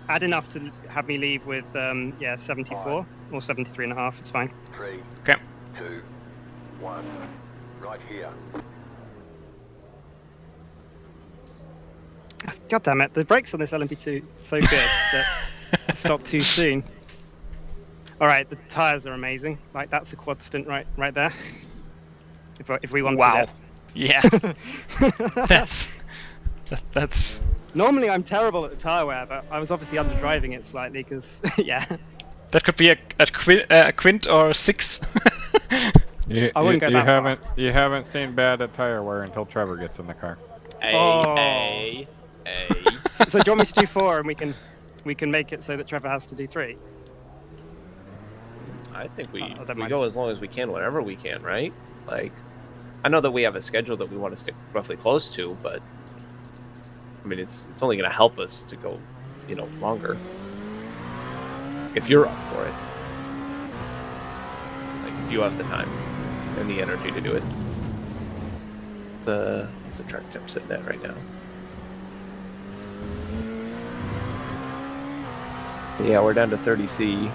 [SPEAKER 2] add enough to have me leave with 74 or 73.5. It's fine.
[SPEAKER 3] 3,
[SPEAKER 1] Okay.
[SPEAKER 3] 2, 1. Right here.
[SPEAKER 2] God damn it, the brakes on this LMP2 are so good that I stopped too soon. Alright, the tyres are amazing. Like, that's a quad stint right there. If we want
[SPEAKER 1] Wow.
[SPEAKER 2] to.
[SPEAKER 1] Yeah. That's.
[SPEAKER 2] Normally I'm terrible at the tyre wear, but I was obviously underdriving it slightly because, yeah.
[SPEAKER 1] That could be a quint or 6.
[SPEAKER 2] I wouldn't go that far.
[SPEAKER 7] You haven't seen bad at tire wear until Trevor gets in the car.
[SPEAKER 8] Hey.
[SPEAKER 2] So do you want me to do 4 and we can make it so that Trevor has to do 3?
[SPEAKER 8] I think we
[SPEAKER 2] mind.
[SPEAKER 8] go as long as we can, whenever we can, right? Like, I know that we have a schedule that we want to stick roughly close to, but I mean, it's only going to help us to go, longer. If you're up for it, like if you have the time and the energy to do it. What's the track temp sitting at right now? Yeah, we're down to 30C.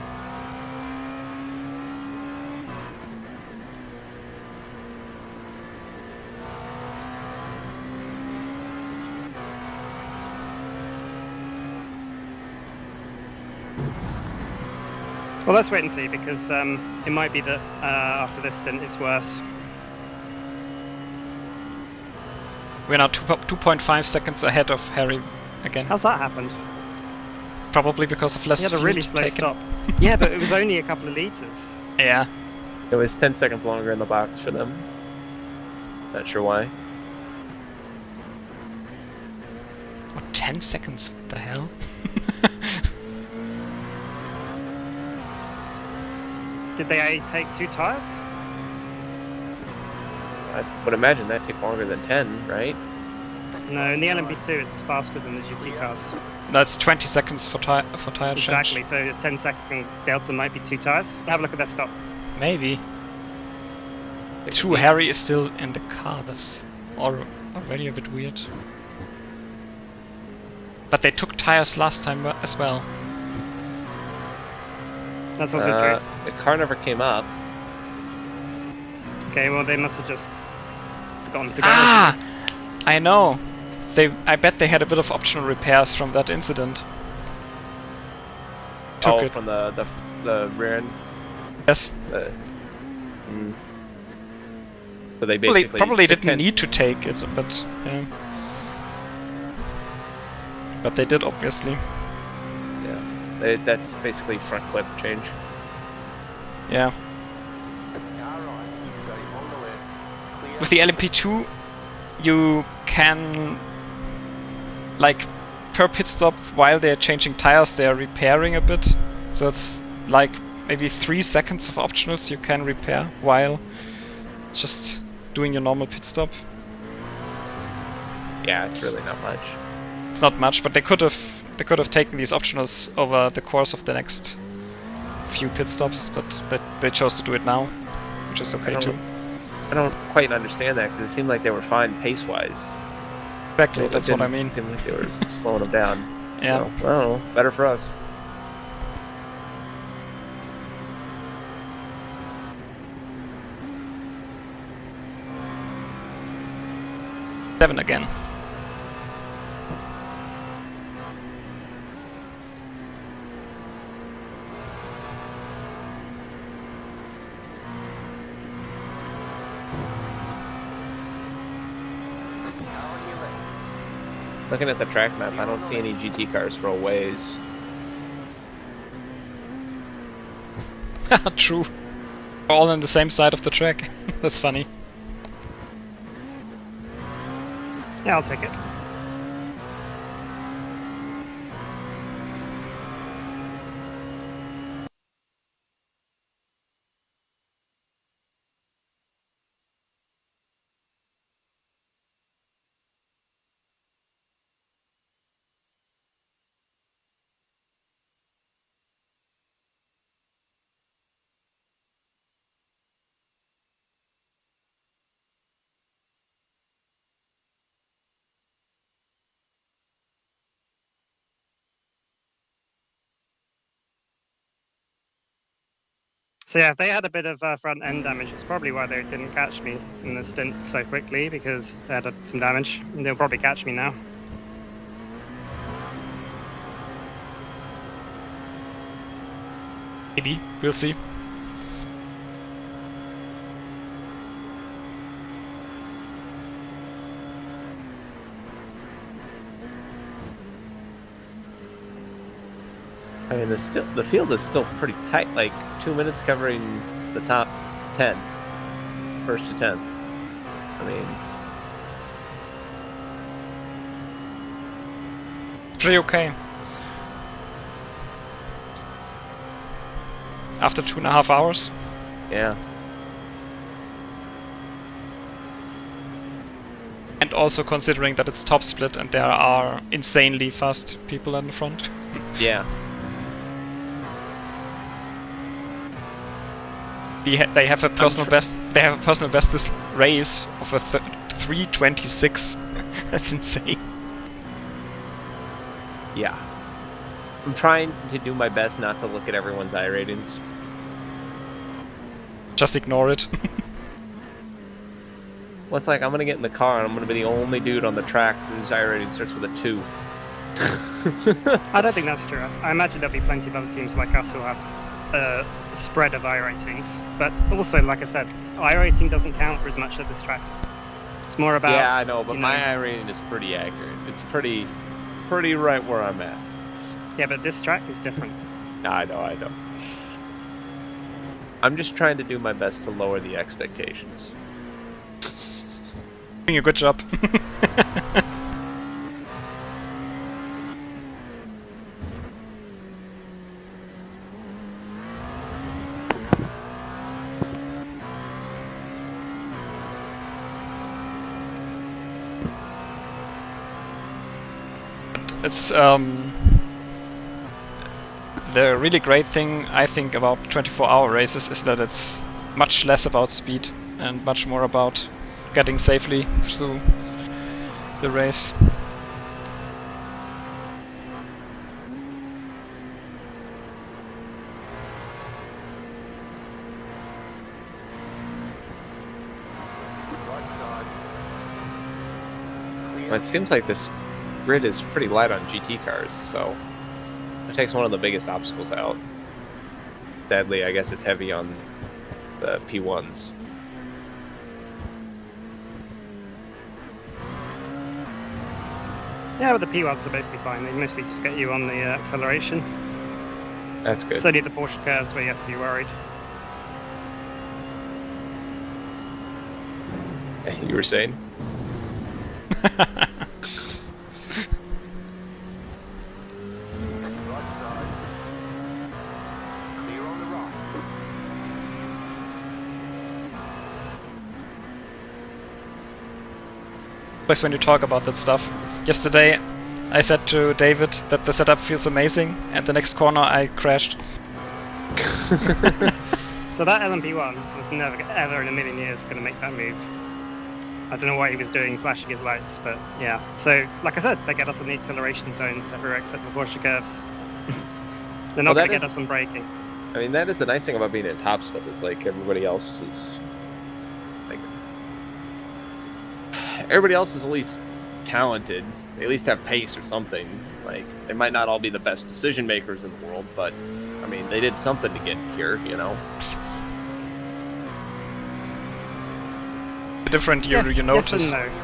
[SPEAKER 2] Well, let's wait and see, because it might be that after this stint it's worse.
[SPEAKER 1] We're now 2.5 seconds ahead of Harry again.
[SPEAKER 2] How's that happened?
[SPEAKER 1] Probably because of less
[SPEAKER 2] He had a
[SPEAKER 1] fuel
[SPEAKER 2] really slow
[SPEAKER 1] taken.
[SPEAKER 2] stop. Yeah, but it was only a couple of litres.
[SPEAKER 1] Yeah.
[SPEAKER 8] It was 10 seconds longer in the box for them. Not sure why.
[SPEAKER 1] What, 10 seconds? What the hell?
[SPEAKER 2] Did they take 2 tyres?
[SPEAKER 8] I would imagine that'd take longer than 10, right?
[SPEAKER 2] No, in the LMP2 it's faster than the GT cars.
[SPEAKER 1] That's 20 seconds for tire change.
[SPEAKER 2] Exactly, so a 10-second delta might be 2 tyres. Have a look at their stop.
[SPEAKER 1] Maybe. True, Harry is still in the car. That's already a bit weird. But they took tires last time as well.
[SPEAKER 2] That's also true.
[SPEAKER 8] The car never came up.
[SPEAKER 2] Okay, well they must have just forgotten to go.
[SPEAKER 1] Ah! I know. I bet they had a bit of optional repairs from that incident. Took it.
[SPEAKER 8] From the rear end?
[SPEAKER 1] Yes.
[SPEAKER 8] So they basically
[SPEAKER 1] probably didn't need to take it, but yeah. But they did, obviously.
[SPEAKER 8] Yeah. That's basically front clip change.
[SPEAKER 1] Yeah. With the LMP2, you can, like, per pit stop while they're changing tires, they're repairing a bit. So it's like maybe 3 seconds of optionals you can repair while just doing your normal pit stop.
[SPEAKER 8] Yeah, it's really not much.
[SPEAKER 1] It's not much, but they could have taken these optionals over the course of the next few pit stops, but they chose to do it now, which is okay too.
[SPEAKER 8] I don't quite understand that because it seemed like they were fine pace-wise.
[SPEAKER 1] Exactly, that's what I mean.
[SPEAKER 8] It seemed like they were slowing them down.
[SPEAKER 1] Yeah.
[SPEAKER 8] So, I don't know. Better for us.
[SPEAKER 1] Seven again.
[SPEAKER 8] Looking at the track map, I don't see any GT cars for a ways.
[SPEAKER 1] True. We're all on the same side of the track. That's funny.
[SPEAKER 2] Yeah, I'll take it. So yeah, if they had a bit of front end damage, it's probably why they didn't catch me in the stint so quickly, because they had some damage, and they'll probably catch me now.
[SPEAKER 1] Maybe, we'll see.
[SPEAKER 8] I mean, the field is still pretty tight, like 2 minutes covering the top 10, first to 10th. I mean,
[SPEAKER 1] Pretty okay. After 2.5 hours.
[SPEAKER 8] yeah.
[SPEAKER 1] And also considering that it's top split and there are insanely fast people in the front.
[SPEAKER 8] Yeah.
[SPEAKER 1] They have a personal best. They have a personal best this race of a 3:26. That's insane.
[SPEAKER 8] Yeah. I'm trying to do my best not to look at everyone's iRatings.
[SPEAKER 1] Just ignore it.
[SPEAKER 8] Well, it's like I'm gonna get in the car and I'm gonna be the only dude on the track whose iRating starts with a 2.
[SPEAKER 2] I don't think that's true. I imagine there'll be plenty of other teams like us who have a spread of iRatings. But also, like I said, iRating doesn't count for as much at this track. It's more about...
[SPEAKER 8] Yeah, I know, but
[SPEAKER 2] you
[SPEAKER 8] my
[SPEAKER 2] know-
[SPEAKER 8] iRating is pretty accurate. It's pretty right where I'm at.
[SPEAKER 2] Yeah, but this track is different.
[SPEAKER 8] I know. I'm just trying to do my best to lower the expectations.
[SPEAKER 1] Doing a good job. It's the really great thing I think about 24-hour races is that it's much less about speed and much more about getting safely through the race.
[SPEAKER 8] Well, it seems like this grid is pretty light on GT cars, so it takes one of the biggest obstacles out. Sadly, I guess it's heavy on the P1s.
[SPEAKER 2] Yeah, but the P1s are basically fine. They mostly just get you on the acceleration.
[SPEAKER 8] That's good.
[SPEAKER 2] It's only the Porsche curves where you have to be worried.
[SPEAKER 8] You were saying?
[SPEAKER 3] Clear on the right.
[SPEAKER 1] Always when you talk about that stuff. Yesterday I said to David that the setup feels amazing, and the next corner I crashed.
[SPEAKER 2] So that LMP1 was never ever in a million years going to make that move. I don't know what he was doing, flashing his lights, but yeah. So, like I said, they get us on the acceleration zones everywhere except for Porsche curves. They're not
[SPEAKER 8] Well,
[SPEAKER 2] going to
[SPEAKER 8] that
[SPEAKER 2] get us on braking.
[SPEAKER 8] I mean, that is the nice thing about being in top split is like everybody else is at least talented. They at least have pace or something. Like they might not all be the best decision makers in the world, but I mean, they did something to get here, you know.
[SPEAKER 1] Different you
[SPEAKER 2] Yes,
[SPEAKER 1] notice.
[SPEAKER 2] Yes and no.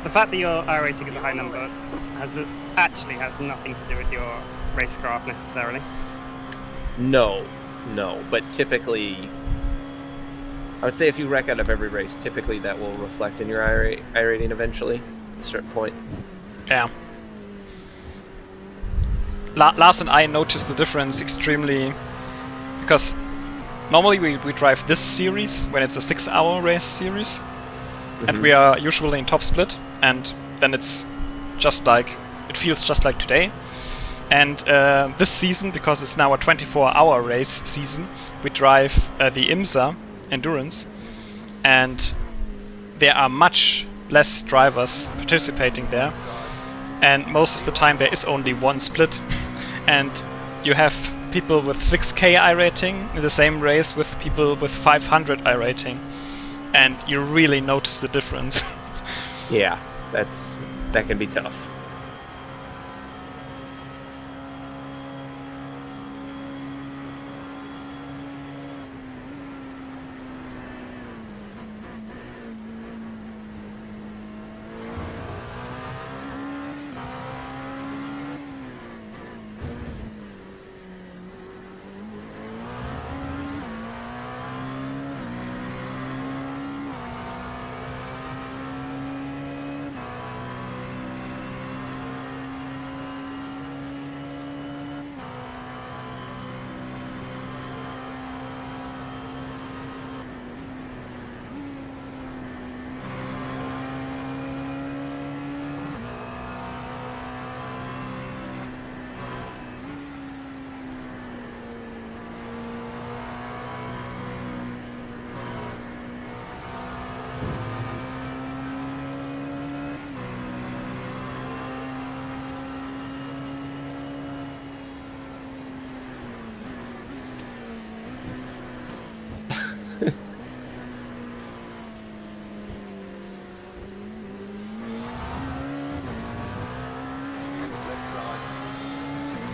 [SPEAKER 2] The fact that your iRating is a high number actually has nothing to do with your racecraft necessarily.
[SPEAKER 8] No, but typically, I would say if you wreck out of every race, typically that will reflect in your iRating eventually, at a certain point.
[SPEAKER 1] Yeah. Lars and I noticed the difference extremely, because normally we drive this series when it's a 6-hour race series, and we are usually in top split, and then it's just like, it feels just like today. And this season, because it's now a 24-hour race season, we drive the IMSA Endurance, and there are much less drivers participating there, and most of the time there is only one split, and you have people with 6k iRating in the same race with people with 500 iRating, and you really notice the difference.
[SPEAKER 8] Yeah, that can be tough.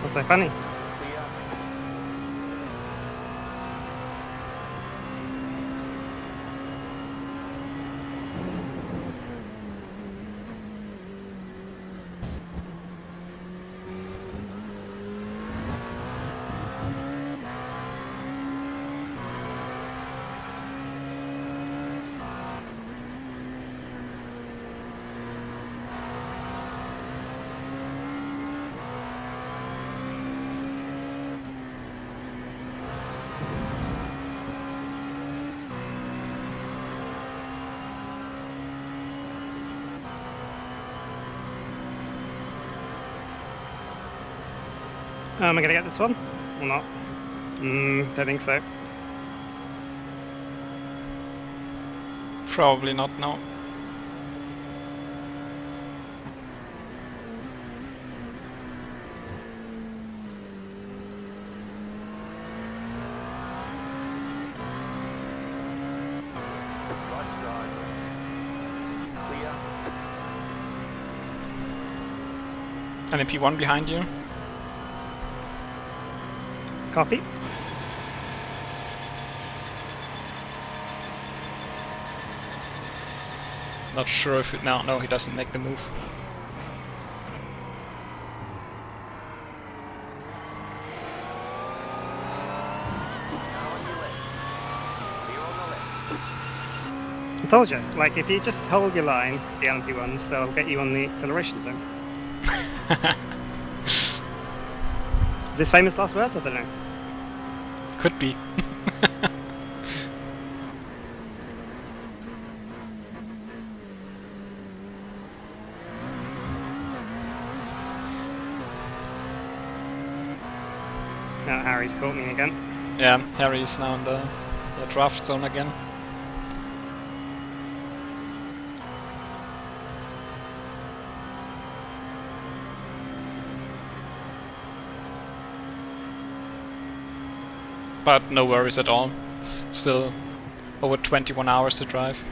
[SPEAKER 2] What's so funny? Am I going to get this one or not? Don't think so.
[SPEAKER 1] Probably not, no. And P1 behind you.
[SPEAKER 2] Copy.
[SPEAKER 1] Not sure if it, no, he doesn't make the move.
[SPEAKER 2] I told you, like if you just hold your line, the LMP1s, they'll get you on the acceleration zone. Is this famous last words? I don't know.
[SPEAKER 1] Could be.
[SPEAKER 2] Harry's caught me again.
[SPEAKER 1] Yeah, Harry is now in the draft zone again. But no worries at all. It's still over 21 hours to drive.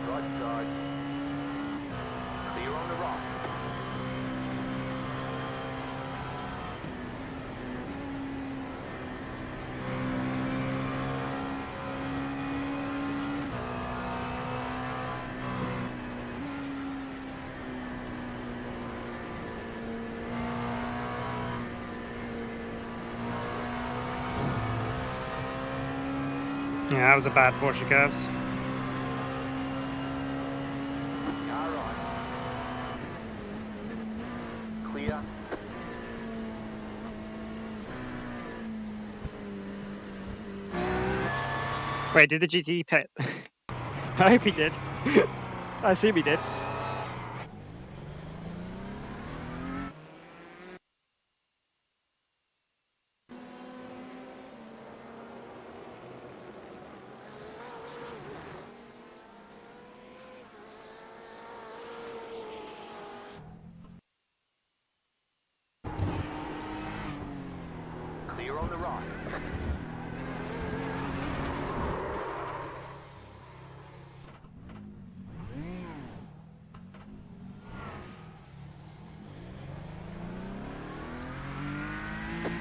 [SPEAKER 3] Right side. Clear on the right.
[SPEAKER 2] Yeah, that was a bad Porsche curves.
[SPEAKER 3] Car right. Clear.
[SPEAKER 2] Wait, did the GT pit? I hope he did. I assume he did.
[SPEAKER 3] Clear on the right.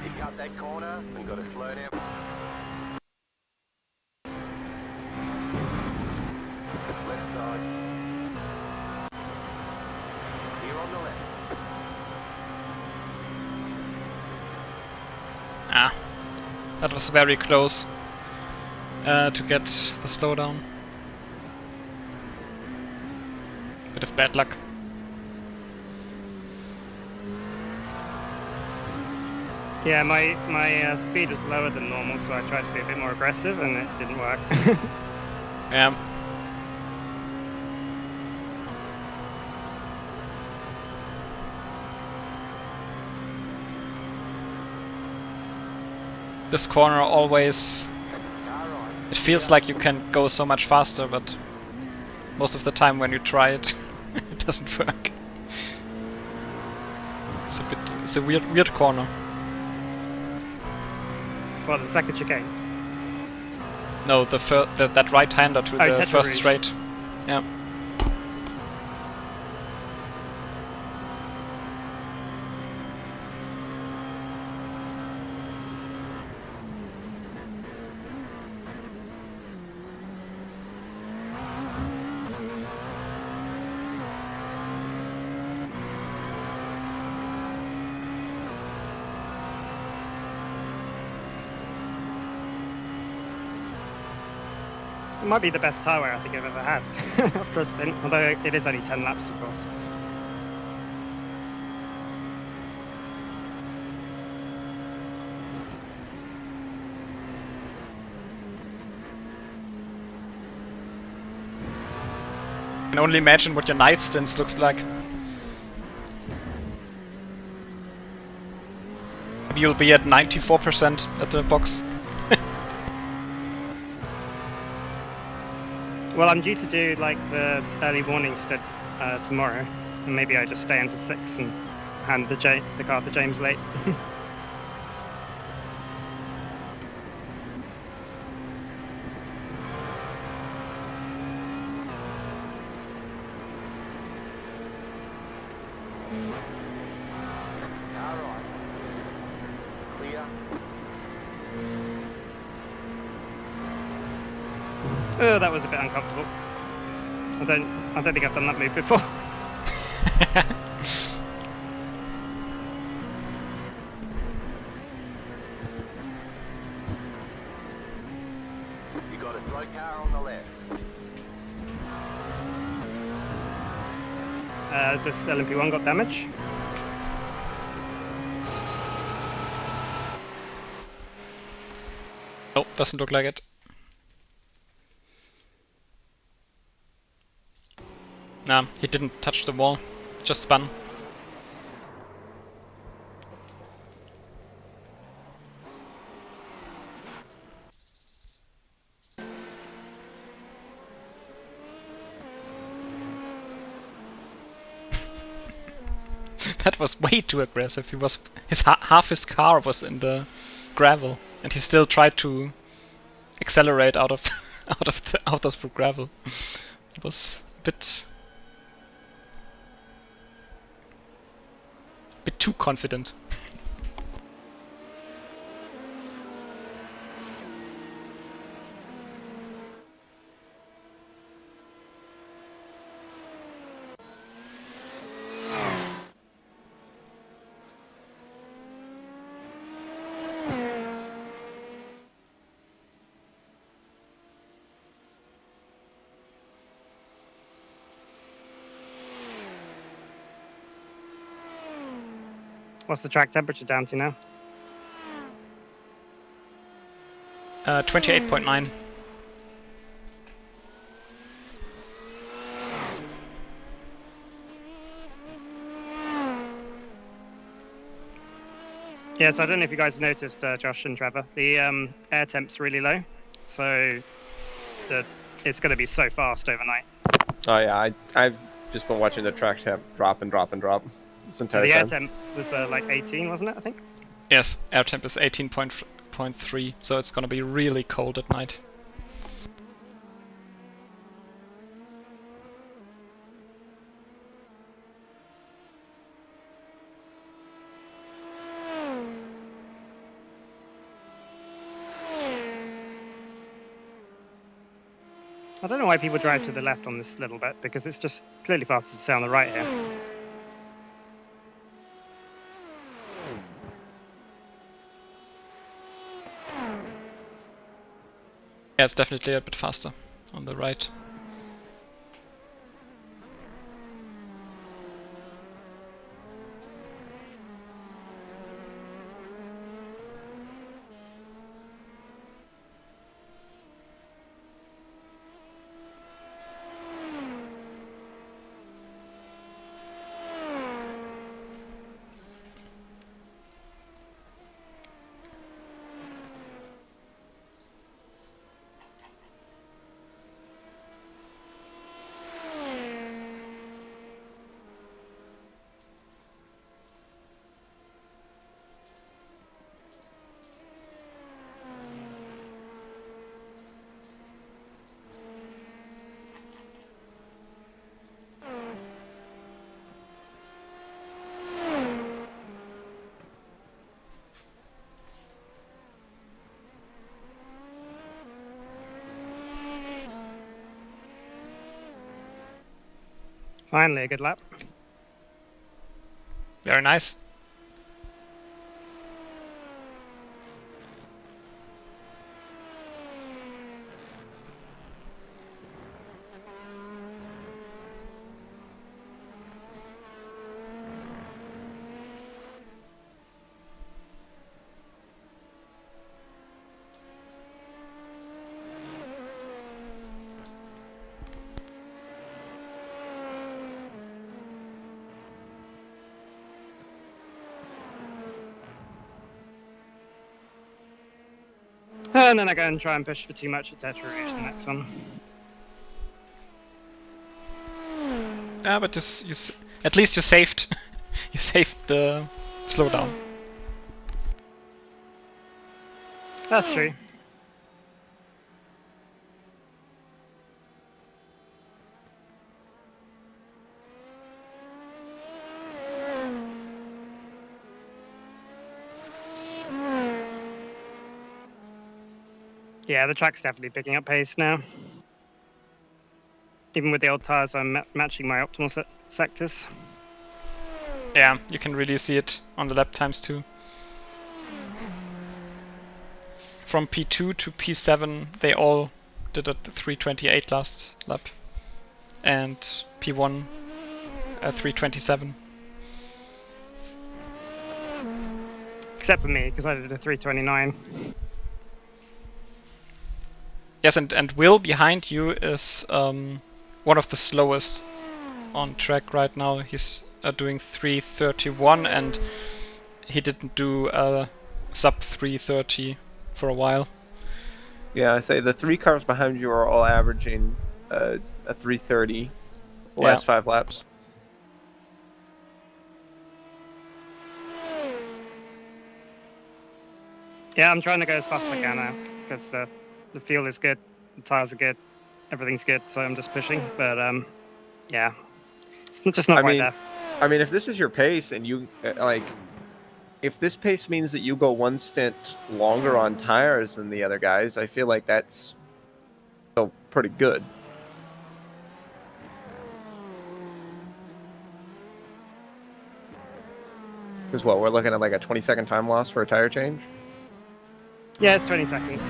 [SPEAKER 3] Pick up that corner and got to slow down. Left side. Clear on the left.
[SPEAKER 1] Ah, that was very close to get the slowdown. Bit of bad luck.
[SPEAKER 2] Yeah, my speed was lower than normal, so I tried to be a bit more aggressive, and it didn't work.
[SPEAKER 1] Yeah. This corner always...
[SPEAKER 3] Car right.
[SPEAKER 1] It feels like you can go so much faster, but most of the time when you try it, it doesn't work. It's a weird corner.
[SPEAKER 2] Well, the second chicane.
[SPEAKER 1] No, that right-hander to the
[SPEAKER 2] Tetra
[SPEAKER 1] first
[SPEAKER 2] Rouge.
[SPEAKER 1] straight. Yeah.
[SPEAKER 2] It might be the best tyre wear I think I've ever had after a stint, although it is only 10 laps, of course.
[SPEAKER 1] I can only imagine what your night stints looks like. Maybe you'll be at 94% at the box.
[SPEAKER 2] Well, I'm due to do like the early morning stint tomorrow, and maybe I just stay until 6 and hand the car to James late.
[SPEAKER 3] Car right. Clear.
[SPEAKER 2] Oh, that was a bit uncomfortable. I don't think I've done that move before.
[SPEAKER 3] You got a slow car on the left.
[SPEAKER 2] Has this LMP1 got damage?
[SPEAKER 1] Oh, doesn't look like it. Nah, he didn't touch the wall, just spun. That was way too aggressive. He was half his car was in the gravel, and he still tried to accelerate out of out of the gravel. It was a bit too confident.
[SPEAKER 2] What's the track temperature down to now?
[SPEAKER 1] 28.9.
[SPEAKER 2] Yeah, so I don't know if you guys noticed, Josh and Trevor, the air temp's really low, so it's going to be so fast overnight.
[SPEAKER 8] Oh yeah, I've just been watching the track temp drop and drop and drop this entire
[SPEAKER 2] The air
[SPEAKER 8] time.
[SPEAKER 2] temp was like 18, wasn't it, I think?
[SPEAKER 1] Yes, air temp is 18.3, so it's gonna be really cold at night.
[SPEAKER 2] I don't know why people drive to the left on this little bit, because it's just clearly faster to stay on the right here.
[SPEAKER 1] Yeah, it's definitely a bit faster on the right.
[SPEAKER 2] Finally, a good lap.
[SPEAKER 1] Very nice.
[SPEAKER 2] And then I go and try and push for too much at Tetra Rouge, the next one.
[SPEAKER 1] Yeah, but at least you saved you saved the slowdown.
[SPEAKER 2] That's true. Yeah, the track's definitely picking up pace now. Even with the old tyres, I'm matching my optimal sectors.
[SPEAKER 1] Yeah, you can really see it on the lap times too. From P2 to P7, they all did a 3:28 last lap. And P1 a 327.
[SPEAKER 2] Except for me, because I did a 329.
[SPEAKER 1] Yes, and Will behind you is one of the slowest on track right now. He's doing 331, and he didn't do a sub 330 for a while.
[SPEAKER 8] Yeah, I say the 3 cars behind you are all averaging a 330 the last 5 laps.
[SPEAKER 2] Yeah, I'm trying to go as fast as I can now because the fuel is good, the tires are good, everything's good. So I'm just pushing. But yeah, it's just not quite there.
[SPEAKER 8] I mean, if this is your pace and you like, if this pace means that you go one stint longer on tires than the other guys, I feel like that's still pretty good. Because what, we're looking at like a 20-second time loss for a tire change?
[SPEAKER 2] Yeah, it's 20 seconds.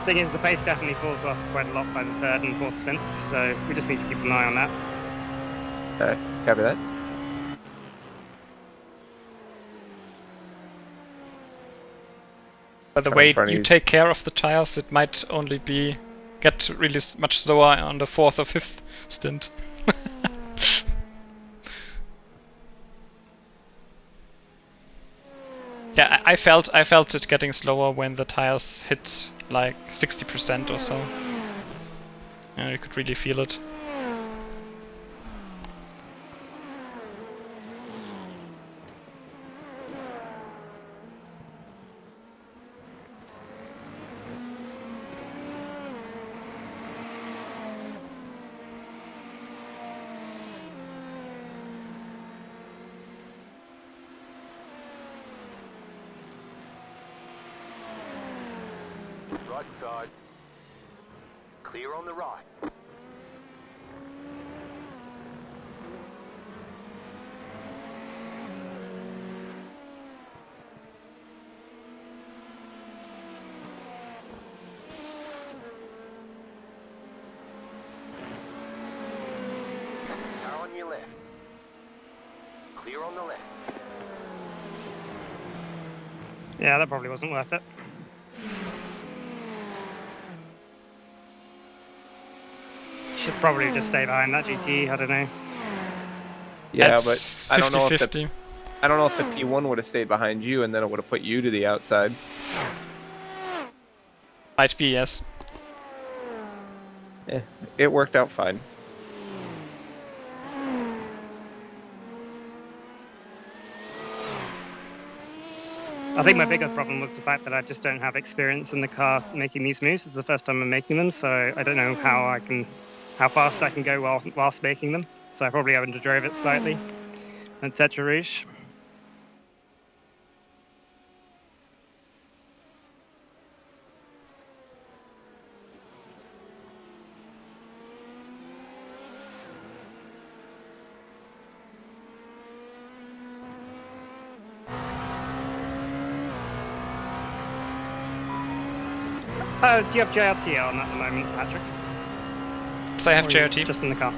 [SPEAKER 2] Thing is, the pace definitely falls off quite a lot by the 3rd and 4th stints, so we just need to keep an eye on that.
[SPEAKER 8] Okay, copy that.
[SPEAKER 1] By the way you take care of the tires, it might only get really much slower on the 4th or 5th stint. Yeah, I felt it getting slower when the tires hit like 60% or so. Yeah, you could really feel it.
[SPEAKER 3] Right side. Clear on the right. Car on your left. Clear on the left.
[SPEAKER 2] Yeah, that probably wasn't worth it. Should probably just stay behind that GT. I don't know.
[SPEAKER 8] Yeah,
[SPEAKER 1] That's
[SPEAKER 8] but I don't know if
[SPEAKER 1] 50-50.
[SPEAKER 8] I don't know if the P1 would have stayed behind you and then it would have put you to the outside.
[SPEAKER 1] Might be, yes.
[SPEAKER 8] Yeah, it worked out fine.
[SPEAKER 2] I think my bigger problem was the fact that I just don't have experience in the car making these moves. It's the first time I'm making them, so I don't know how fast I can go whilst making them. So I probably underdrove it slightly at Tetra Rouge. Do you have JRT on at the moment, Patrick?
[SPEAKER 1] So I have
[SPEAKER 2] Or are you
[SPEAKER 1] JRT.
[SPEAKER 2] just in the car.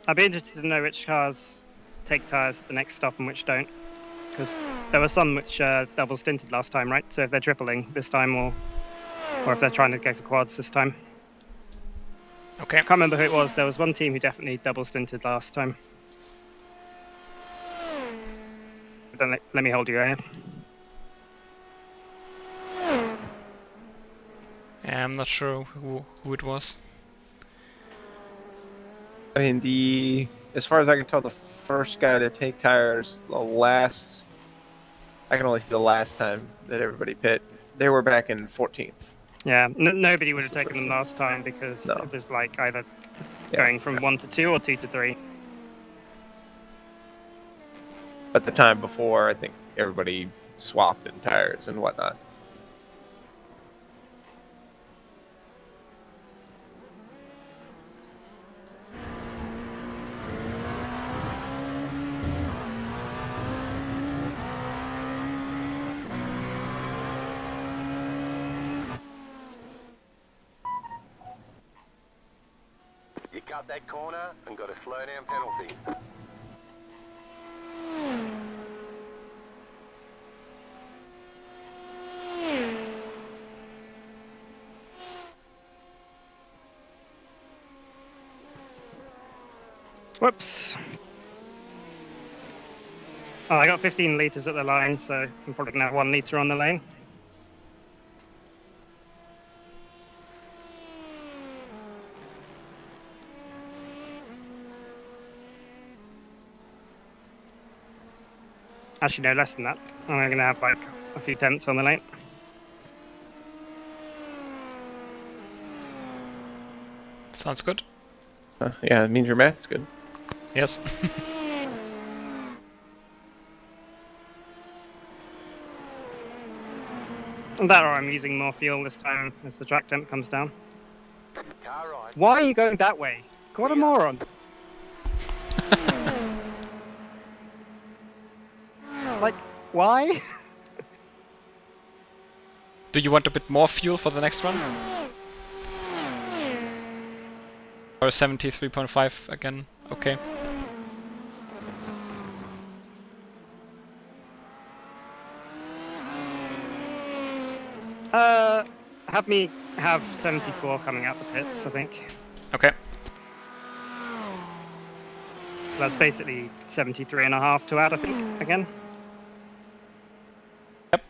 [SPEAKER 2] I'd be interested to know which cars take tyres at the next stop and which don't. Because there were some which double stinted last time, right? So if they're tripling this time, or if they're trying to go for quads this time.
[SPEAKER 1] Okay.
[SPEAKER 2] I can't remember who it was. There was one team who definitely double stinted last time. Don't let me hold you here.
[SPEAKER 1] Yeah, I'm not sure who it was.
[SPEAKER 8] I mean, as far as I can tell, the first guy to take tires, I can only see the last time that everybody pit. They were back in 14th.
[SPEAKER 2] Yeah, nobody would have taken them last time because it was like either going from 1 to 2 or 2 to 3.
[SPEAKER 8] But the time before, I think everybody swapped in tires and whatnot.
[SPEAKER 3] cut that corner and got a slow down penalty.
[SPEAKER 2] Whoops. Oh, I got 15 litres at the line, so I'm probably going to have 1 litre on the lane. Actually, no, less than that. I'm going to have like a few tenths on the lane.
[SPEAKER 1] Sounds good.
[SPEAKER 8] Yeah, it means your math's good.
[SPEAKER 1] Yes.
[SPEAKER 2] And that or I'm using more fuel this time as the track temp comes down.
[SPEAKER 3] Car right.
[SPEAKER 2] Why are you going that way? What a moron. Like, why?
[SPEAKER 1] Do you want a bit more fuel for the next run? Or 73.5 again? Okay.
[SPEAKER 2] Have me have 74 coming out the pits, I think.
[SPEAKER 1] Okay.
[SPEAKER 2] So that's basically 73.5 to add, I think, again.
[SPEAKER 1] Yep.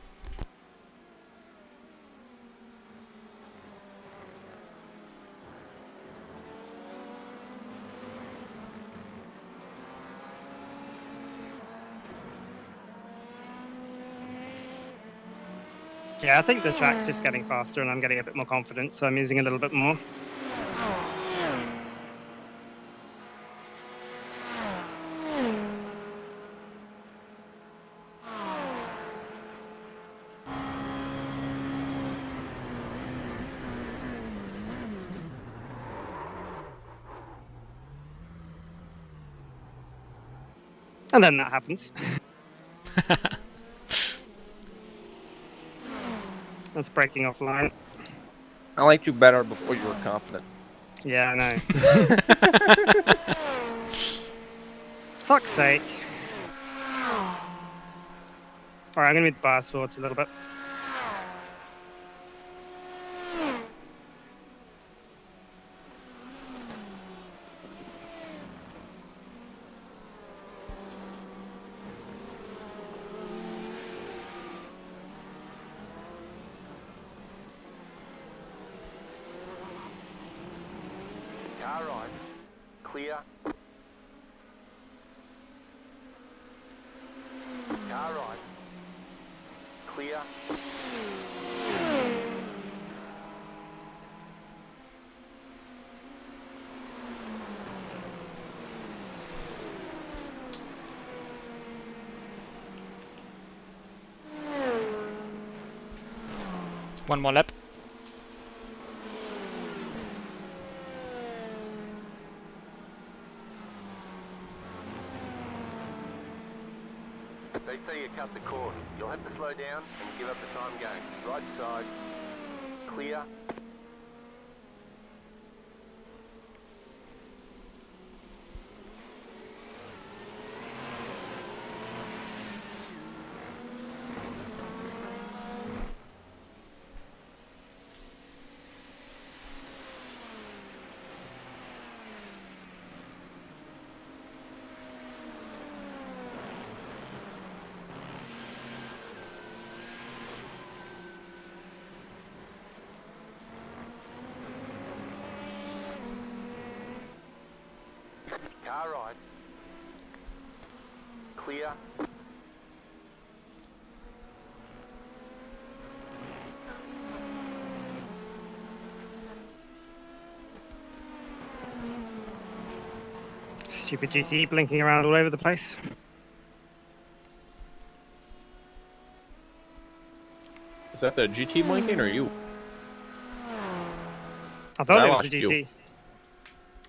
[SPEAKER 2] Yeah, I think the track's just getting faster and I'm getting a bit more confident, so I'm using a little bit more. And then that happens. That's breaking offline.
[SPEAKER 8] I liked you better before you were confident.
[SPEAKER 2] Yeah, I know. Fuck's sake. Alright, I'm gonna be the bar swords a little bit.
[SPEAKER 3] Car right. Clear. Car right. Clear.
[SPEAKER 1] One more lap.
[SPEAKER 3] They say you cut the cord. You'll have to slow down and give up the time game. Right side. Clear. Car right. Clear.
[SPEAKER 2] Stupid GT blinking around all over the place.
[SPEAKER 8] Is that the GT blinking or you?
[SPEAKER 2] I thought
[SPEAKER 8] I
[SPEAKER 2] it was
[SPEAKER 8] lost
[SPEAKER 2] the
[SPEAKER 8] you.
[SPEAKER 2] GT.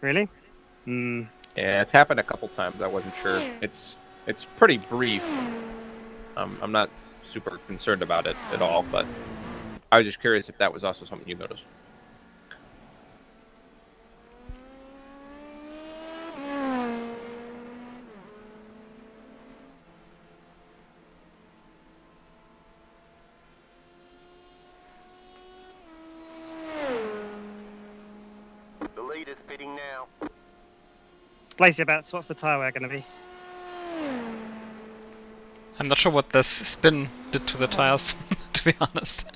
[SPEAKER 2] Really? Hmm.
[SPEAKER 8] Yeah, it's happened a couple times. I wasn't sure. It's pretty brief. I'm not super concerned about it at all, but I was just curious if that was also something you noticed.
[SPEAKER 2] Place your bets. What's the tyre wear going to be?
[SPEAKER 1] I'm not sure what this spin did to the tires, to be honest.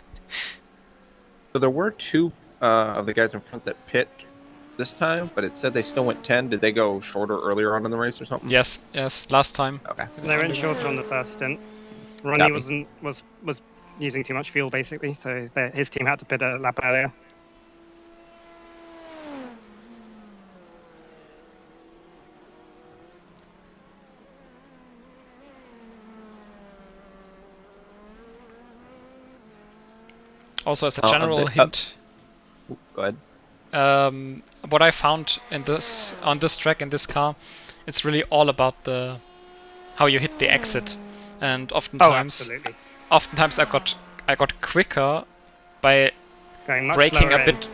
[SPEAKER 8] So there were two of the guys in front that pit this time, but it said they still went 10. Did they go shorter earlier on in the race or something?
[SPEAKER 1] Yes, last time.
[SPEAKER 8] Okay.
[SPEAKER 2] They went shorter on the first stint. Ronnie was using too much fuel basically, so his team had to pit a lap earlier.
[SPEAKER 1] Also, as a general hint,
[SPEAKER 8] go ahead.
[SPEAKER 1] What I found on this track in this car, it's really all about how you hit the exit, and oftentimes I got quicker by braking a bit,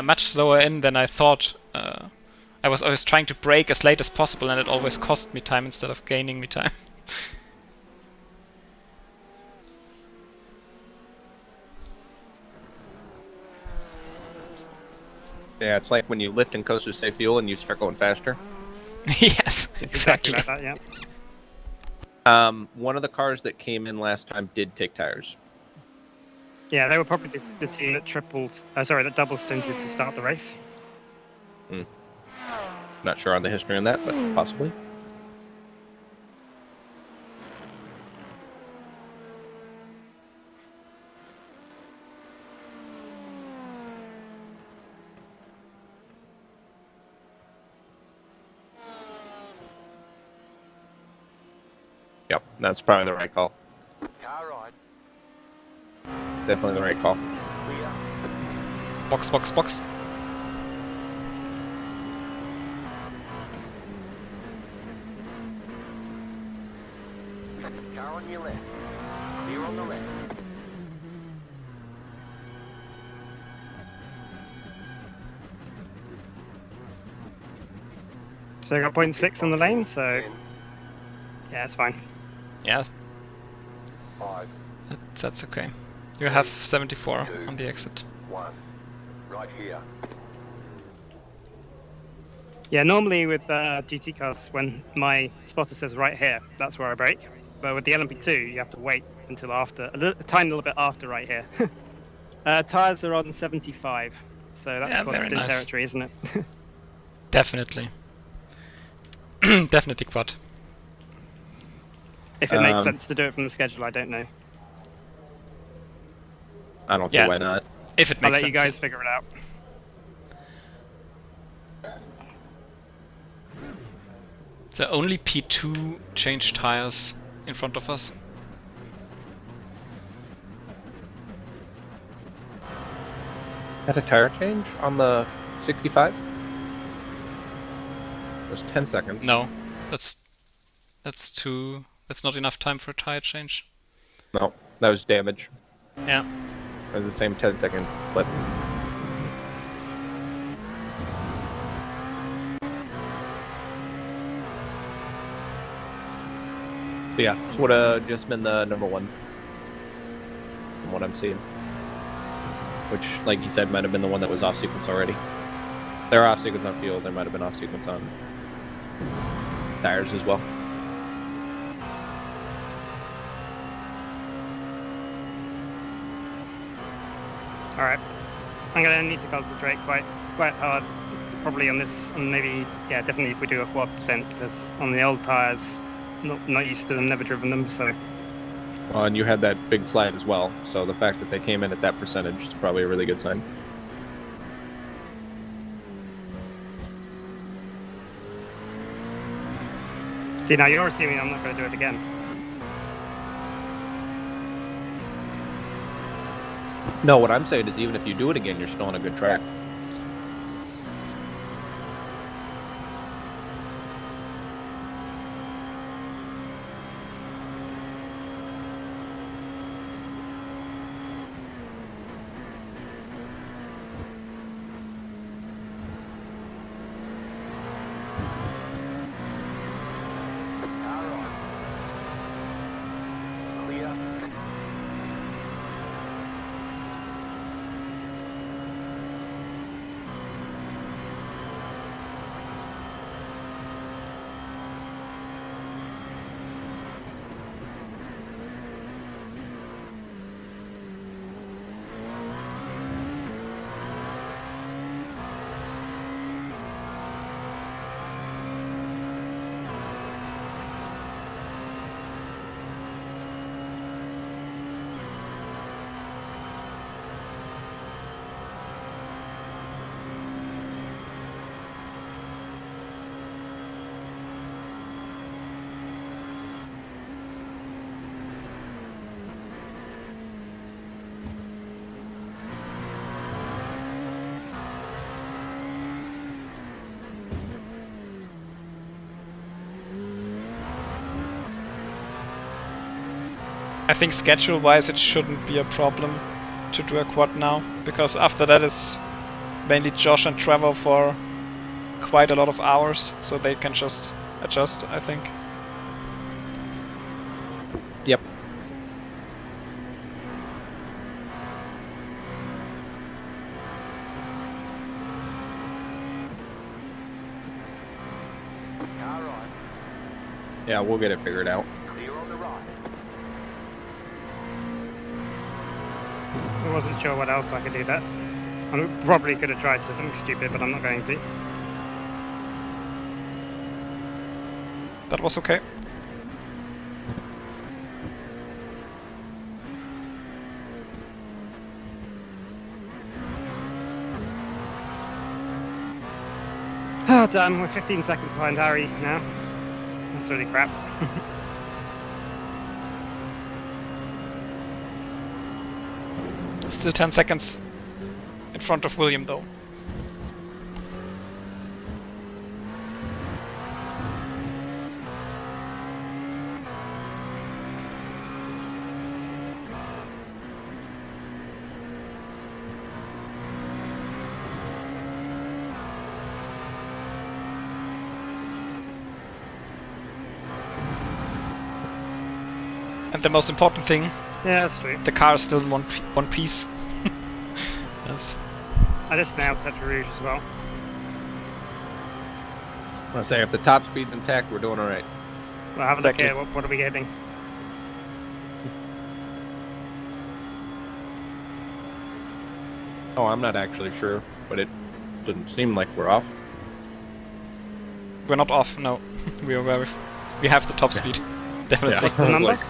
[SPEAKER 1] much slower in than I thought. I was trying to brake as late as possible, and it always cost me time instead of gaining me time.
[SPEAKER 8] Yeah, it's like when you lift and coast to stay fuel and you start going faster.
[SPEAKER 1] Yes, exactly.
[SPEAKER 2] Like that, yeah.
[SPEAKER 8] One of the cars that came in last time did take tires.
[SPEAKER 2] Yeah, they were probably the team that double stinted to start the race.
[SPEAKER 8] Not sure on the history on that, but possibly. Yep, that's probably the right call.
[SPEAKER 3] Car ride.
[SPEAKER 8] Definitely the right call.
[SPEAKER 3] Clear.
[SPEAKER 1] Box, box, box.
[SPEAKER 3] Car on your left. Clear on the left.
[SPEAKER 2] So I got 0.6 on the lane, so yeah, it's fine.
[SPEAKER 1] Yeah,
[SPEAKER 3] 5,
[SPEAKER 1] that's okay. You have 74 on the exit.
[SPEAKER 3] 1. Right here.
[SPEAKER 2] Yeah, normally with GT cars, when my spotter says right here, that's where I brake. But with the LMP2, you have to wait until after, a tiny little bit after right here. Tires are on 75, so that's quad stint territory, isn't it?
[SPEAKER 1] Definitely. Definitely quad.
[SPEAKER 2] If it makes sense to do it from the schedule, I don't know.
[SPEAKER 8] I don't see why not.
[SPEAKER 1] If it
[SPEAKER 2] I'll
[SPEAKER 1] makes
[SPEAKER 2] let you
[SPEAKER 1] sense.
[SPEAKER 2] guys figure it out.
[SPEAKER 1] So only P2 changed tires in front of us.
[SPEAKER 8] Had a tire change on the 65? It was 10 seconds.
[SPEAKER 1] No, that's not enough time for a tire change.
[SPEAKER 8] No, that was damage.
[SPEAKER 1] Yeah.
[SPEAKER 8] It was the same 10-second flip. But yeah, this would have just been the number one from what I'm seeing. Which, like you said, might have been the one that was off sequence already. They're off sequence on fuel, they might have been off sequence on tires as well.
[SPEAKER 2] Alright. I'm going to need to concentrate quite hard, probably on this, and maybe, yeah, definitely if we do a quad stint, because on the old tyres, not used to them, never driven them, so...
[SPEAKER 8] Well, and you had that big slide as well, so the fact that they came in at that percentage is probably a really good sign.
[SPEAKER 2] See, now you're assuming I'm not going to do it again.
[SPEAKER 8] No, what I'm saying is even if you do it again, you're still on a good track.
[SPEAKER 3] Car on. Clear.
[SPEAKER 1] I think schedule-wise it shouldn't be a problem to do a quad now, because after that it's mainly Josh and Trevor for quite a lot of hours, so they can just adjust, I think.
[SPEAKER 8] Yep.
[SPEAKER 3] Car right.
[SPEAKER 8] Yeah, we'll get it figured out.
[SPEAKER 3] Clear on the right.
[SPEAKER 2] I wasn't sure what else I could do that. I probably could have tried to do something stupid, but I'm not going to.
[SPEAKER 1] That was okay.
[SPEAKER 2] Oh damn, we're 15 seconds behind Harry now. That's really crap.
[SPEAKER 1] Still 10 seconds in front of William though. And the most important thing,
[SPEAKER 2] Yeah, that's true.
[SPEAKER 1] the car is still in one piece. That's
[SPEAKER 2] I just nailed Petra Rouge as well.
[SPEAKER 8] I'm gonna say if the top speed's intact, we're doing all right.
[SPEAKER 2] Well, have a look
[SPEAKER 1] Exactly.
[SPEAKER 2] here. What are we getting?
[SPEAKER 8] Oh, I'm not actually sure, but it doesn't seem like we're off.
[SPEAKER 1] we're not off. No, we have the top speed. Definitely.
[SPEAKER 2] What's the
[SPEAKER 8] I was
[SPEAKER 2] number?
[SPEAKER 8] like-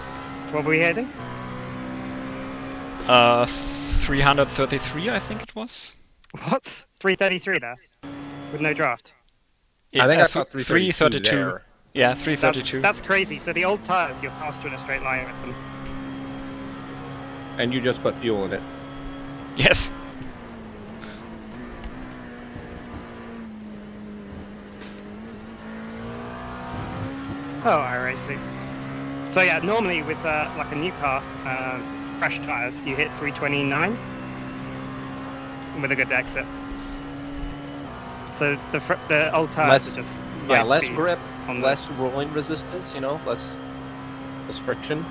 [SPEAKER 2] What were we heading?
[SPEAKER 1] 333, I think it was.
[SPEAKER 2] What? 333 there? With no draft?
[SPEAKER 8] I think I
[SPEAKER 1] th-
[SPEAKER 8] saw 332 there.
[SPEAKER 1] Yeah, 332.
[SPEAKER 2] That's crazy. So the old tires, you're faster in a straight line with them.
[SPEAKER 8] And you just put fuel in it.
[SPEAKER 1] Yes.
[SPEAKER 2] Oh, iRacing. So yeah, normally with like a new car, fresh tires, you hit 329 with a good exit. So the old tires
[SPEAKER 8] Less-
[SPEAKER 2] are just
[SPEAKER 8] Yeah,
[SPEAKER 2] light
[SPEAKER 8] less
[SPEAKER 2] speed
[SPEAKER 8] grip,
[SPEAKER 2] on the-
[SPEAKER 8] less rolling resistance, you know, less friction.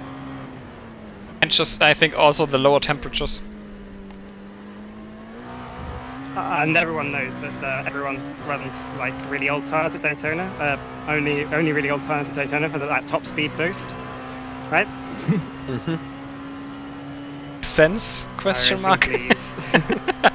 [SPEAKER 1] And just, I think also the lower temperatures.
[SPEAKER 2] And everyone knows that everyone runs like really old tires at Daytona. Only really old tires at Daytona for that top speed boost, right?
[SPEAKER 8] Mm-hmm.
[SPEAKER 1] Sense? Question
[SPEAKER 2] iRacing,
[SPEAKER 1] mark.
[SPEAKER 2] please.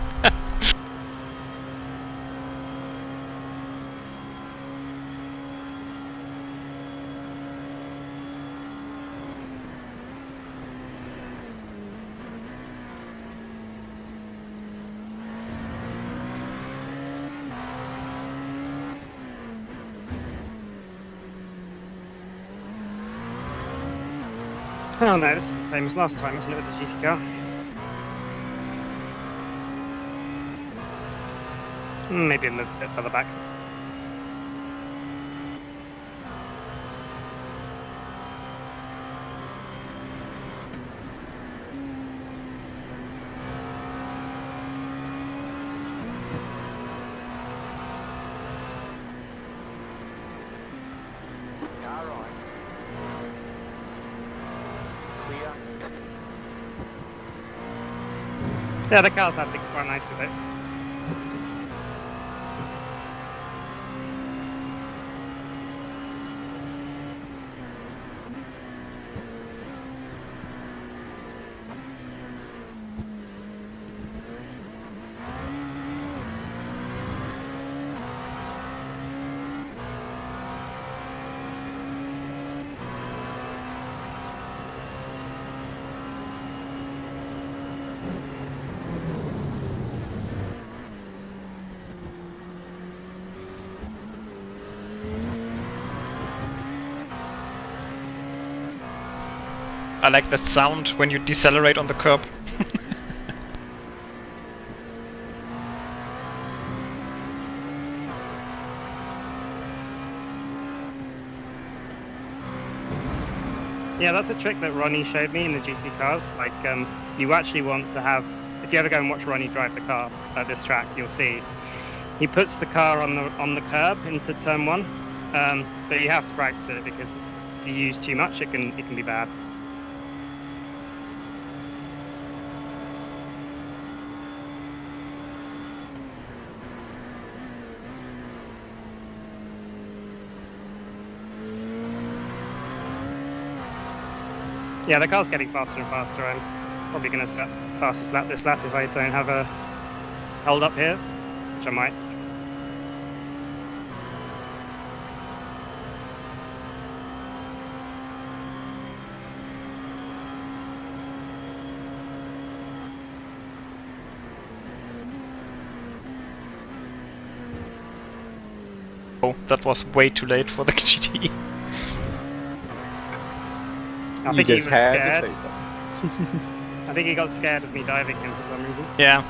[SPEAKER 2] Oh no, this is the same as last time, isn't it, with the GT car? Maybe a little bit further back.
[SPEAKER 3] Car right. Clear.
[SPEAKER 2] Yeah, the car's handling quite nice with it.
[SPEAKER 1] I like that sound when you decelerate on the curb.
[SPEAKER 2] Yeah, that's a trick that Ronnie showed me in the GT cars. Like, you actually want to have, if you ever go and watch Ronnie drive the car at this track, you'll see he puts the car on the curb into turn 1, but you have to practice it because if you use too much, it can be bad. Yeah, the car's getting faster and faster. I'm probably going to set fastest lap this lap if I don't have a hold up here, which I might.
[SPEAKER 1] Oh, that was way too late for the GT.
[SPEAKER 2] I think he was
[SPEAKER 8] had
[SPEAKER 2] scared.
[SPEAKER 8] to say something.
[SPEAKER 2] I think he got scared of me diving him for some reason.
[SPEAKER 1] Yeah.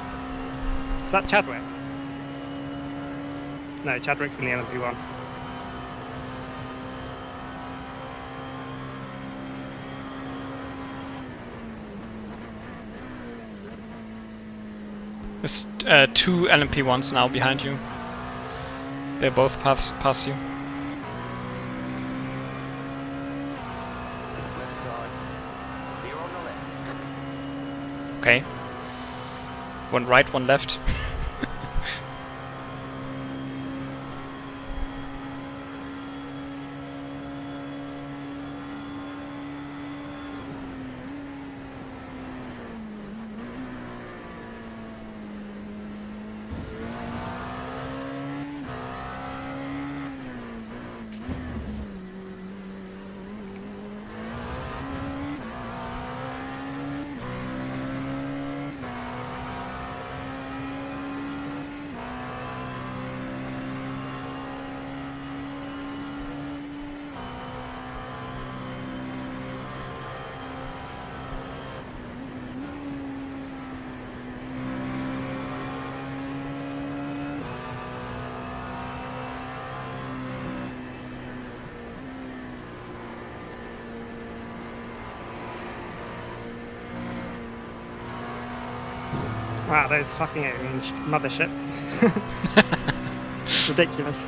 [SPEAKER 2] Is that Chadwick? No, Chadwick's in the LMP1.
[SPEAKER 1] There's 2 LMP1s now behind you. They both pass you.
[SPEAKER 3] Left side. Clear on the left.
[SPEAKER 1] Okay. One right, one left.
[SPEAKER 2] Wow, those fucking 8-inch mothership. Ridiculous.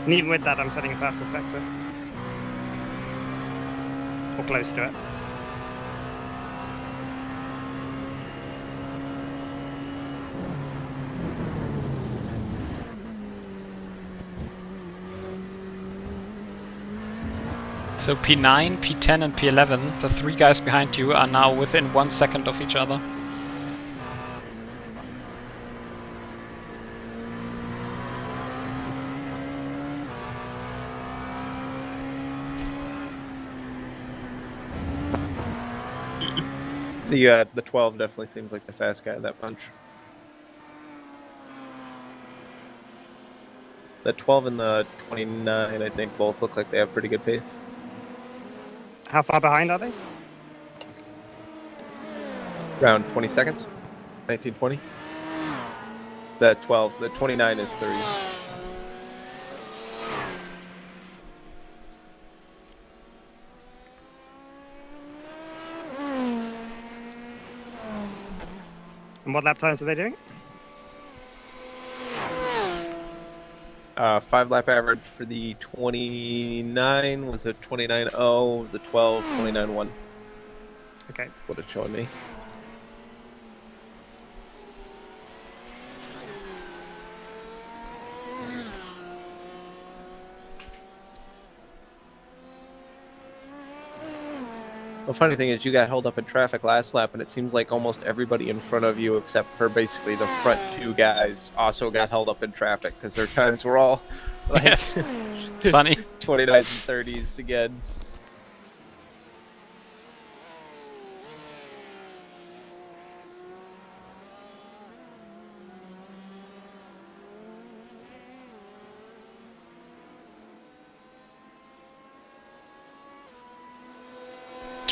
[SPEAKER 2] And even with that, I'm setting a purple sector. Or close to it.
[SPEAKER 1] So P9, P10 and P11, the 3 guys behind you, are now within 1 second of each other.
[SPEAKER 8] The 12 definitely seems like the fast guy in that bunch. The 12 and the 29, I think, both look like they have pretty good pace.
[SPEAKER 2] How far behind are they?
[SPEAKER 8] Around 20 seconds. 1920. The 12, the 29 is 30.
[SPEAKER 2] And what lap times are they doing?
[SPEAKER 8] 5 lap average for the 29 was a 29.0, the 12, 29.1.
[SPEAKER 2] Okay.
[SPEAKER 8] What it's showing me. The funny thing is you got held up in traffic last lap, and it seems like almost everybody in front of you, except for basically the front 2 guys, also got held up in traffic, because their times were all like
[SPEAKER 1] Yes. Funny.
[SPEAKER 8] 29s and 30s again.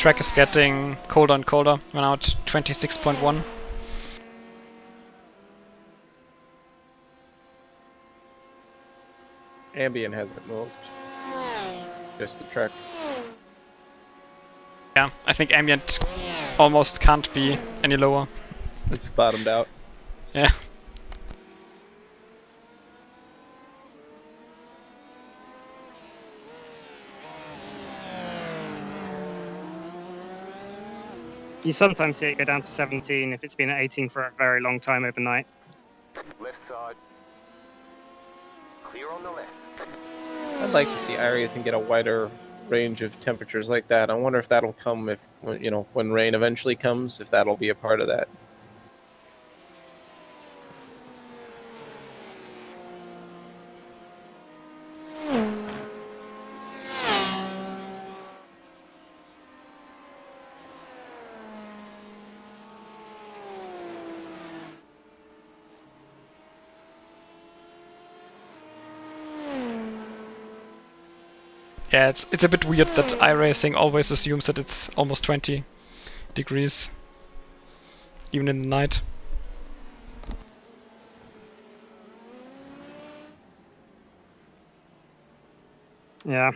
[SPEAKER 1] track is getting colder and colder. We're now at 26.1.
[SPEAKER 8] Ambient hasn't moved. Just the track.
[SPEAKER 1] Yeah, I think ambient almost can't be any lower.
[SPEAKER 8] It's bottomed out.
[SPEAKER 1] Yeah.
[SPEAKER 2] You sometimes see it go down to 17 if it's been at 18 for a very long time overnight.
[SPEAKER 3] Left side. Clear on the left.
[SPEAKER 8] I'd like to see iRacing get a wider range of temperatures like that. I wonder if that'll come if, when rain eventually comes, if that'll be a part of that.
[SPEAKER 1] Yeah, it's a bit weird that iRacing always assumes that it's almost 20 degrees, even in the night.
[SPEAKER 2] Yeah.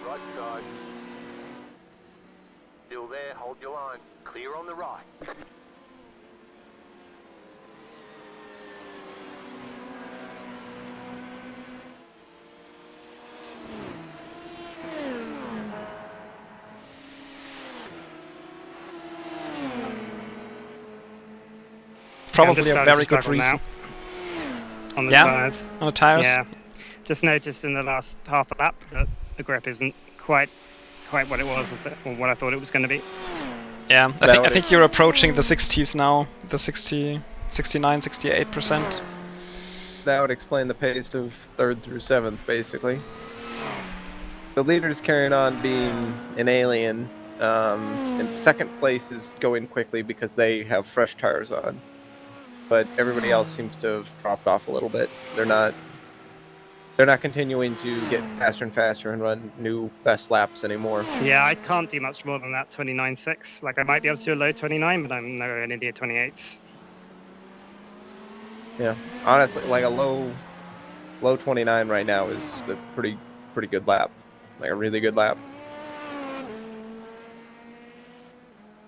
[SPEAKER 3] Right side. Still there, hold your line. Clear on the right.
[SPEAKER 1] Probably
[SPEAKER 2] Yeah,
[SPEAKER 1] a
[SPEAKER 2] I'm just
[SPEAKER 1] very
[SPEAKER 2] starting to
[SPEAKER 1] good
[SPEAKER 2] struggle
[SPEAKER 1] reason.
[SPEAKER 2] now on the
[SPEAKER 1] Yeah?
[SPEAKER 2] tires.
[SPEAKER 1] On the tires?
[SPEAKER 2] Yeah. Just noticed in the last half a lap that the grip isn't quite what it was or what I thought it was going to be.
[SPEAKER 1] Yeah, I think you're approaching the 60s now, the 60, 69, 68%.
[SPEAKER 8] That would explain the pace of 3rd through 7th, basically. The leader's carrying on being an alien, and 2nd place is going quickly because they have fresh tires on. But everybody else seems to have dropped off a little bit. They're not continuing to get faster and faster and run new best laps anymore.
[SPEAKER 2] Yeah, I can't do much more than that 29.6. Like I might be able to do a low 29, but I'm nowhere near 28s.
[SPEAKER 8] Yeah, honestly, like a low 29 right now is a pretty good lap, like a really good lap.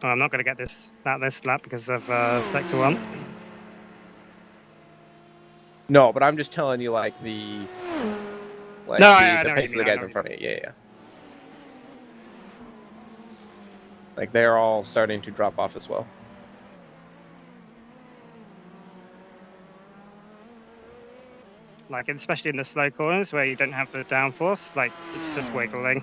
[SPEAKER 2] Oh, I'm not going to get this lap because of sector 1.
[SPEAKER 8] No, but I'm just telling you, like the
[SPEAKER 2] I know what
[SPEAKER 8] pace
[SPEAKER 2] you
[SPEAKER 8] of the
[SPEAKER 2] mean, I
[SPEAKER 8] guys
[SPEAKER 2] know
[SPEAKER 8] in front of you. Yeah. Like they're all starting to drop off as well.
[SPEAKER 2] Like especially in the slow corners where you don't have the downforce, like it's just wiggling.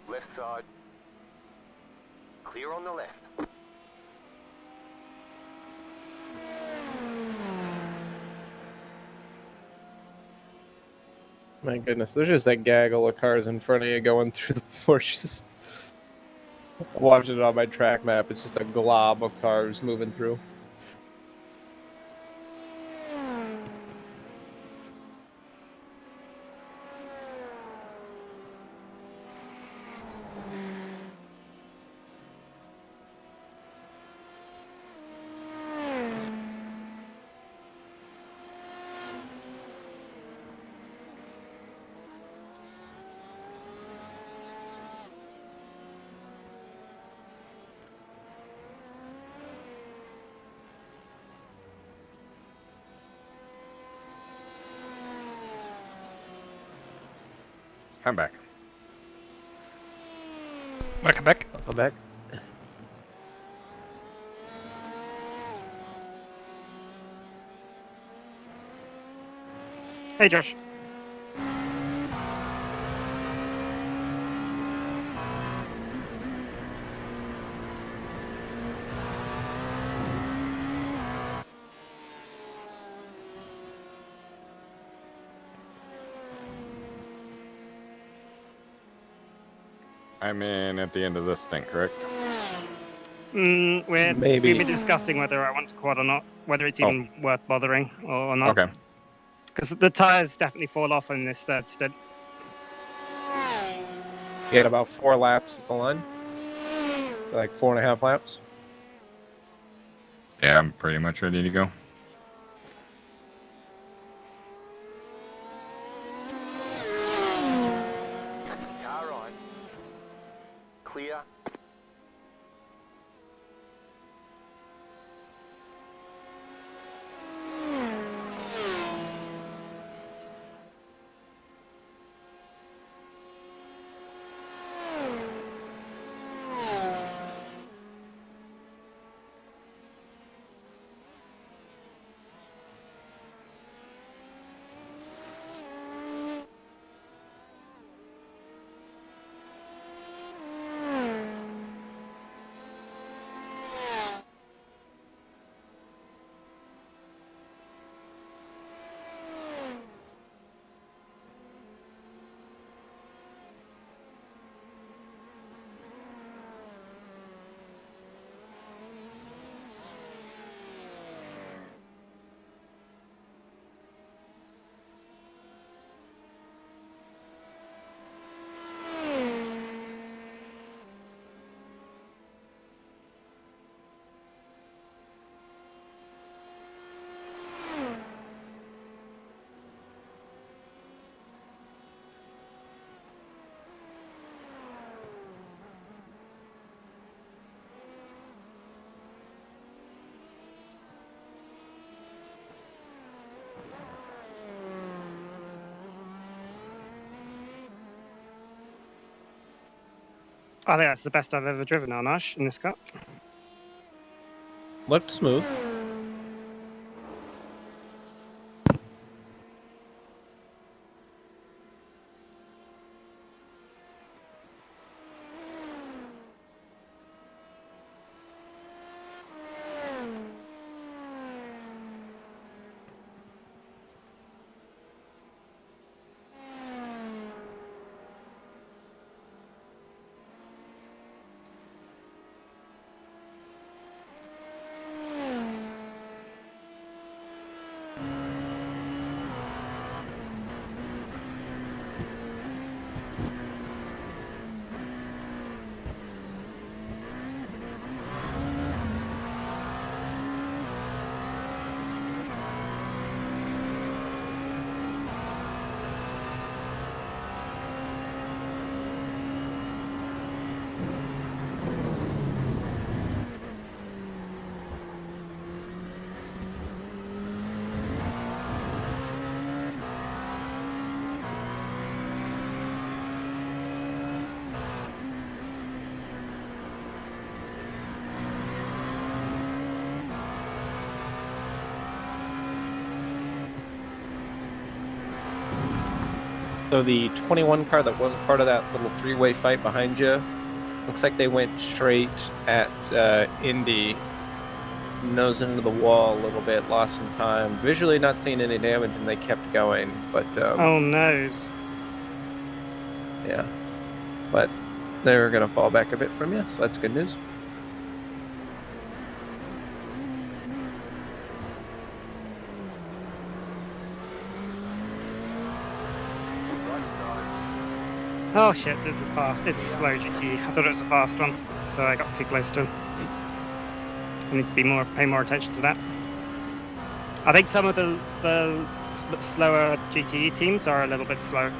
[SPEAKER 3] Left side. Clear on the left.
[SPEAKER 8] My goodness, there's just a gaggle of cars in front of you going through the Porsches. I'm watching it on my track map. It's just a glob of cars moving through.
[SPEAKER 7] I'm back.
[SPEAKER 1] Welcome back.
[SPEAKER 8] I'll go back.
[SPEAKER 2] Hey, Josh.
[SPEAKER 7] I'm in at the end of this thing, correct?
[SPEAKER 2] We've
[SPEAKER 8] Maybe.
[SPEAKER 2] been discussing whether I want to quad or not, whether it's even worth bothering or not.
[SPEAKER 7] Okay.
[SPEAKER 2] Because the tires definitely fall off in this third stint.
[SPEAKER 8] You get about 4 laps at the line. Like 4.5 laps.
[SPEAKER 7] Yeah, I'm pretty much ready to go.
[SPEAKER 3] Car on. Clear.
[SPEAKER 2] I think that's the best I've ever driven on Ash in this car.
[SPEAKER 8] Looked smooth. So the 21 car that wasn't part of that little 3-way fight behind you, looks like they went straight at Indy, nose into the wall a little bit, lost some time. Visually not seeing any damage, and they kept going. But
[SPEAKER 2] Oh, noes.
[SPEAKER 8] yeah, but they're gonna fall back a bit from you, so that's good news.
[SPEAKER 2] Oh shit, there's a fast. It's a slow GT. I thought it was a fast one, so I got too close to him. I need to pay more attention to that. I think some of the slower GTE teams are a little bit slow.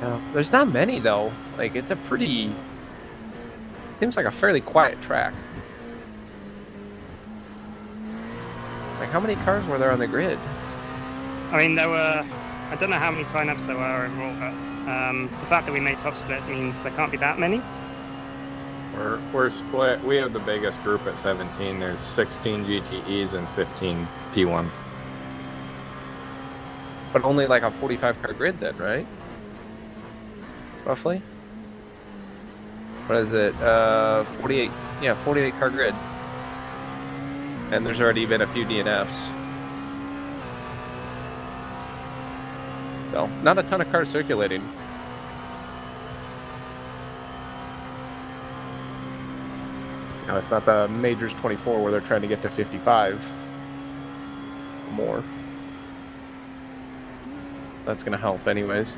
[SPEAKER 8] Yeah, there's not many though. Like it's a pretty, seems like a fairly quiet track. Like how many cars were there on the grid?
[SPEAKER 2] I mean, there were I don't know how many sign-ups there were overall, but the fact that we made top split means there can't be that many.
[SPEAKER 7] We're split. We have the biggest group at 17. There's 16 GTEs and 15 P1s.
[SPEAKER 8] But only like a 45 car grid then, right? Roughly? What is it? 48. Yeah, 48 car grid. And there's already been a few DNFs. So, not a ton of cars circulating. No, it's not the Majors 24 where they're trying to get to 55 or more. That's gonna help anyways.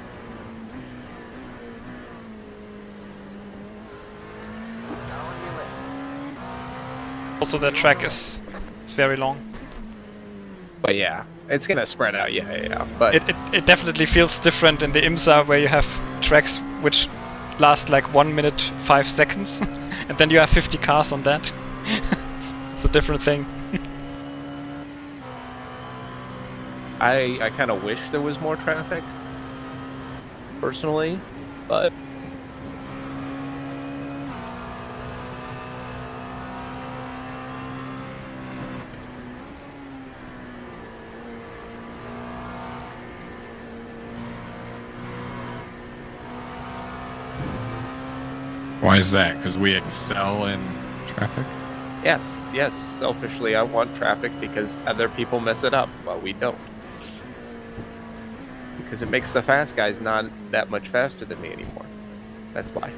[SPEAKER 1] Also, the track is very long.
[SPEAKER 8] But yeah, it's gonna spread out, yeah. But
[SPEAKER 1] It definitely feels different in the IMSA where you have tracks which last like 1 minute 5 seconds, and then you have 50 cars on that. It's a different thing.
[SPEAKER 8] I kind of wish there was more traffic, personally, but
[SPEAKER 7] Why is that? Because we excel in traffic?
[SPEAKER 8] yes, selfishly I want traffic because other people mess it up while we don't. Because it makes the fast guys not that much faster than me anymore. That's why.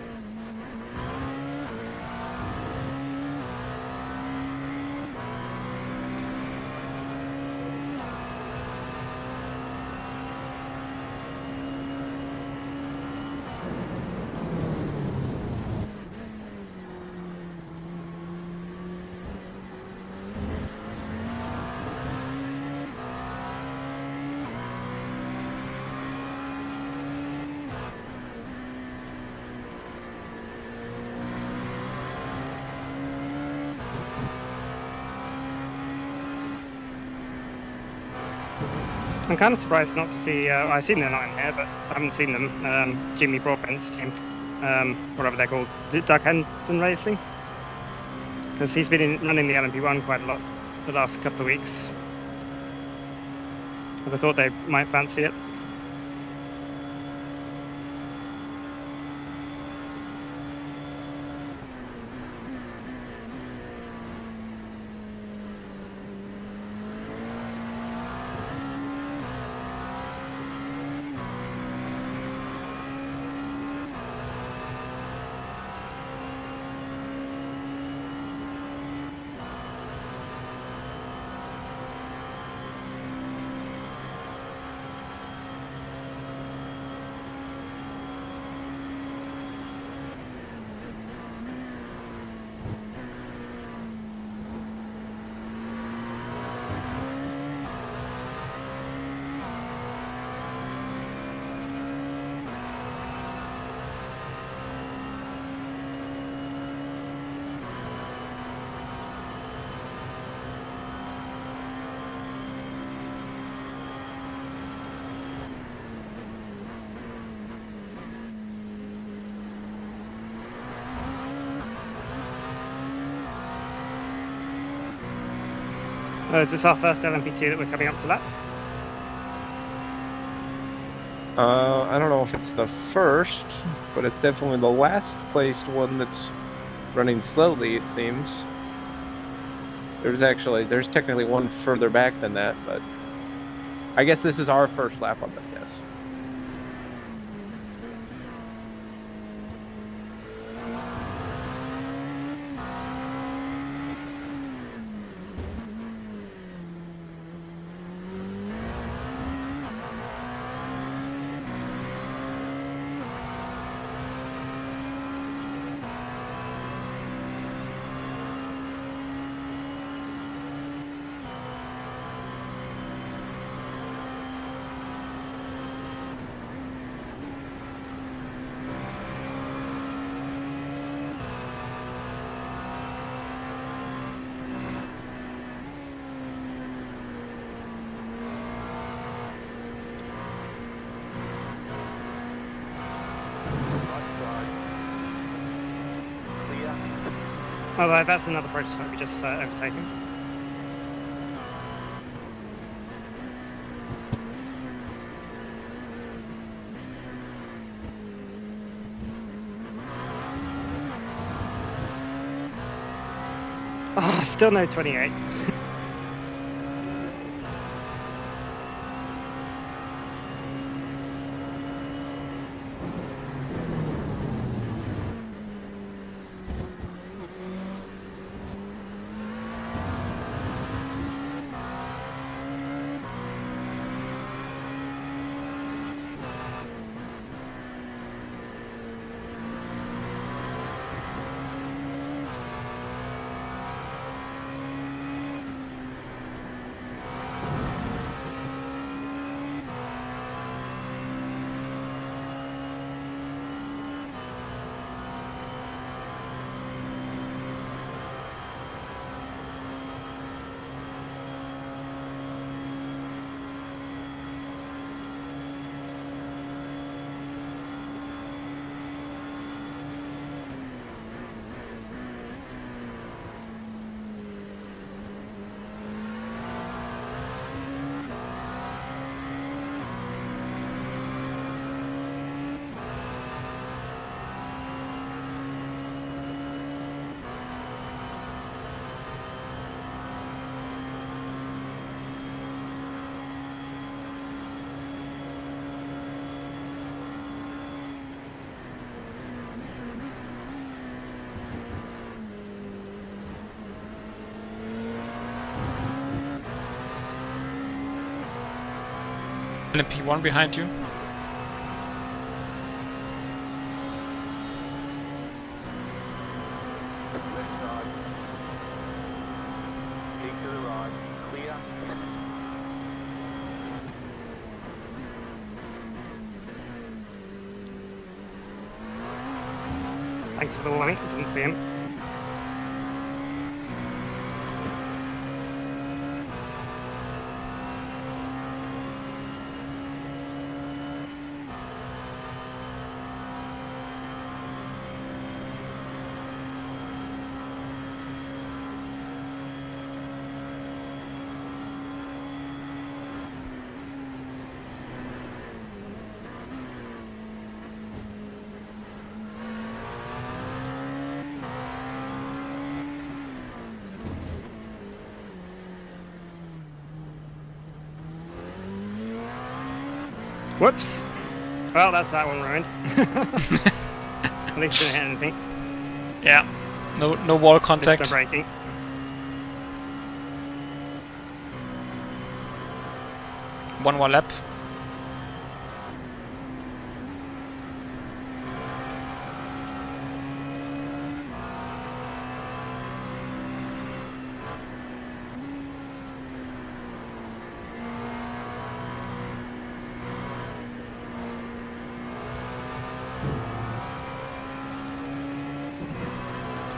[SPEAKER 2] I'm kind of surprised not to see. I've seen they're not in here, but I haven't seen them. Jimmy Broadbent's team, whatever they're called, is it Doug Henson Racing? Because he's been running the LMP1 quite a lot the last couple of weeks. I thought they might fancy it. Is this our first LMP2 that we're coming up to lap?
[SPEAKER 8] I don't know if it's the first, but it's definitely the last placed one that's running slowly, it seems. There's technically one further back than that, but I guess this is our first lap on them, yes.
[SPEAKER 2] Oh, that's another prototype we just overtaken. Oh, still no 28.
[SPEAKER 1] And P1 behind you.
[SPEAKER 3] Left side. Keep to the right. Clear.
[SPEAKER 2] Thanks for the warning. Didn't see him. Whoops. Well, that's that one ruined. At least didn't hit anything.
[SPEAKER 1] Yeah. No wall
[SPEAKER 2] Just
[SPEAKER 1] contact.
[SPEAKER 2] no braking.
[SPEAKER 1] One more lap.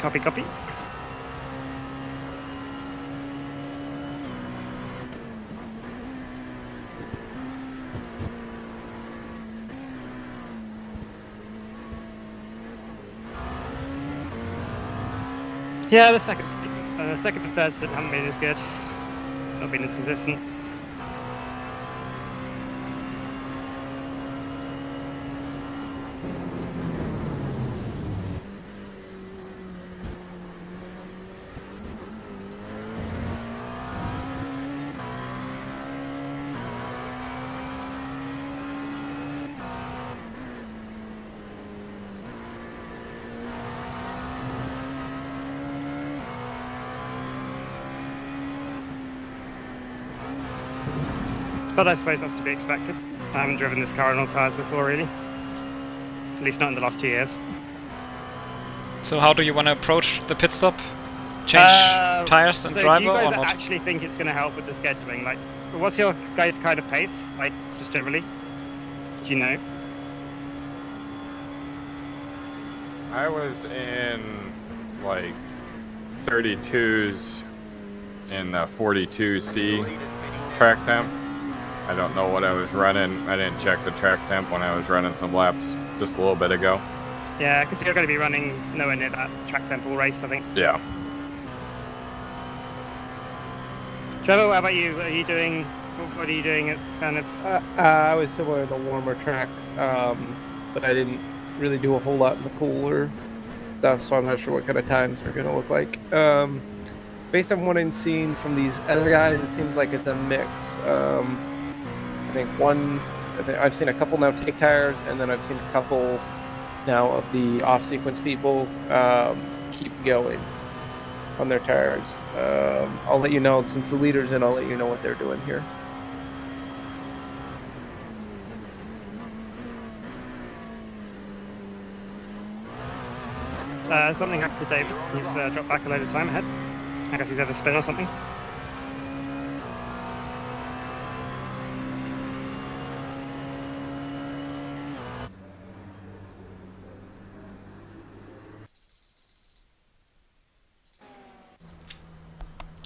[SPEAKER 2] Copy, copy. Yeah, the second and third stint haven't been as good. It's not been as consistent. But I suppose that's to be expected. I haven't driven this car on all tyres before, really. At least not in the last 2 years.
[SPEAKER 1] So how do you want to approach the pit stop? Change tires and
[SPEAKER 2] so
[SPEAKER 1] driver
[SPEAKER 2] do you guys
[SPEAKER 1] or not?
[SPEAKER 2] actually think it's going to help with the scheduling? Like, what's your guys' kind of pace? Like, just generally? Do you know?
[SPEAKER 7] I was in like 32s in the 42C track temp. I don't know what I was running. I didn't check the track temp when I was running some laps just a little bit ago.
[SPEAKER 2] Yeah, because you're going to be running nowhere near that track temple race, I think.
[SPEAKER 7] Yeah.
[SPEAKER 2] Trevor, what about you? What are you doing? What are you doing at kind of?
[SPEAKER 8] I was similar to the warmer track, but I didn't really do a whole lot in the cooler stuff, so I'm not sure what kind of times are going to look like. Based on what I'm seeing from these other guys, it seems like it's a mix. I've seen a couple now take tires, and then I've seen a couple now of the off-sequence people keep going on their tires. I'll let you know, since the leader's in, I'll let you know what they're doing here.
[SPEAKER 2] Something happened to David. He's dropped back a load of time ahead. I guess he's had a spin or something.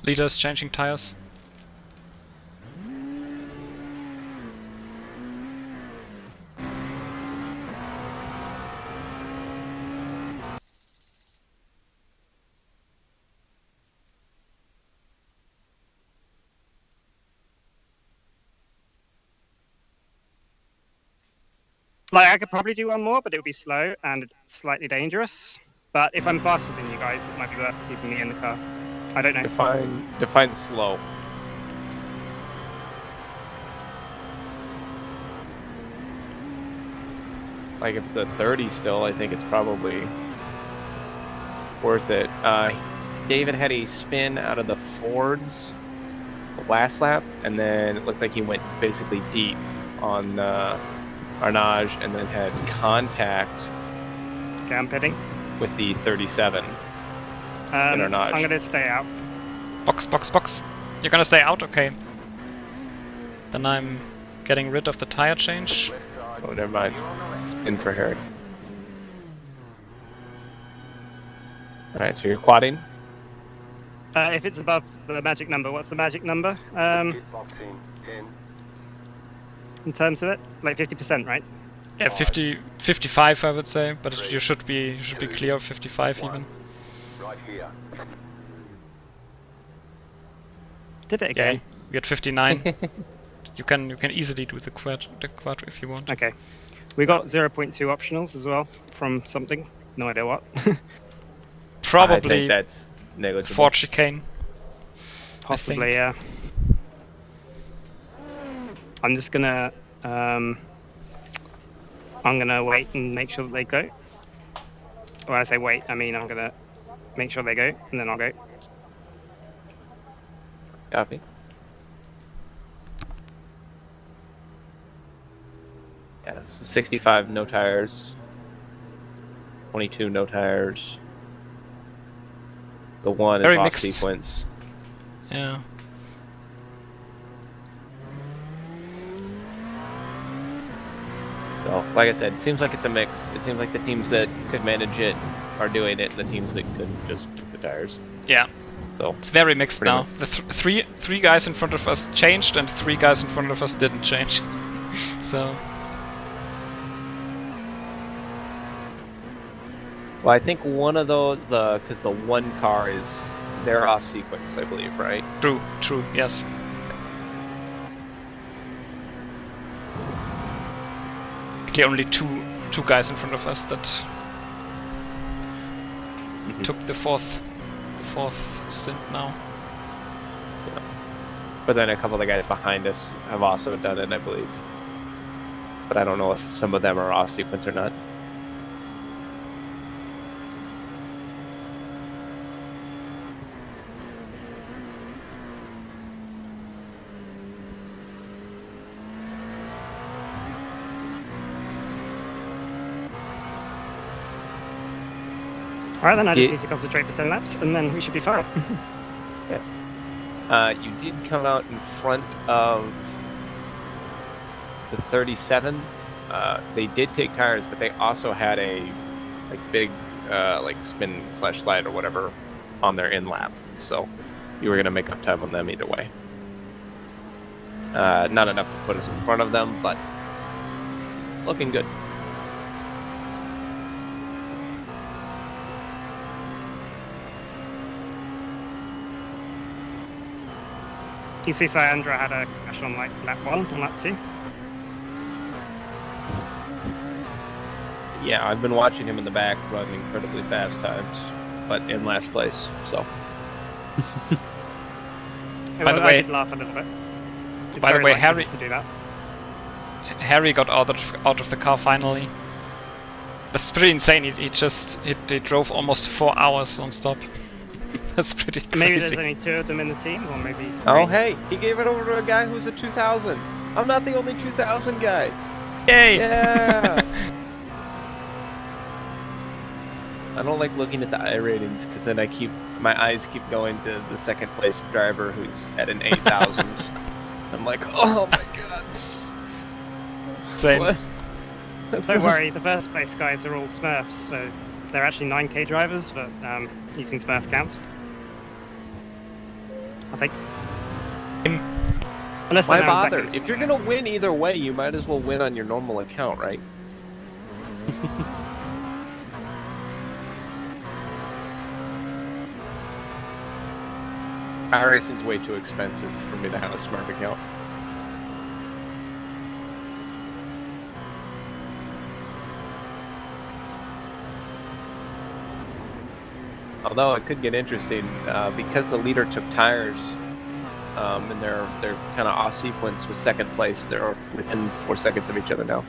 [SPEAKER 1] Leaders changing tires.
[SPEAKER 2] Like, I could probably do one more, but it would be slow and slightly dangerous. But if I'm faster than you guys, it might be worth keeping me in the car. I don't know.
[SPEAKER 8] Define slow. Like if it's a 30 still, I think it's probably worth it. David had a spin out of the Fords the last lap, and then it looked like he went basically deep on Arnage, and then had contact.
[SPEAKER 2] Okay, I'm pitting.
[SPEAKER 8] With the 37.
[SPEAKER 2] I'm going to stay out.
[SPEAKER 1] Box. You're gonna stay out? Okay. Then I'm getting rid of the tire change.
[SPEAKER 8] Oh, never mind. Spin for Harry. Alright, so you're quadding?
[SPEAKER 2] If it's above the magic number, what's the magic number? In terms of it? Like 50%, right?
[SPEAKER 1] Yeah, 55 I would say, but you should be clear of 55 even.
[SPEAKER 3] Right here.
[SPEAKER 2] Did it again?
[SPEAKER 1] Yeah, we had 59. You can easily do the quad if you want.
[SPEAKER 2] Okay. We got 0.2 optionals as well from something. No idea what.
[SPEAKER 1] Probably
[SPEAKER 8] I think that's negligible.
[SPEAKER 1] Ford chicane.
[SPEAKER 2] Possibly, yeah. I'm just gonna I'm gonna wait and make sure that they go. When I say wait, I mean I'm gonna make sure they go, and then I'll go.
[SPEAKER 8] Copy. Yeah, so 65 no tires, 22 no tires. The one
[SPEAKER 1] Very
[SPEAKER 8] is off
[SPEAKER 1] mixed.
[SPEAKER 8] sequence.
[SPEAKER 1] Yeah.
[SPEAKER 8] So, like I said, it seems like it's a mix. It seems like the teams that could manage it are doing it, and the teams that could just kick the tires.
[SPEAKER 1] Yeah.
[SPEAKER 8] So
[SPEAKER 1] It's very mixed
[SPEAKER 8] pretty
[SPEAKER 1] now.
[SPEAKER 8] mixed.
[SPEAKER 1] The three guys in front of us changed, and 3 guys in front of us didn't change. So
[SPEAKER 8] well, I think one of those, because the one car is they're off sequence, I believe, right?
[SPEAKER 1] true, yes. Okay, only two guys in front of us that took the fourth stint now.
[SPEAKER 8] But then a couple of the guys behind us have also done it, I believe. But I don't know if some of them are off sequence or not.
[SPEAKER 2] Alright, then I just need to concentrate for 10 laps, and then we should be fine.
[SPEAKER 8] You did come out in front of the 37. They did take tires, but they also had a big spin / slide or whatever on their in lap. So you were going to make up time on them either way. Not enough to put us in front of them, but looking good.
[SPEAKER 2] You see Syandra had a crash on like lap 1 on lap 2?
[SPEAKER 8] Yeah, I've been watching him in the back run incredibly fast times, but in last place, so.
[SPEAKER 1] By the
[SPEAKER 2] I
[SPEAKER 1] way-
[SPEAKER 2] did laugh a little bit. It's
[SPEAKER 1] By the
[SPEAKER 2] very
[SPEAKER 1] way,
[SPEAKER 2] like
[SPEAKER 1] Harry-
[SPEAKER 2] him to do that.
[SPEAKER 1] Harry got out of the car finally. That's pretty insane. He drove almost 4 hours non-stop. That's pretty crazy.
[SPEAKER 2] Maybe there's only 2 of them in the team, or maybe 3.
[SPEAKER 8] Oh, hey, he gave it over to a guy who's a 2000. I'm not the only 2000 guy.
[SPEAKER 1] Yay!
[SPEAKER 8] Yeah. I don't like looking at the iRatings because then my eyes keep going to the second place driver who's at an 8000. I'm like, oh my god.
[SPEAKER 1] Same.
[SPEAKER 8] What?
[SPEAKER 2] Don't worry, the first place guys are all Smurfs, so they're actually 9k drivers, but using Smurf counts. I think. Unless
[SPEAKER 8] Why
[SPEAKER 2] they're now
[SPEAKER 8] bother?
[SPEAKER 2] second.
[SPEAKER 8] If you're gonna win either way, you might as well win on your normal account, right? iRacing's way too expensive for me to have a smart account. Although it could get interesting because the leader took tires and they're kind of off sequence with second place. They're within 4 seconds of each other now.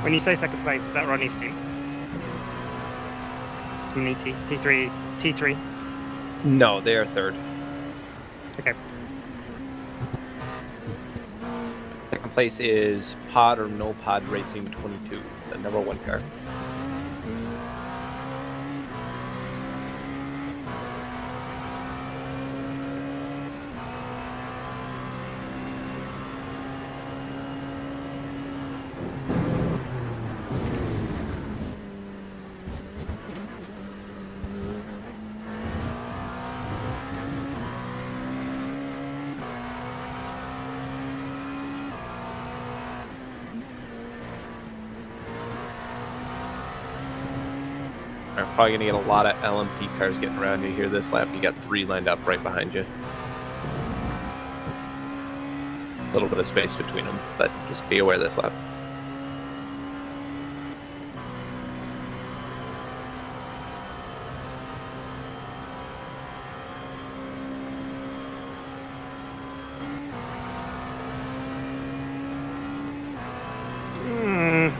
[SPEAKER 2] When you say second place, is that Ronnie's team? T3. T3.
[SPEAKER 8] No, they are third.
[SPEAKER 2] Okay.
[SPEAKER 8] Second place is Pod or No Pod Racing 22, the number 1 car. Alright, probably gonna get a lot of LMP cars getting around you here this lap. You got 3 lined up right behind you. A little bit of space between them, but just be aware this lap.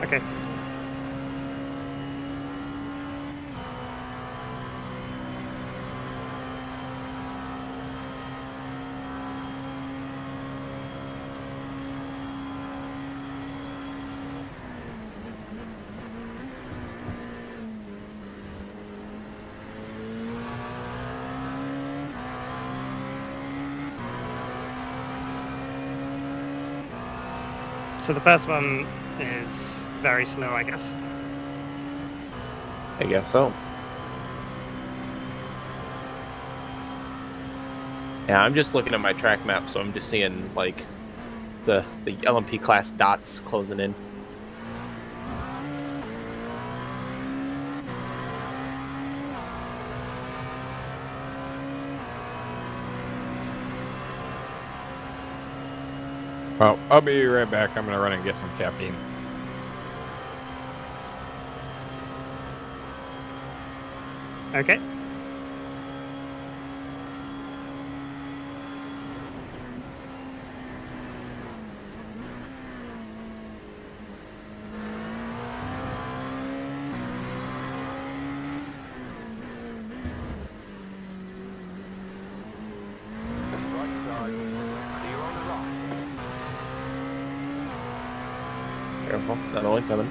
[SPEAKER 2] Okay. So the first one is very slow, I guess.
[SPEAKER 8] I guess so. Yeah, I'm just looking at my track map, so I'm just seeing like the LMP class dots closing in.
[SPEAKER 7] Well, I'll be right back. I'm gonna run and get some caffeine.
[SPEAKER 2] Okay.
[SPEAKER 3] Right side, clear on the right.
[SPEAKER 8] Careful, not only coming.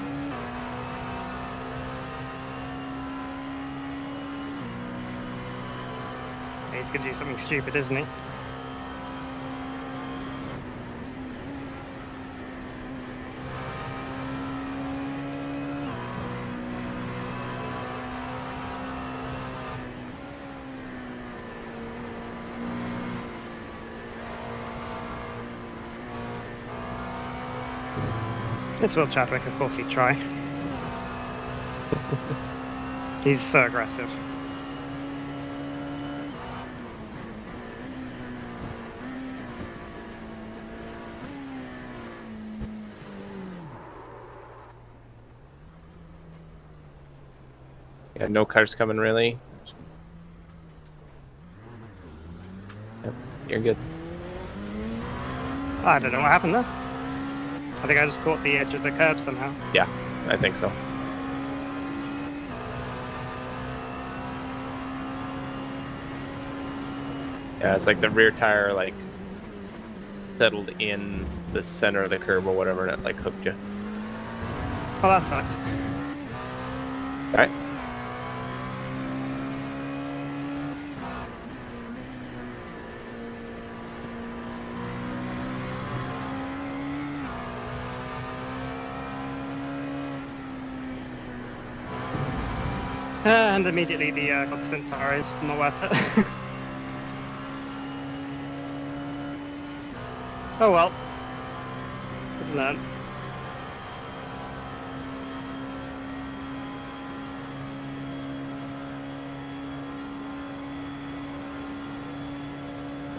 [SPEAKER 2] He's gonna do something stupid, isn't he? It's Will Chadwick, of course he'd try. He's so aggressive.
[SPEAKER 8] Yeah, no cars coming really. Yep, you're good.
[SPEAKER 2] I don't know what happened there. I think I just caught the edge of the curb somehow.
[SPEAKER 8] Yeah, I think so. Yeah, it's like the rear tire like settled in the center of the curb or whatever, and it like hooked you.
[SPEAKER 2] Oh, that sucked.
[SPEAKER 8] All right.
[SPEAKER 2] And immediately the constant tire is not worth it. Oh well. Good learn.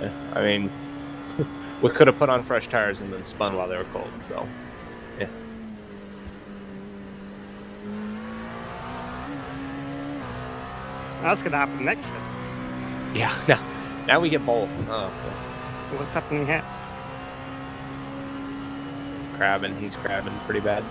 [SPEAKER 8] Yeah, I mean, we could have put on fresh tires and then spun while they were cold, so yeah.
[SPEAKER 2] That's gonna happen next then.
[SPEAKER 8] Yeah, now we get both. Oh,
[SPEAKER 2] What's happening here?
[SPEAKER 8] he's crabbing pretty bad.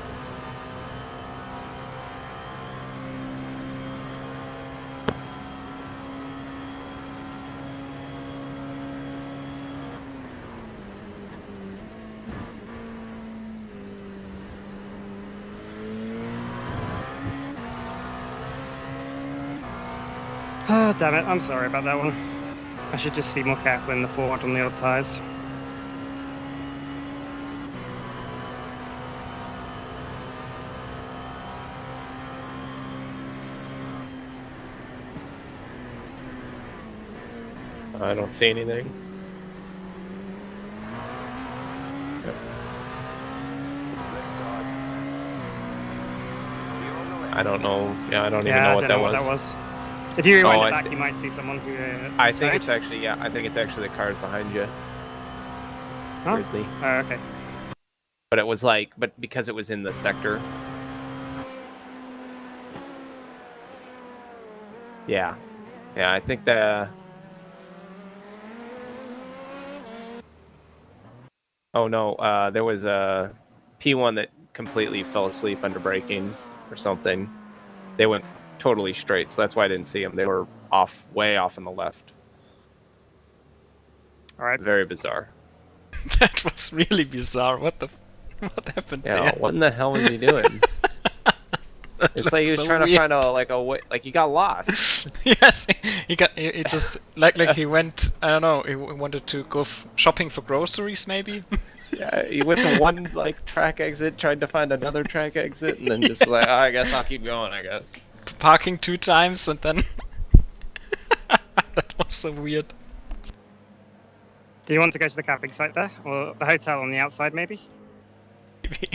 [SPEAKER 2] Oh, damn it. I'm sorry about that one. I should just be more careful in the forward on the old tyres.
[SPEAKER 8] I don't see anything. I don't know. Yeah, I don't even know what that was.
[SPEAKER 2] If you rewind
[SPEAKER 8] Oh,
[SPEAKER 2] it back, you might see someone who.
[SPEAKER 8] I think it's actually I think it's actually the cars behind you.
[SPEAKER 2] Huh?
[SPEAKER 8] Weirdly.
[SPEAKER 2] Oh, okay.
[SPEAKER 8] But it was but because it was in the sector. Yeah, I think the. Oh no, there was a P1 that completely fell asleep under braking or something. They went totally straight, so that's why I didn't see them. They were way off on the left.
[SPEAKER 2] All right.
[SPEAKER 8] Very bizarre.
[SPEAKER 1] That was really bizarre. What happened
[SPEAKER 8] Yeah,
[SPEAKER 1] there?
[SPEAKER 8] what in the hell was he doing? It's like he was
[SPEAKER 1] so
[SPEAKER 8] trying
[SPEAKER 1] weird.
[SPEAKER 8] to find a way, like he got lost.
[SPEAKER 1] Yes, he just like he went. I don't know. He wanted to go shopping for groceries, maybe.
[SPEAKER 8] Yeah, he went to one track exit, tried to find another track exit, and then just like, I guess I'll keep going. I guess.
[SPEAKER 1] Parking 2 times and then. That was so weird.
[SPEAKER 2] Do you want to go to the camping site there, or the hotel on the outside, maybe?
[SPEAKER 1] Maybe.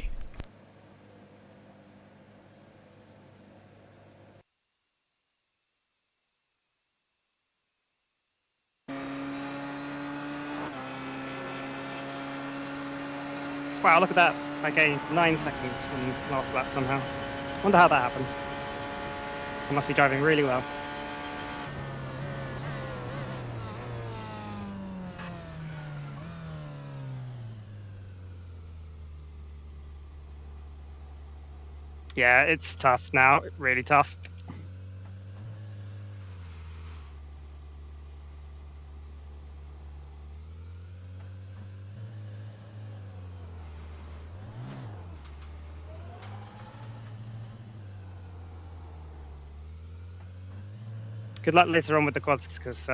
[SPEAKER 2] Wow, look at that. I gained 9 seconds from last lap somehow. Wonder how that happened. I must be driving really well. Yeah, it's tough now. Really tough. Good luck later on with the quads, because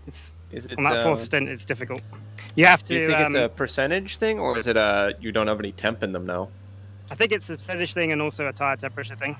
[SPEAKER 2] it's
[SPEAKER 8] Is it
[SPEAKER 2] on that fourth stint it's difficult. You have to.
[SPEAKER 8] Do you think it's a percentage thing, or is it you don't have any temp in them now?
[SPEAKER 2] I think it's a percentage thing and also a tire temperature thing.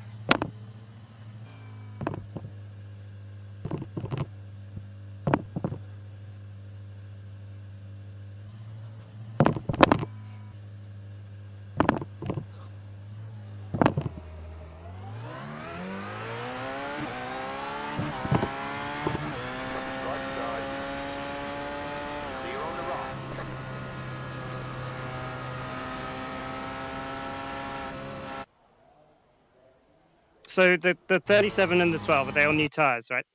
[SPEAKER 2] So the 37 and the 12, are they on new tires, right?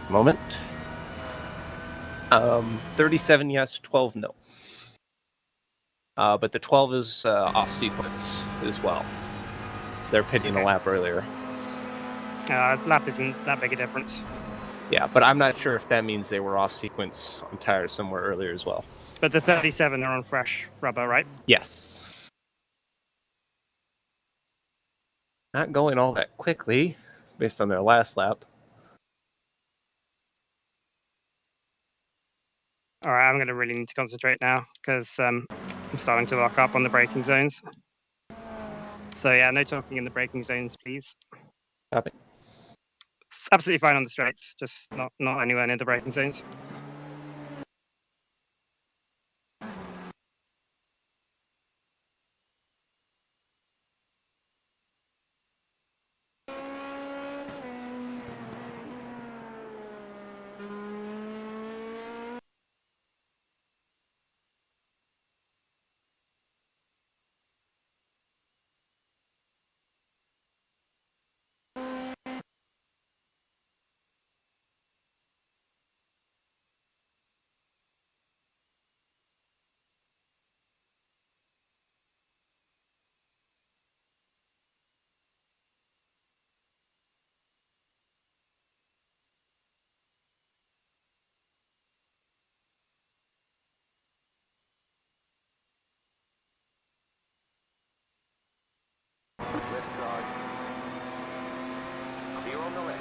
[SPEAKER 8] Moment. 37 yes, 12 no. But the 12 is off sequence as well. They're pitting a lap earlier.
[SPEAKER 2] Lap isn't that big a difference.
[SPEAKER 8] Yeah, but I'm not sure if that means they were off sequence on tires somewhere earlier as well.
[SPEAKER 2] But the 37 are on fresh rubber, right?
[SPEAKER 8] Yes. Not going all that quickly based on their last lap.
[SPEAKER 2] All right, I'm going to really need to concentrate now because I'm starting to lock up on the braking zones. So yeah, no talking in the braking zones, please.
[SPEAKER 8] Copy.
[SPEAKER 2] Absolutely fine on the straights, just not anywhere near the braking zones.
[SPEAKER 3] Left side. Clear on the left.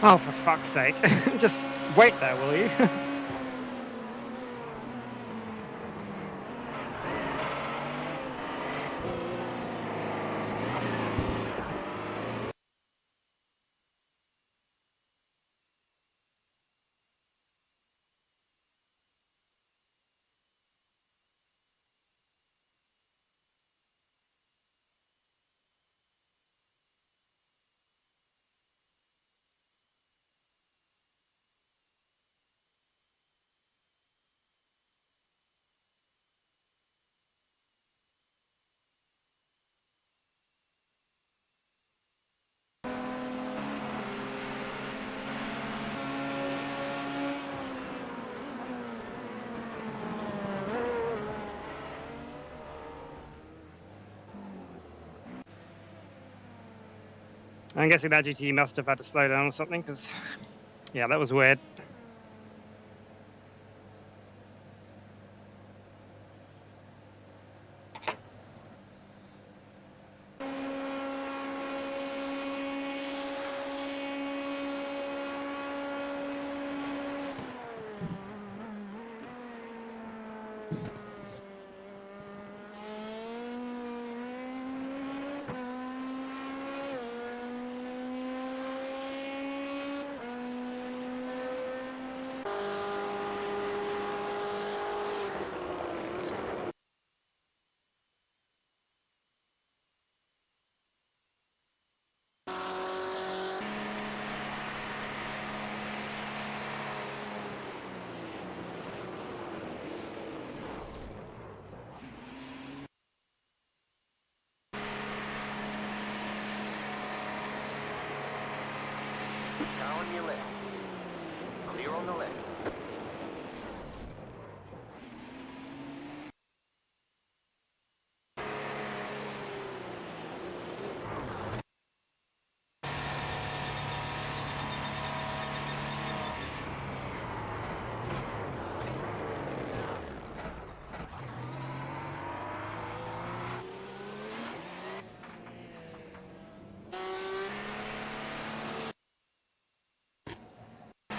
[SPEAKER 2] Oh, for fuck's sake. Just wait there, will you? I'm guessing that GT must have had to slow down or something, because, yeah, that was weird.
[SPEAKER 3] Car on your left. Clear on the left.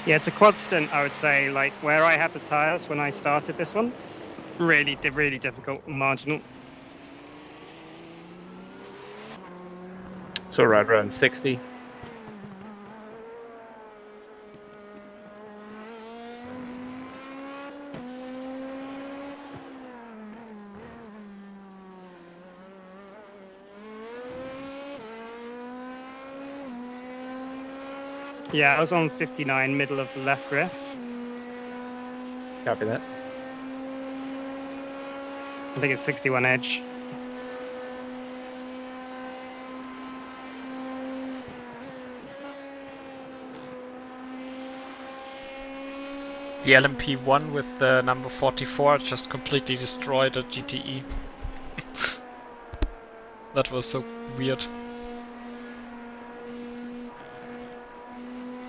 [SPEAKER 2] Yeah, it's a quad stint, I would say. Like, where I had the tires when I started this one, really difficult and marginal.
[SPEAKER 8] So right around 60.
[SPEAKER 2] Yeah, I was on 59, middle of the left rear.
[SPEAKER 8] Copy that.
[SPEAKER 2] I think it's 61 edge.
[SPEAKER 1] The LMP1 with the number 44 just completely destroyed a GTE. That was so weird.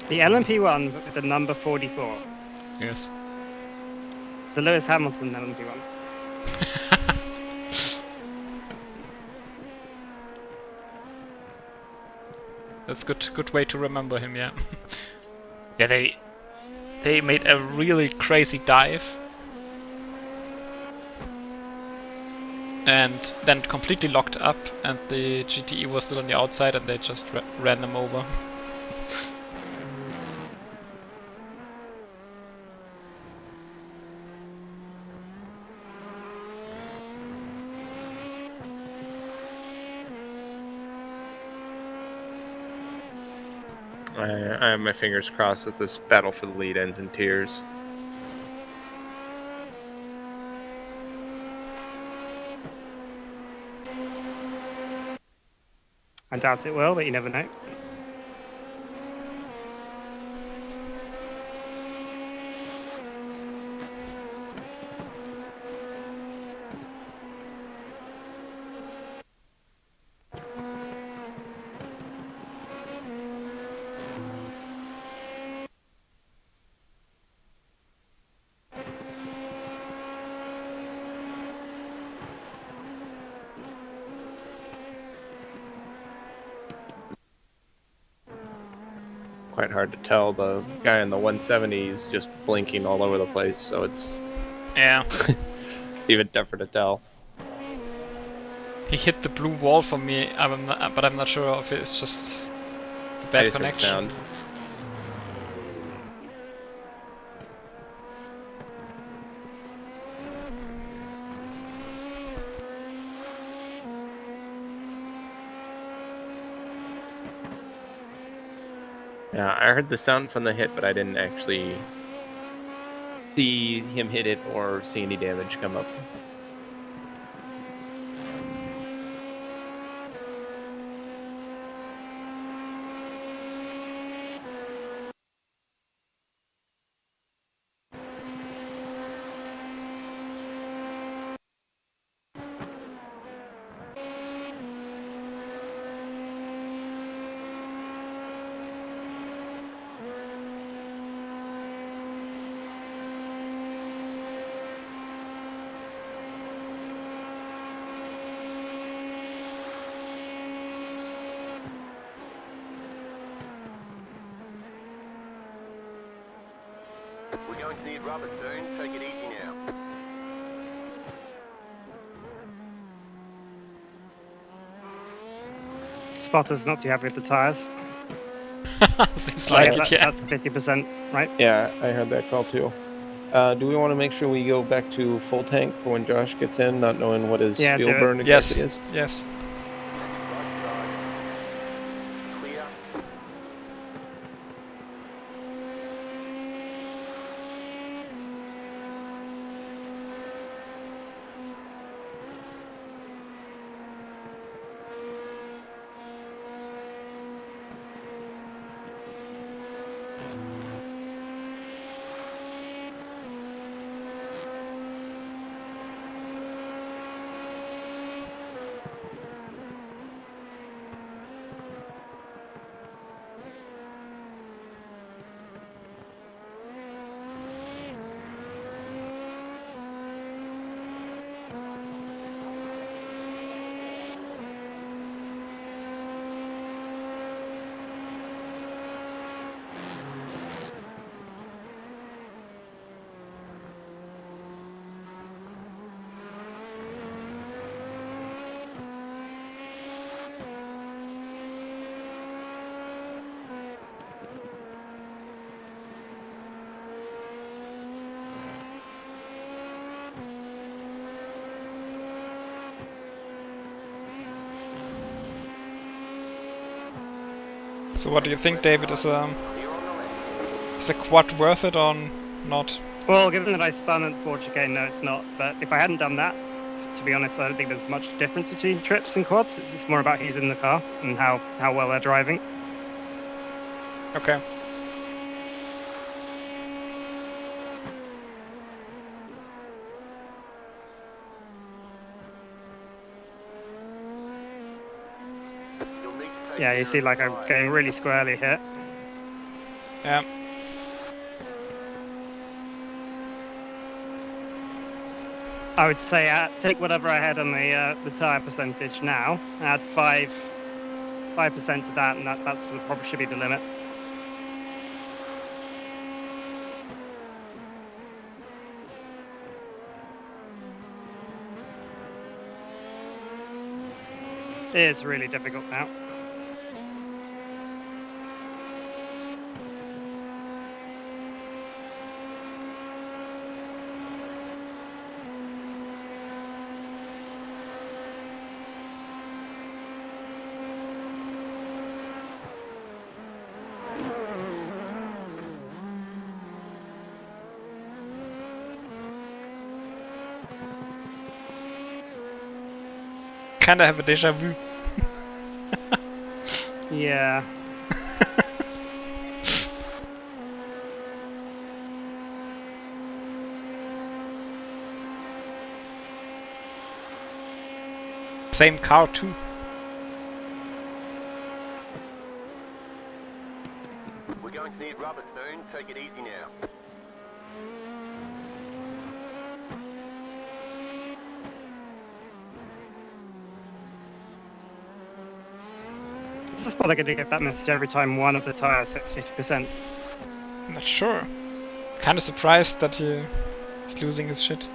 [SPEAKER 2] The LMP1 with the number 44.
[SPEAKER 1] Yes.
[SPEAKER 2] The Lewis Hamilton LMP1.
[SPEAKER 1] That's good way to remember him, yeah. Yeah, they made a really crazy dive and then completely locked up, and the GTE was still on the outside, and they just ran them over.
[SPEAKER 8] I have my fingers crossed that this battle for the lead ends in tears.
[SPEAKER 2] I doubt it will, but you never know.
[SPEAKER 8] Quite hard to tell. The guy in the 170 is just blinking all over the place, so it's
[SPEAKER 1] Yeah.
[SPEAKER 8] even tougher to tell.
[SPEAKER 1] He hit the blue wall for me, but I'm not sure if it's just the bad connection.
[SPEAKER 8] Sound. Yeah, I heard the sound from the hit, but I didn't actually see him hit it or see any damage come up.
[SPEAKER 3] We're going to need rubber soon. Take it easy now.
[SPEAKER 2] Spotter's not too happy with the tyres.
[SPEAKER 1] Seems like it, yeah.
[SPEAKER 2] That's 50%, right?
[SPEAKER 8] Yeah, I heard that call too. Do we want to make sure we go back to full tank for when Josh gets in, not knowing what his
[SPEAKER 2] Yeah,
[SPEAKER 8] fuel
[SPEAKER 2] do it.
[SPEAKER 8] burn
[SPEAKER 1] Yes.
[SPEAKER 8] exactly is?
[SPEAKER 1] Yes.
[SPEAKER 3] Right side. Clear.
[SPEAKER 1] So what do you think, David? Is a quad worth it or not?
[SPEAKER 2] Well, given that I spun at 4 chicane, no, it's not. But if I hadn't done that, to be honest, I don't think there's much difference between trips and quads. It's just more about who's in the car and how well they're driving.
[SPEAKER 1] Okay.
[SPEAKER 3] You'll need to take
[SPEAKER 2] Yeah, you
[SPEAKER 3] care
[SPEAKER 2] see,
[SPEAKER 3] of
[SPEAKER 2] like
[SPEAKER 3] the
[SPEAKER 2] I'm
[SPEAKER 3] tyre.
[SPEAKER 2] getting really squarely hit.
[SPEAKER 1] Yeah.
[SPEAKER 2] I would say take whatever I had on the tire percentage now, add 5% to that, and that's probably should be the limit. It is really difficult now.
[SPEAKER 1] Kinda have a deja vu.
[SPEAKER 2] Yeah.
[SPEAKER 1] Same car too.
[SPEAKER 3] We're going to need rubber soon. Take it easy now.
[SPEAKER 2] It's just probably going to get that message every time one of the tires hits 50%.
[SPEAKER 1] I'm not sure. Kinda surprised that he is losing his shit.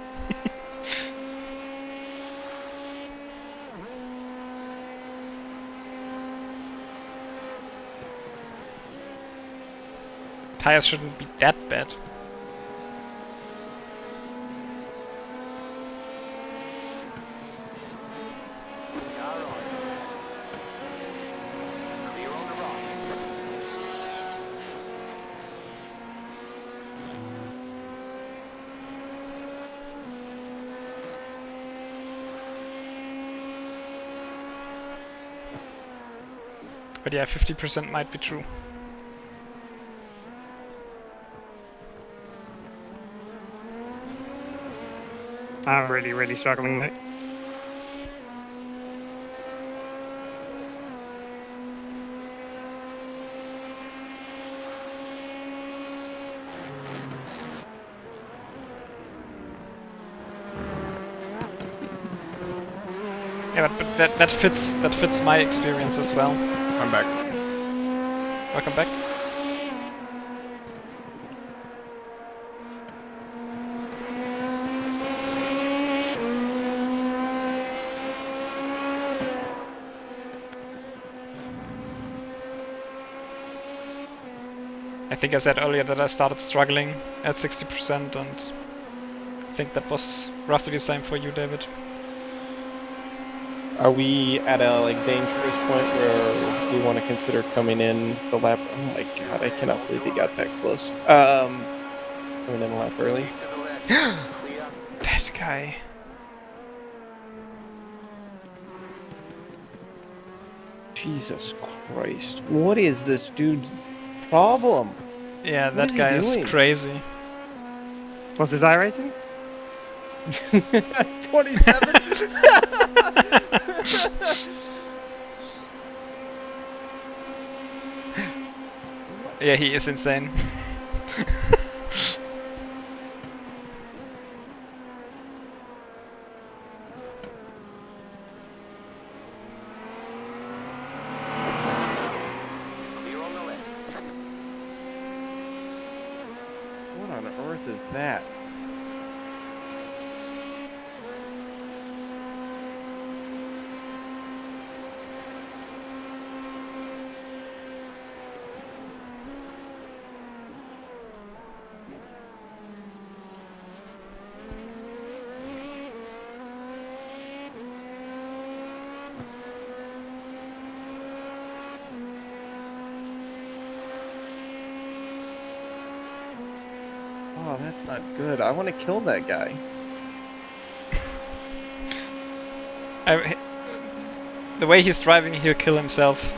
[SPEAKER 1] Tires shouldn't be that bad.
[SPEAKER 3] Car on. Clear on the right.
[SPEAKER 1] But yeah, 50% might be true.
[SPEAKER 2] I'm really struggling, mate.
[SPEAKER 1] Yeah, but that fits my experience as well.
[SPEAKER 7] I'm back.
[SPEAKER 1] Welcome back. I think I said earlier that I started struggling at 60%, and I think that was roughly the same for you, David.
[SPEAKER 8] Are we at a dangerous point where we want to consider coming in the lap? Oh my god, I cannot believe he got that close. Coming in a lap early.
[SPEAKER 3] Keep to the left. Clear.
[SPEAKER 1] That guy.
[SPEAKER 8] Jesus Christ, what is this dude's problem?
[SPEAKER 1] Yeah,
[SPEAKER 8] What
[SPEAKER 1] that
[SPEAKER 8] is he
[SPEAKER 1] guy is
[SPEAKER 8] doing?
[SPEAKER 1] crazy.
[SPEAKER 2] What's his iRating?
[SPEAKER 8] 27.
[SPEAKER 1] Yeah, he is insane.
[SPEAKER 3] Clear on the left.
[SPEAKER 8] What on earth is that? Oh, that's not good. I want to kill that guy.
[SPEAKER 1] The way he's driving, he'll kill himself.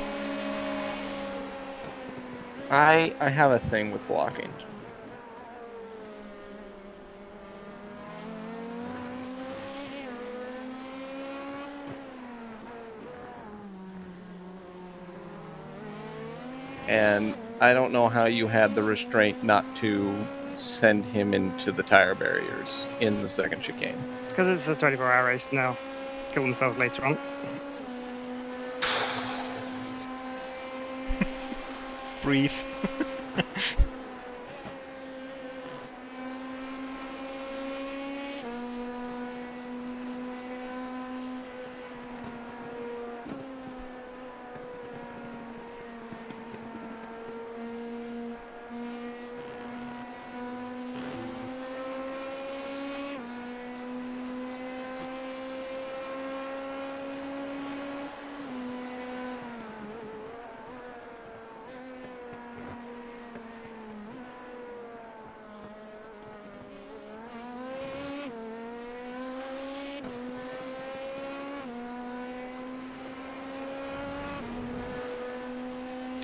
[SPEAKER 8] I have a thing with blocking. And I don't know how you had the restraint not to send him into the tire barriers in the second chicane.
[SPEAKER 2] Because it's a 24-hour race now. Kill themselves later on.
[SPEAKER 1] Breathe.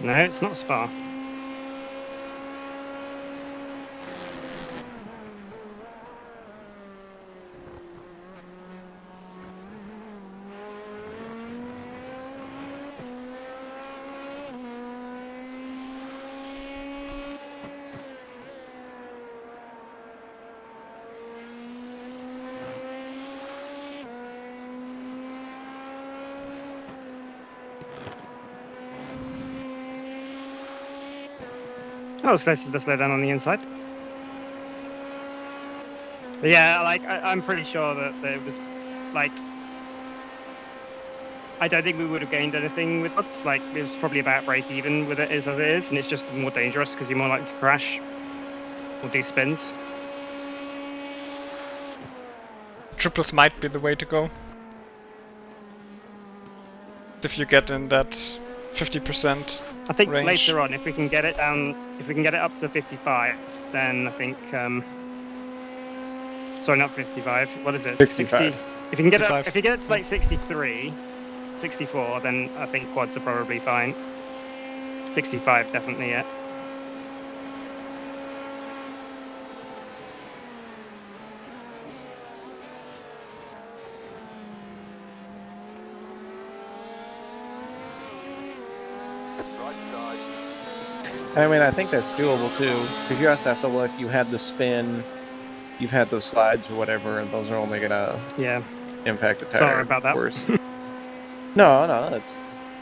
[SPEAKER 2] No, it's not Spa. Oh, it's nice to slow down on the inside. But yeah, like I'm pretty sure that it was like I don't think we would have gained anything with us. Like it was probably about break even with it as it is, and it's just more dangerous because you're more likely to crash or do spins.
[SPEAKER 1] Triples might be the way to go. If you get in that 50%.
[SPEAKER 2] I think
[SPEAKER 1] range.
[SPEAKER 2] later on, if we can get it down, if we can get it up to 55, then I think. Sorry, not 55. What is it?
[SPEAKER 8] 65.
[SPEAKER 2] 60. If you can get it,
[SPEAKER 1] 65.
[SPEAKER 2] if you get it to like 63, 64, then I think quads are probably fine. 65, definitely, yeah.
[SPEAKER 3] Right side.
[SPEAKER 8] I mean, I think that's doable too, because you also have to look. You had the spin, you've had those slides or whatever, and those are only gonna
[SPEAKER 2] Yeah.
[SPEAKER 8] impact the tire.
[SPEAKER 2] Sorry about that.
[SPEAKER 8] Worse. No, it's.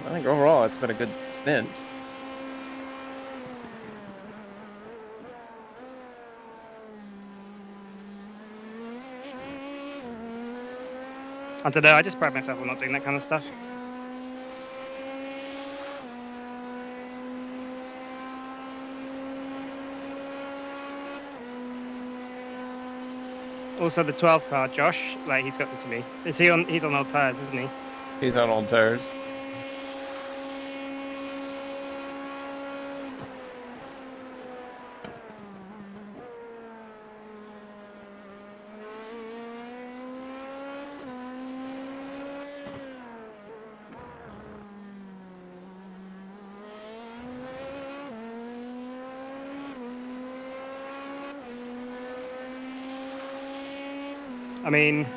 [SPEAKER 8] I think overall it's been a good stint.
[SPEAKER 2] I don't know, I just pride myself on not doing that kind of stuff. Also, the 12 car, Josh, like he's got to me. Is he on? He's on old tires, isn't he?
[SPEAKER 8] He's on old tires.
[SPEAKER 2] I mean,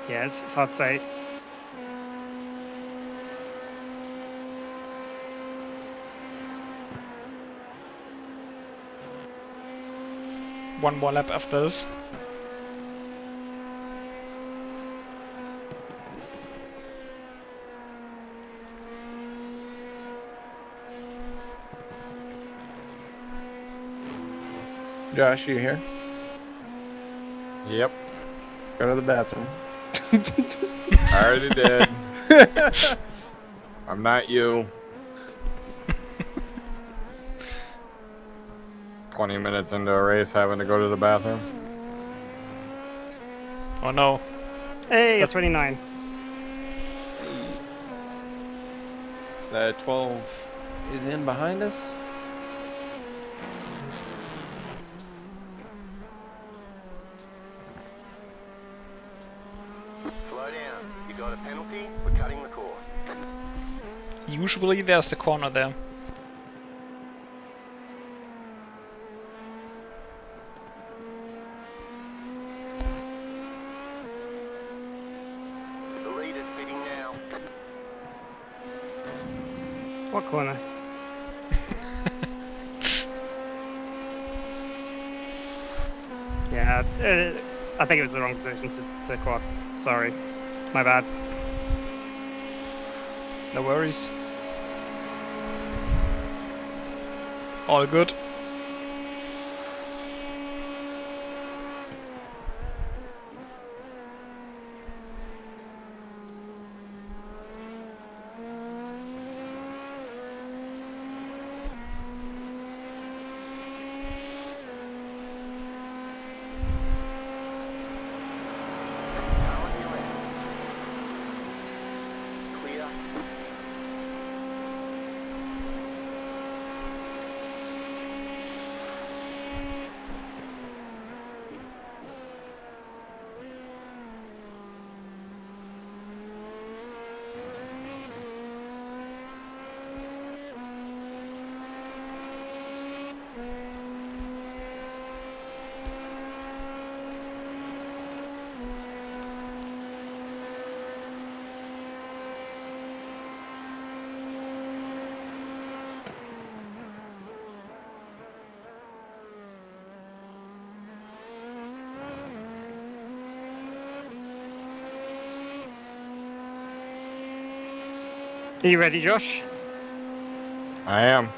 [SPEAKER 2] yeah, it's hard to say.
[SPEAKER 1] One more lap after this.
[SPEAKER 8] Josh, you here?
[SPEAKER 7] Yep.
[SPEAKER 8] Go to the bathroom.
[SPEAKER 7] I already did. I'm not you. 20 minutes into a race having to go to the bathroom.
[SPEAKER 1] Oh no.
[SPEAKER 2] Hey, a 29.
[SPEAKER 8] The 12 is in behind us.
[SPEAKER 3] You got a penalty for cutting the course.
[SPEAKER 1] Usually there's the corner there.
[SPEAKER 3] The lead is pitting now.
[SPEAKER 2] What corner? Yeah, I think it was the wrong position to quad. Sorry, my bad.
[SPEAKER 1] No worries. All good.
[SPEAKER 3] Car on your left. Clear.
[SPEAKER 2] Are you ready, Josh?
[SPEAKER 7] I am.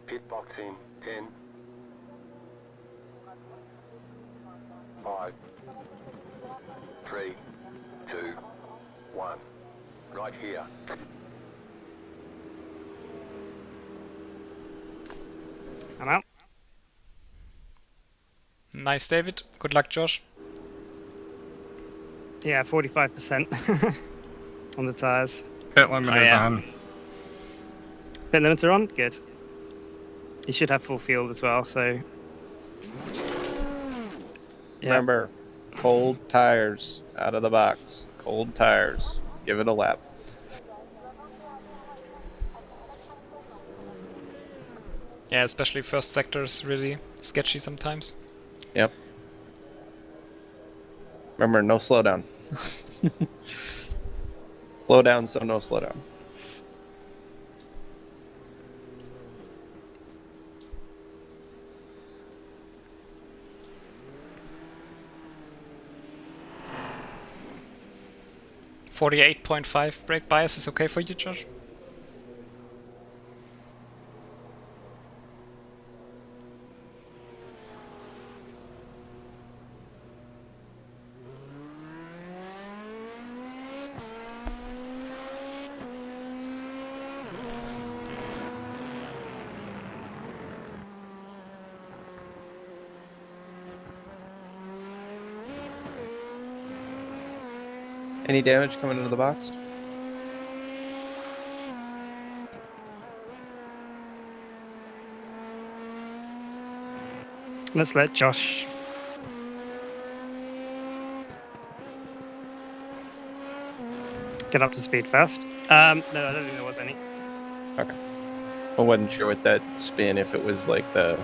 [SPEAKER 3] Pit box in 10, 5, 3, 2, 1. Right here.
[SPEAKER 2] I'm out.
[SPEAKER 1] Nice, David. Good luck, Josh.
[SPEAKER 2] Yeah, 45% on the tires.
[SPEAKER 7] Pit limit
[SPEAKER 1] Oh,
[SPEAKER 7] is
[SPEAKER 1] yeah.
[SPEAKER 7] on.
[SPEAKER 2] Pit limiter on? Good. You should have full field as well, so... Yeah.
[SPEAKER 8] Remember, cold tires out of the box. Cold tires. Give it a lap.
[SPEAKER 1] Yeah, especially first sector is really sketchy sometimes.
[SPEAKER 8] Yep. Remember, no slowdown. Slow down, so no slowdown.
[SPEAKER 1] .5 brake bias is okay for you, Josh?
[SPEAKER 8] Any damage coming into the box?
[SPEAKER 2] Let's let Josh. Get up to speed first. No, I don't think there was any.
[SPEAKER 8] I wasn't sure with that spin if it was like the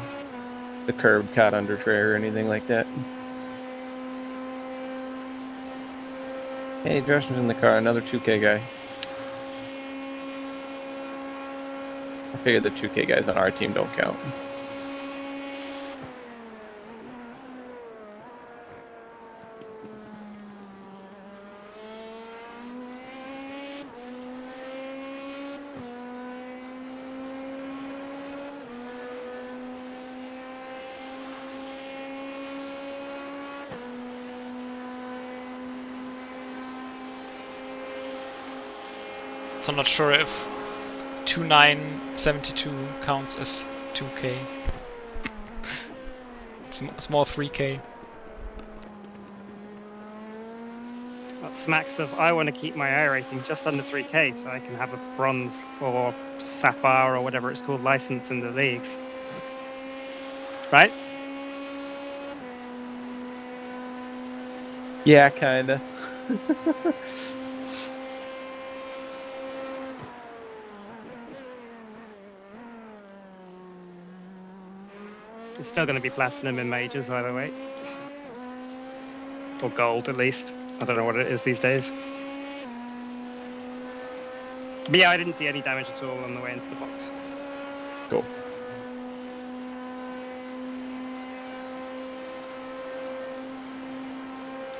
[SPEAKER 8] curb caught under tray or anything like that. Hey, Josh was in the car, another 2K guy. I figured the 2K guys on our team don't count.
[SPEAKER 1] So I'm not sure if 2972 counts as 2K. Small 3K.
[SPEAKER 2] That smacks of I want to keep my air rating just under 3K so I can have a bronze or sapphire or whatever it's called license in the leagues. Right?
[SPEAKER 8] Yeah, kinda.
[SPEAKER 2] It's still going to be platinum in majors either way. Or gold at least. I don't know what it is these days. But yeah, I didn't see any damage at all on the way into the box.
[SPEAKER 8] Cool.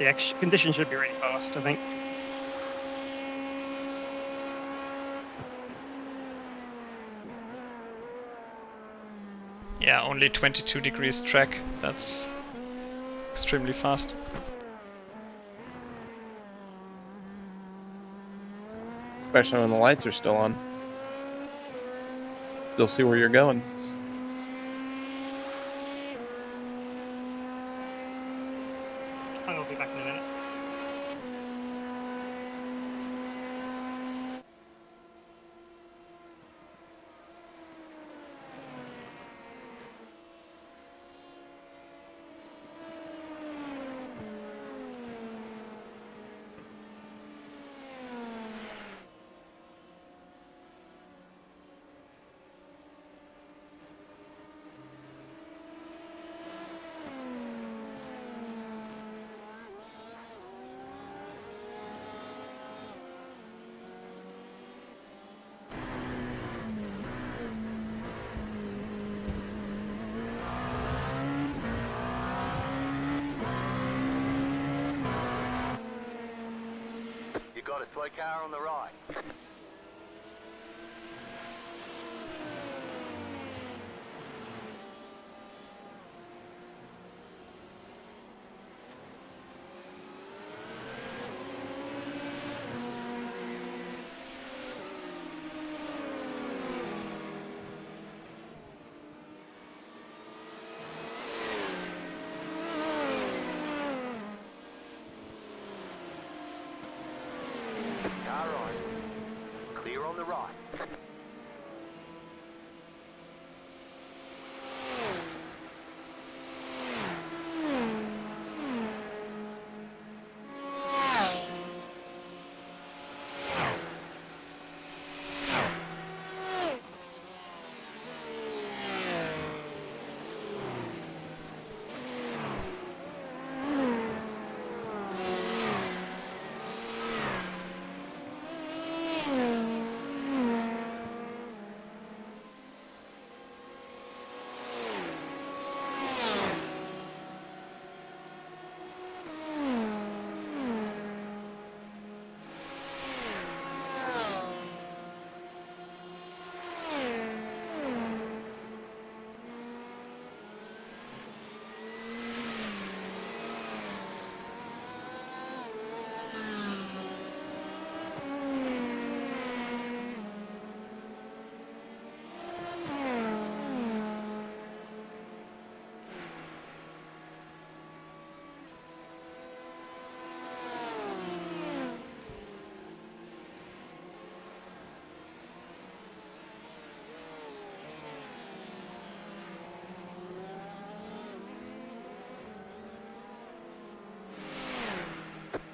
[SPEAKER 2] Yeah, conditions should be really fast, I think.
[SPEAKER 1] Yeah, only 22 degrees track. That's extremely fast.
[SPEAKER 8] Especially when the lights are still on. You'll see where you're going.
[SPEAKER 2] I'll be back in a minute.
[SPEAKER 3] You got a toy car on the right. Car right. Clear on the right.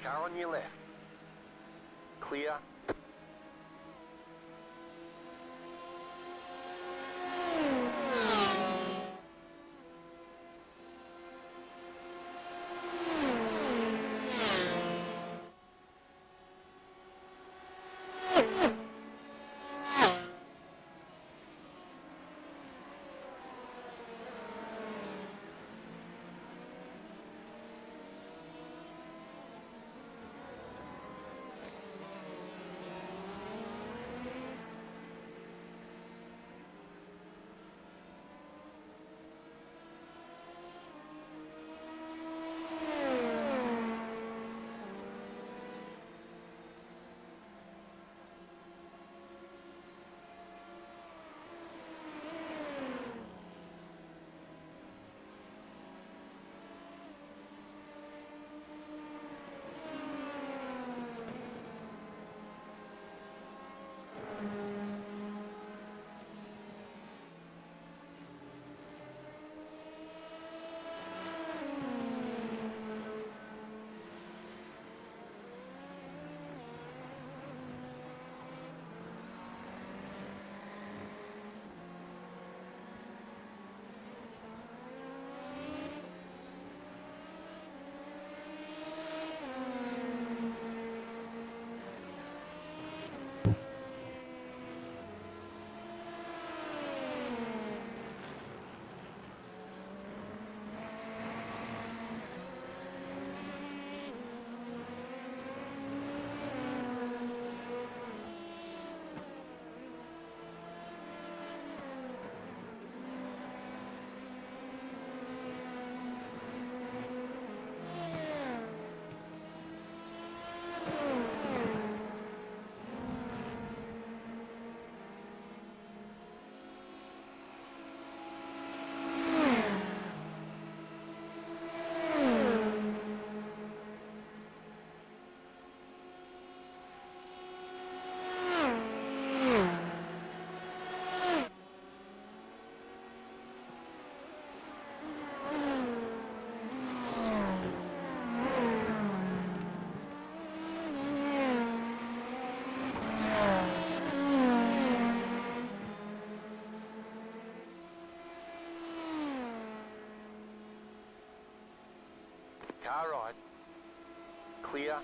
[SPEAKER 3] Car on your left. Clear. Car right. Clear.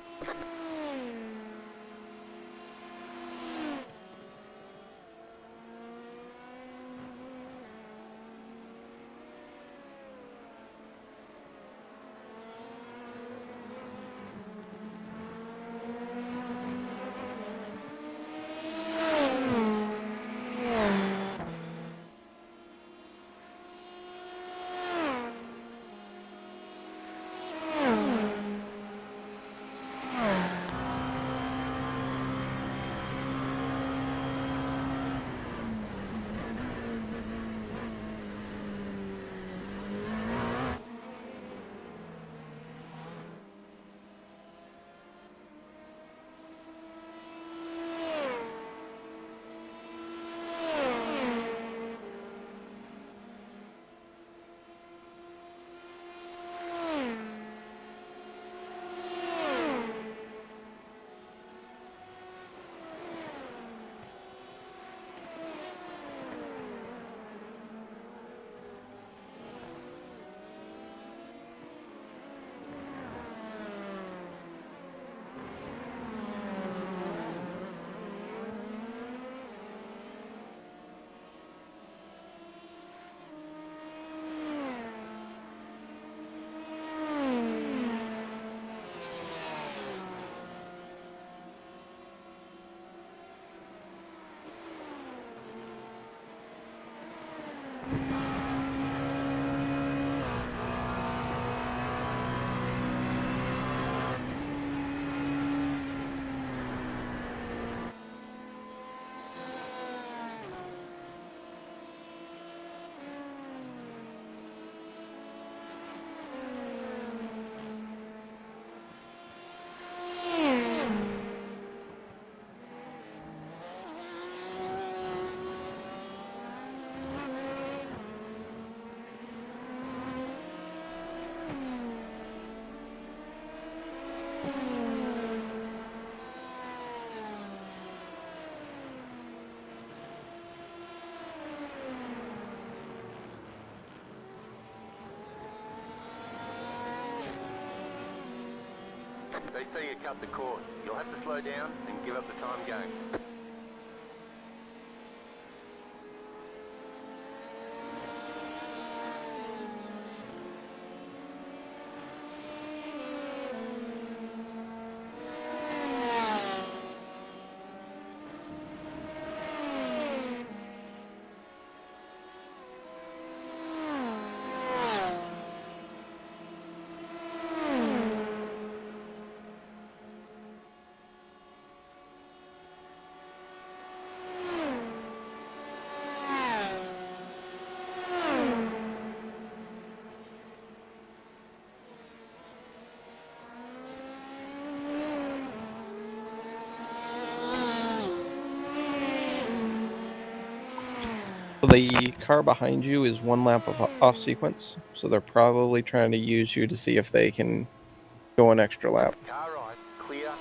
[SPEAKER 3] They say you cut the cord. You'll have to slow down and give up the time game.
[SPEAKER 8] The car behind you is 1 lap of off sequence, so they're probably trying to use you to see if they can go an extra lap.
[SPEAKER 3] Car right, clear.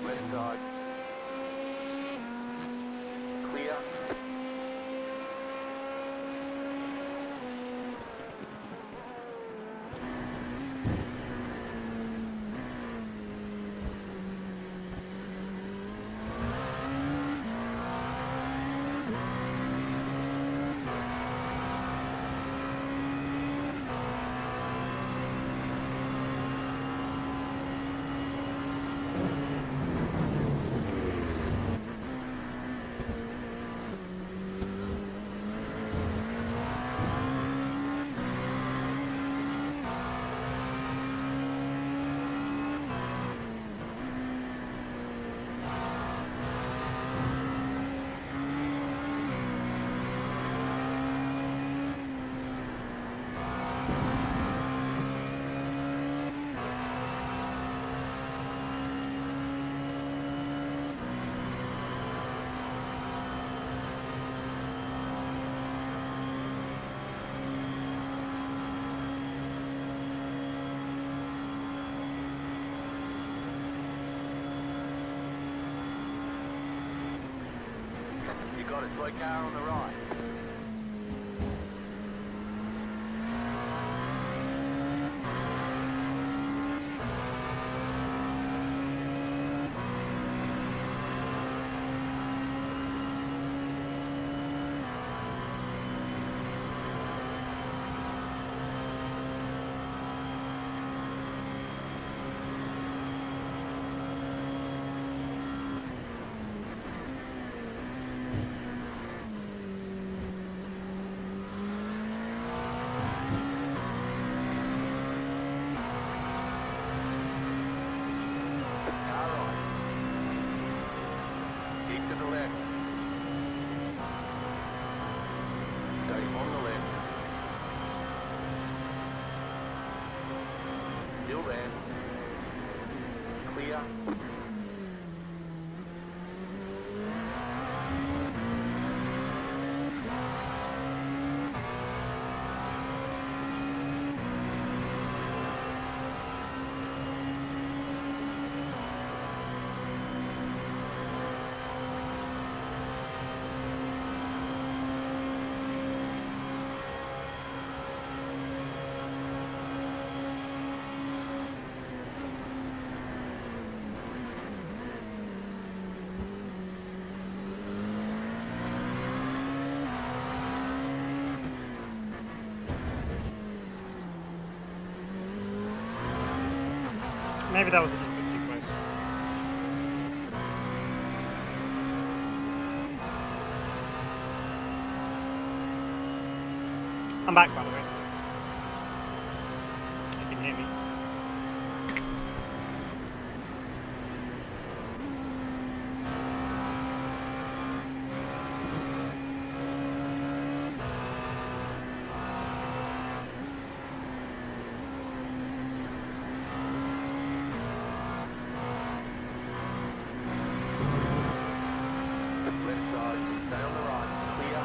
[SPEAKER 3] Left side. Clear. You got a slow car on the right. clear.
[SPEAKER 2] Maybe that was a little bit too close. I'm back, by the way. You can hear me.
[SPEAKER 3] Left side, stay on the right, clear.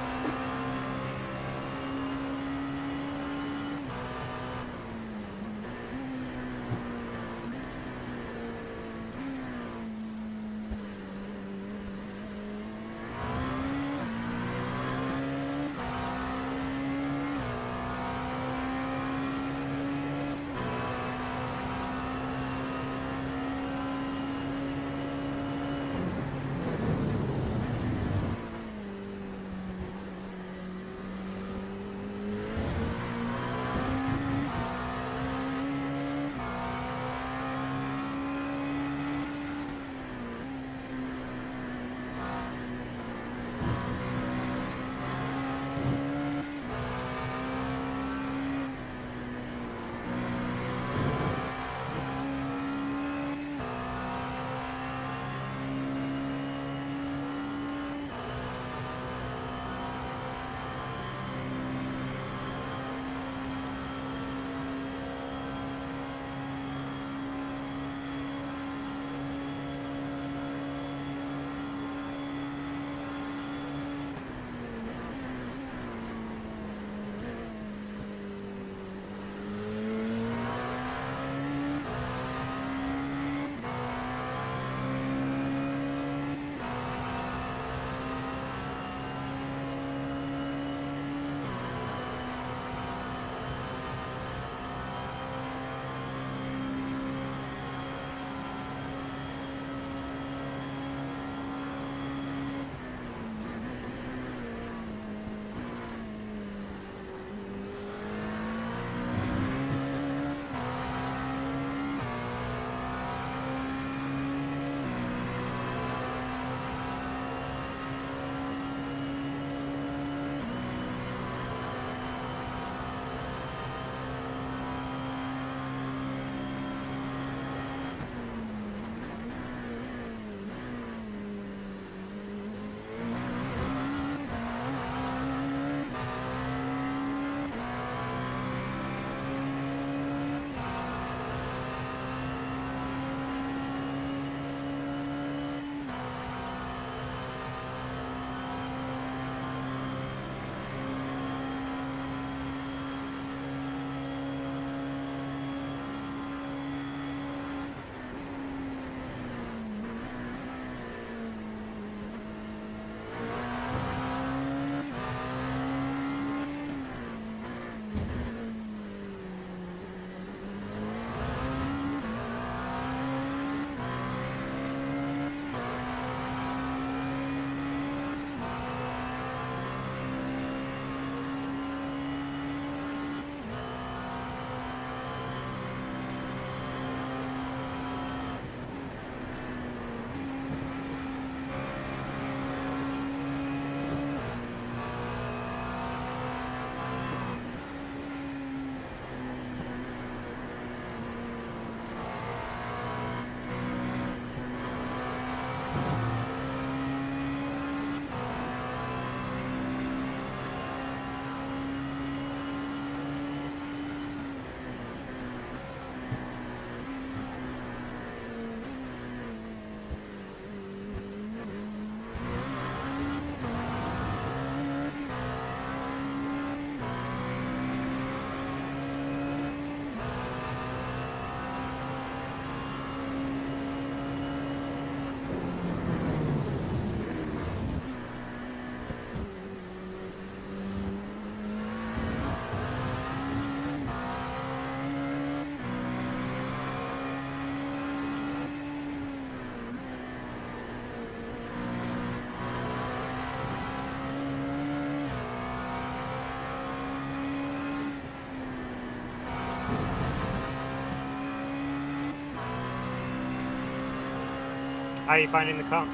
[SPEAKER 2] How are you finding the car?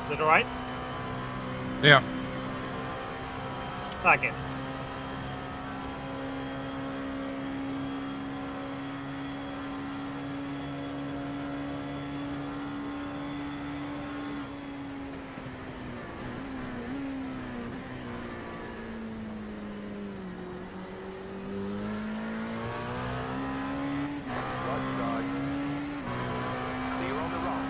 [SPEAKER 2] Is it alright?
[SPEAKER 7] Yeah.
[SPEAKER 2] I guess.
[SPEAKER 3] Right side. Clear on the right.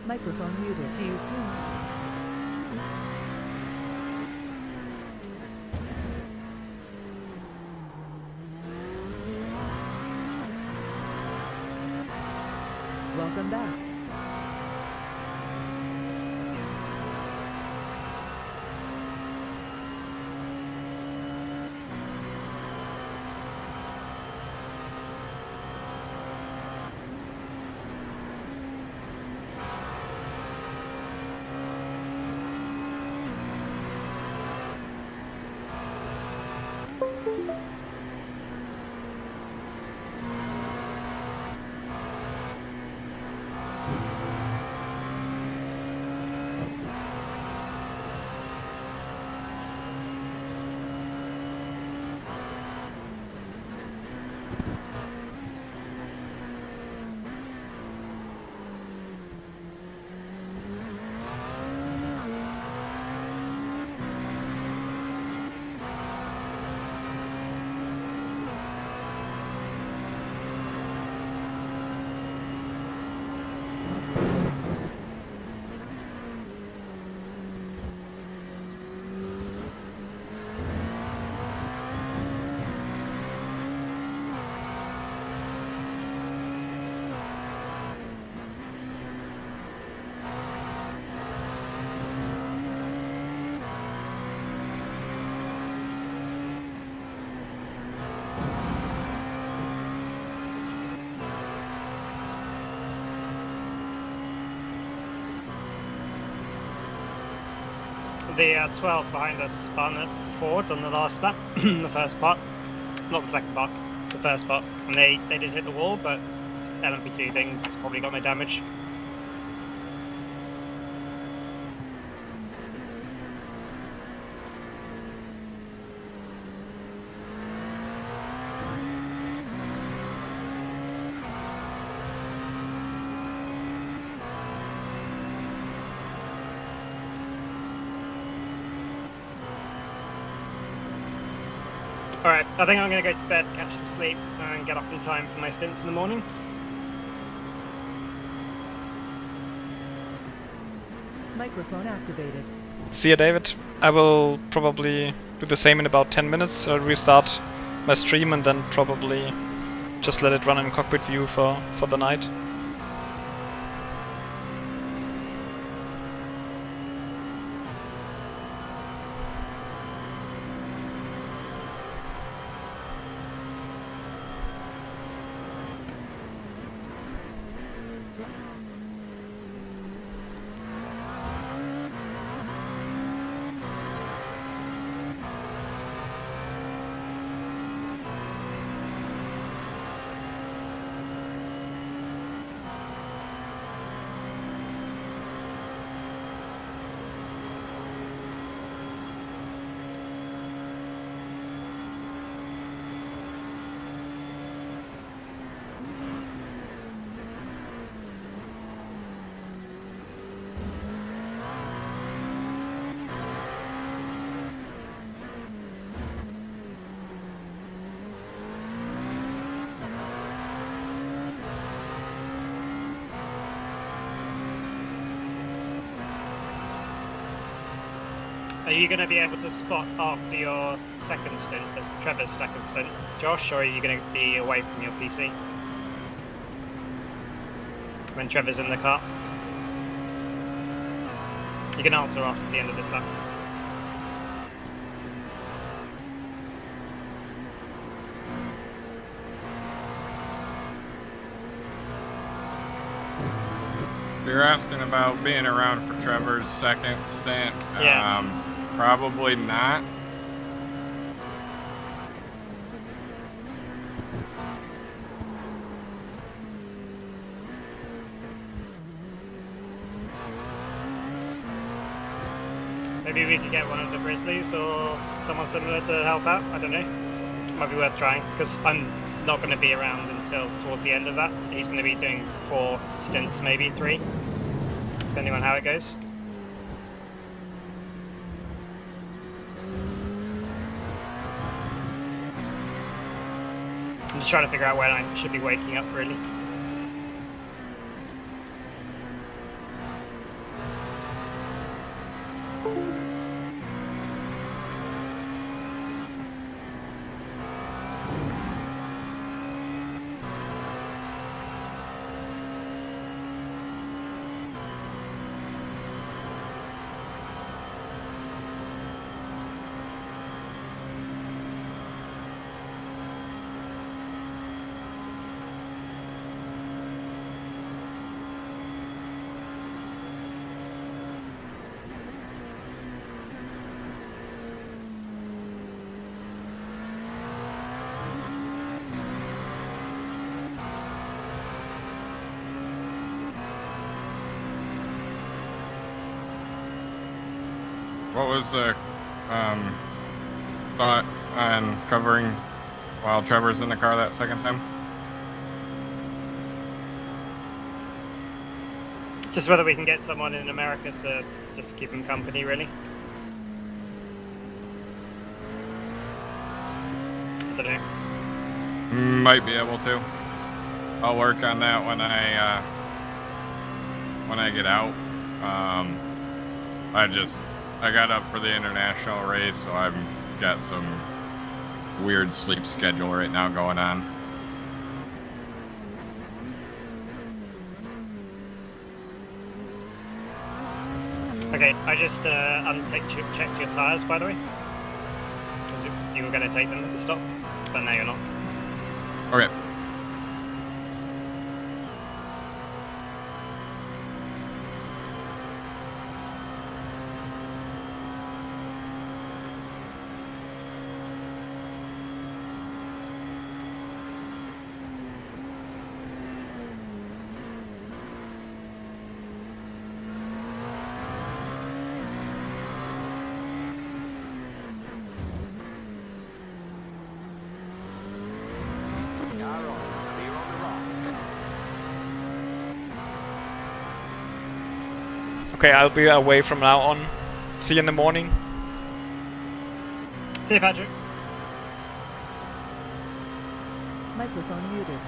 [SPEAKER 4] Microphone muted. See you soon. Welcome back.
[SPEAKER 2] The 12 behind us spun it forward on the last lap, the first part. Not the second part, the first part. And they did hit the wall, but it's LMP2 things, it's probably got no damage. Alright, I think I'm going to go to bed, catch some sleep, and get up in time for my stints in the morning.
[SPEAKER 4] Microphone activated.
[SPEAKER 1] See ya, David. I will probably do the same in about 10 minutes. I'll restart my stream and then probably just let it run in cockpit view for the night.
[SPEAKER 2] you going to be able to spot after your second stint, as Trevor's second stint, Josh, or are you going to be away from your PC when Trevor's in the car? You can answer after the end of this lap.
[SPEAKER 7] You're asking about being around for Trevor's second stint?
[SPEAKER 2] Yeah.
[SPEAKER 7] Probably not.
[SPEAKER 2] Maybe we could get one of the Grizzlies or someone similar to help out. I don't know. Might be worth trying, because I'm not going to be around until towards the end of that. He's going to be doing 4 stints, maybe 3, depending on how it goes. I'm just trying to figure out when I should be waking up, really.
[SPEAKER 7] What was the thought on covering while Trevor's in the car that second time?
[SPEAKER 2] Just whether we can get someone in America to just keep him company, really. I don't know.
[SPEAKER 7] Might be able to. I'll work on that when I get out. I got up for the international race, so I've got some weird sleep schedule right now going on.
[SPEAKER 2] Okay, I just checked your tyres, by the way. Because you were going to take them at the stop, but now you're not.
[SPEAKER 7] Okay.
[SPEAKER 1] Okay, I'll be away from now on. See you in the morning.
[SPEAKER 2] See you, Patrick.
[SPEAKER 4] Microphone muted.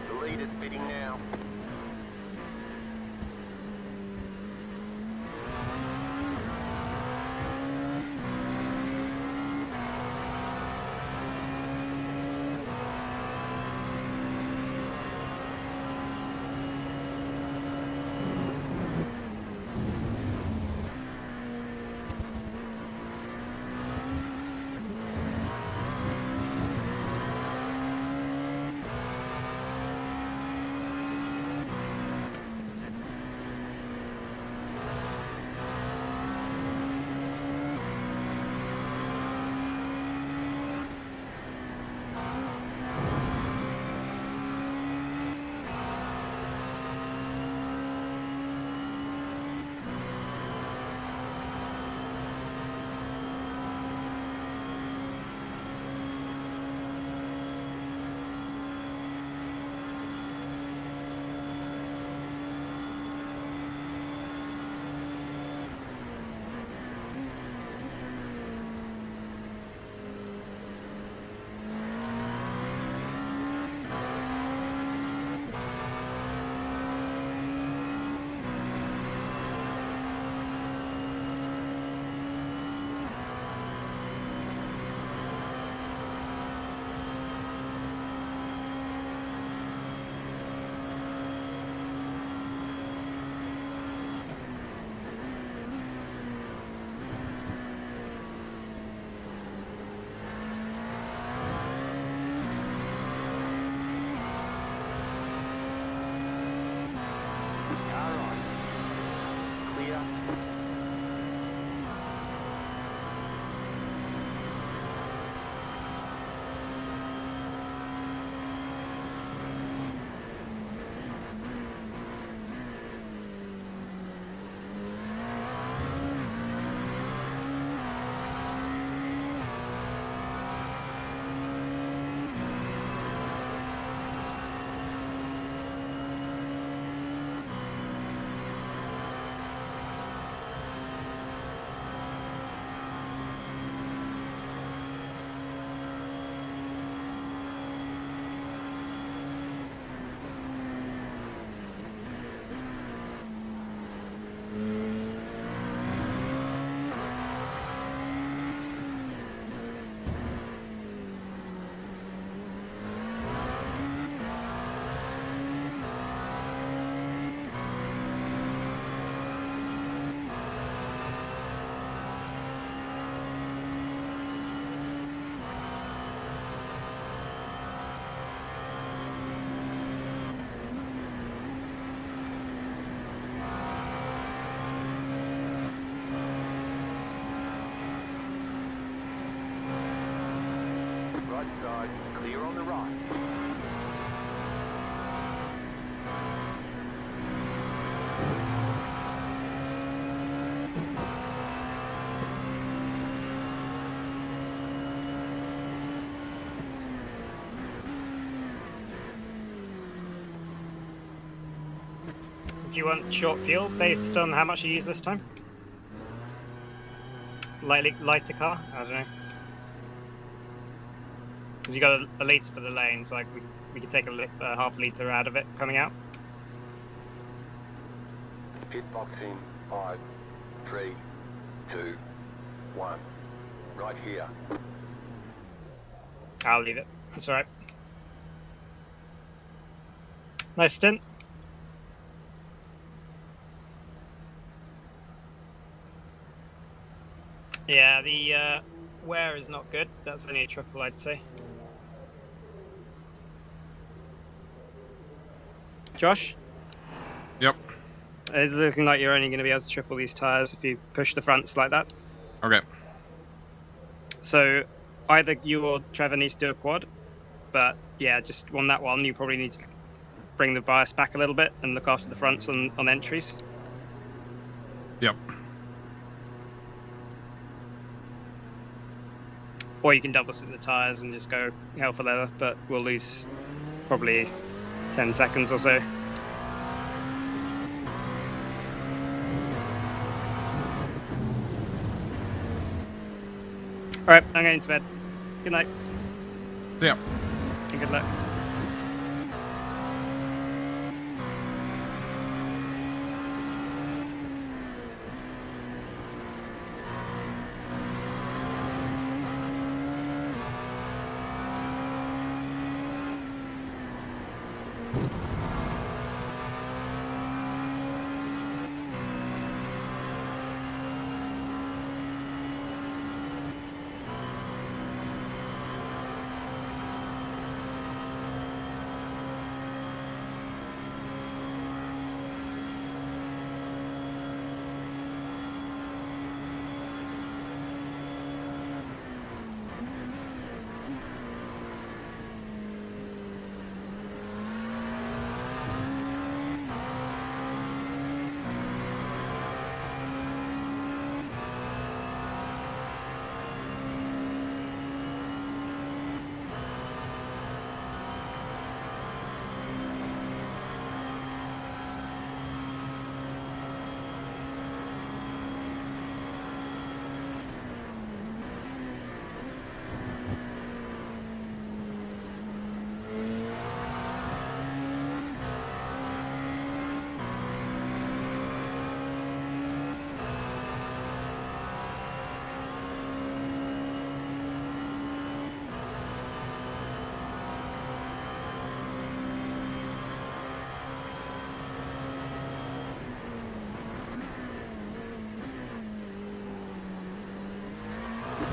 [SPEAKER 3] The lead is bidding now. Right side, clear on the right.
[SPEAKER 2] Do you want short fuel based on how much you use this time? Lighter car? I don't know. Because you got a litre for the lanes, like we could take a half litre out of it coming out.
[SPEAKER 3] Pit box in 5, 3, 2, 1. Right here.
[SPEAKER 2] I'll leave it. That's alright. Nice stint. Yeah, the wear is not good. That's only a triple, I'd say. Josh?
[SPEAKER 9] Yep.
[SPEAKER 2] It's looking like you're only going to be able to triple these tyres if you push the fronts like that.
[SPEAKER 9] Okay.
[SPEAKER 2] So either you or Trevor needs to do a quad, but yeah, just on that one, you probably need to bring the bias back a little bit and look after the fronts on entries.
[SPEAKER 9] Yep.
[SPEAKER 2] Or you can double sit the tyres and just go hell for leather, but we'll lose probably 10 seconds or so. Alright, I'm going to bed. Good night.
[SPEAKER 9] Yeah.
[SPEAKER 2] And good luck.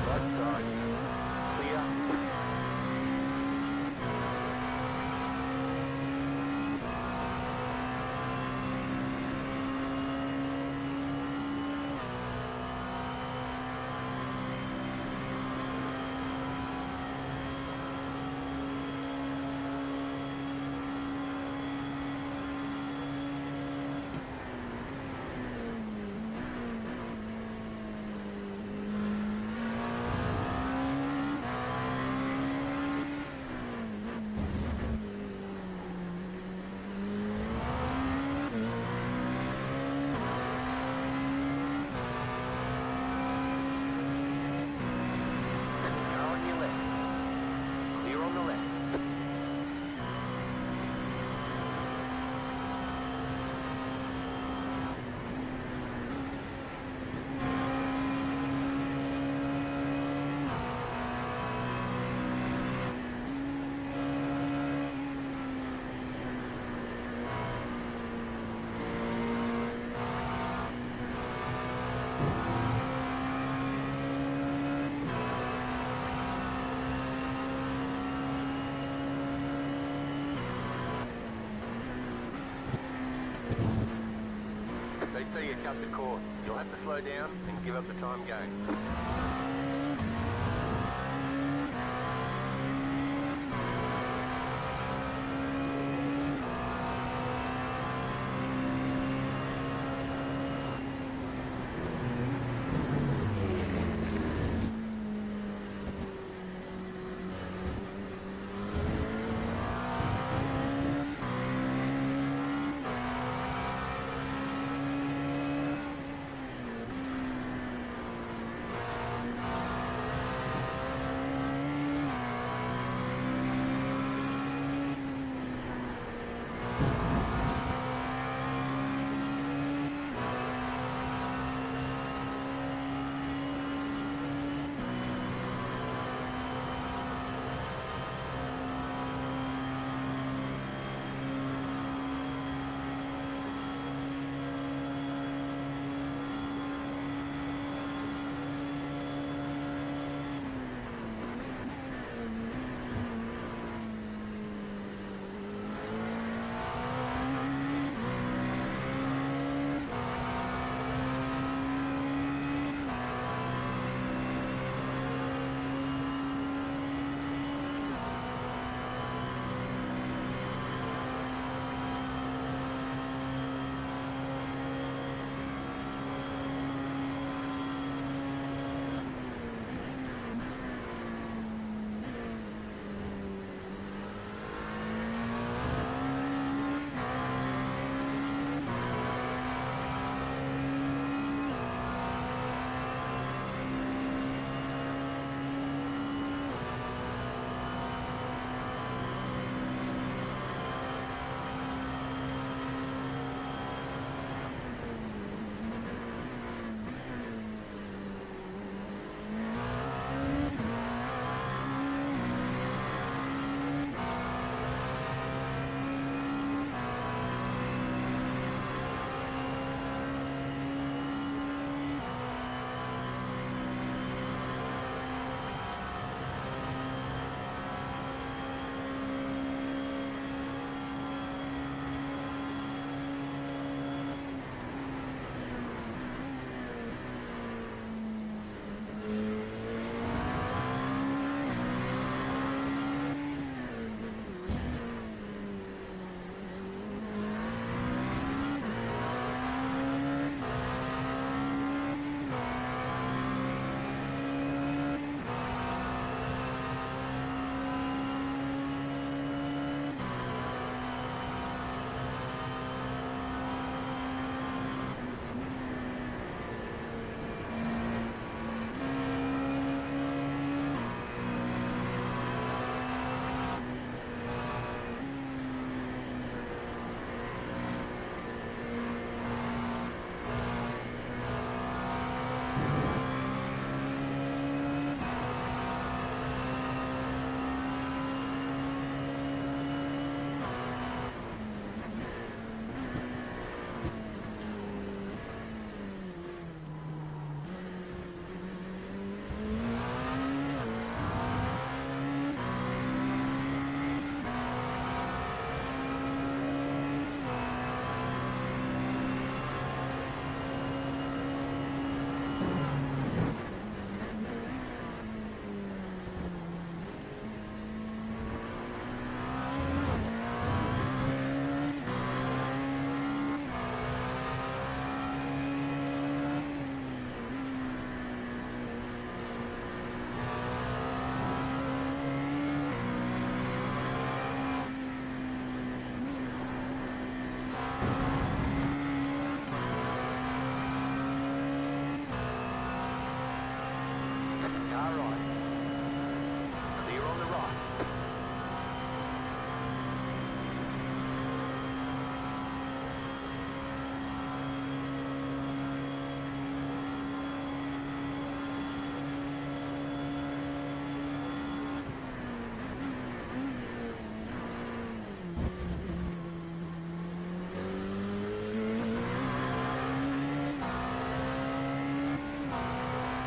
[SPEAKER 3] Right side, clear. Car on your left. Clear on the left. They say you cut the cord. You'll have to slow down and give up the time game. Alright.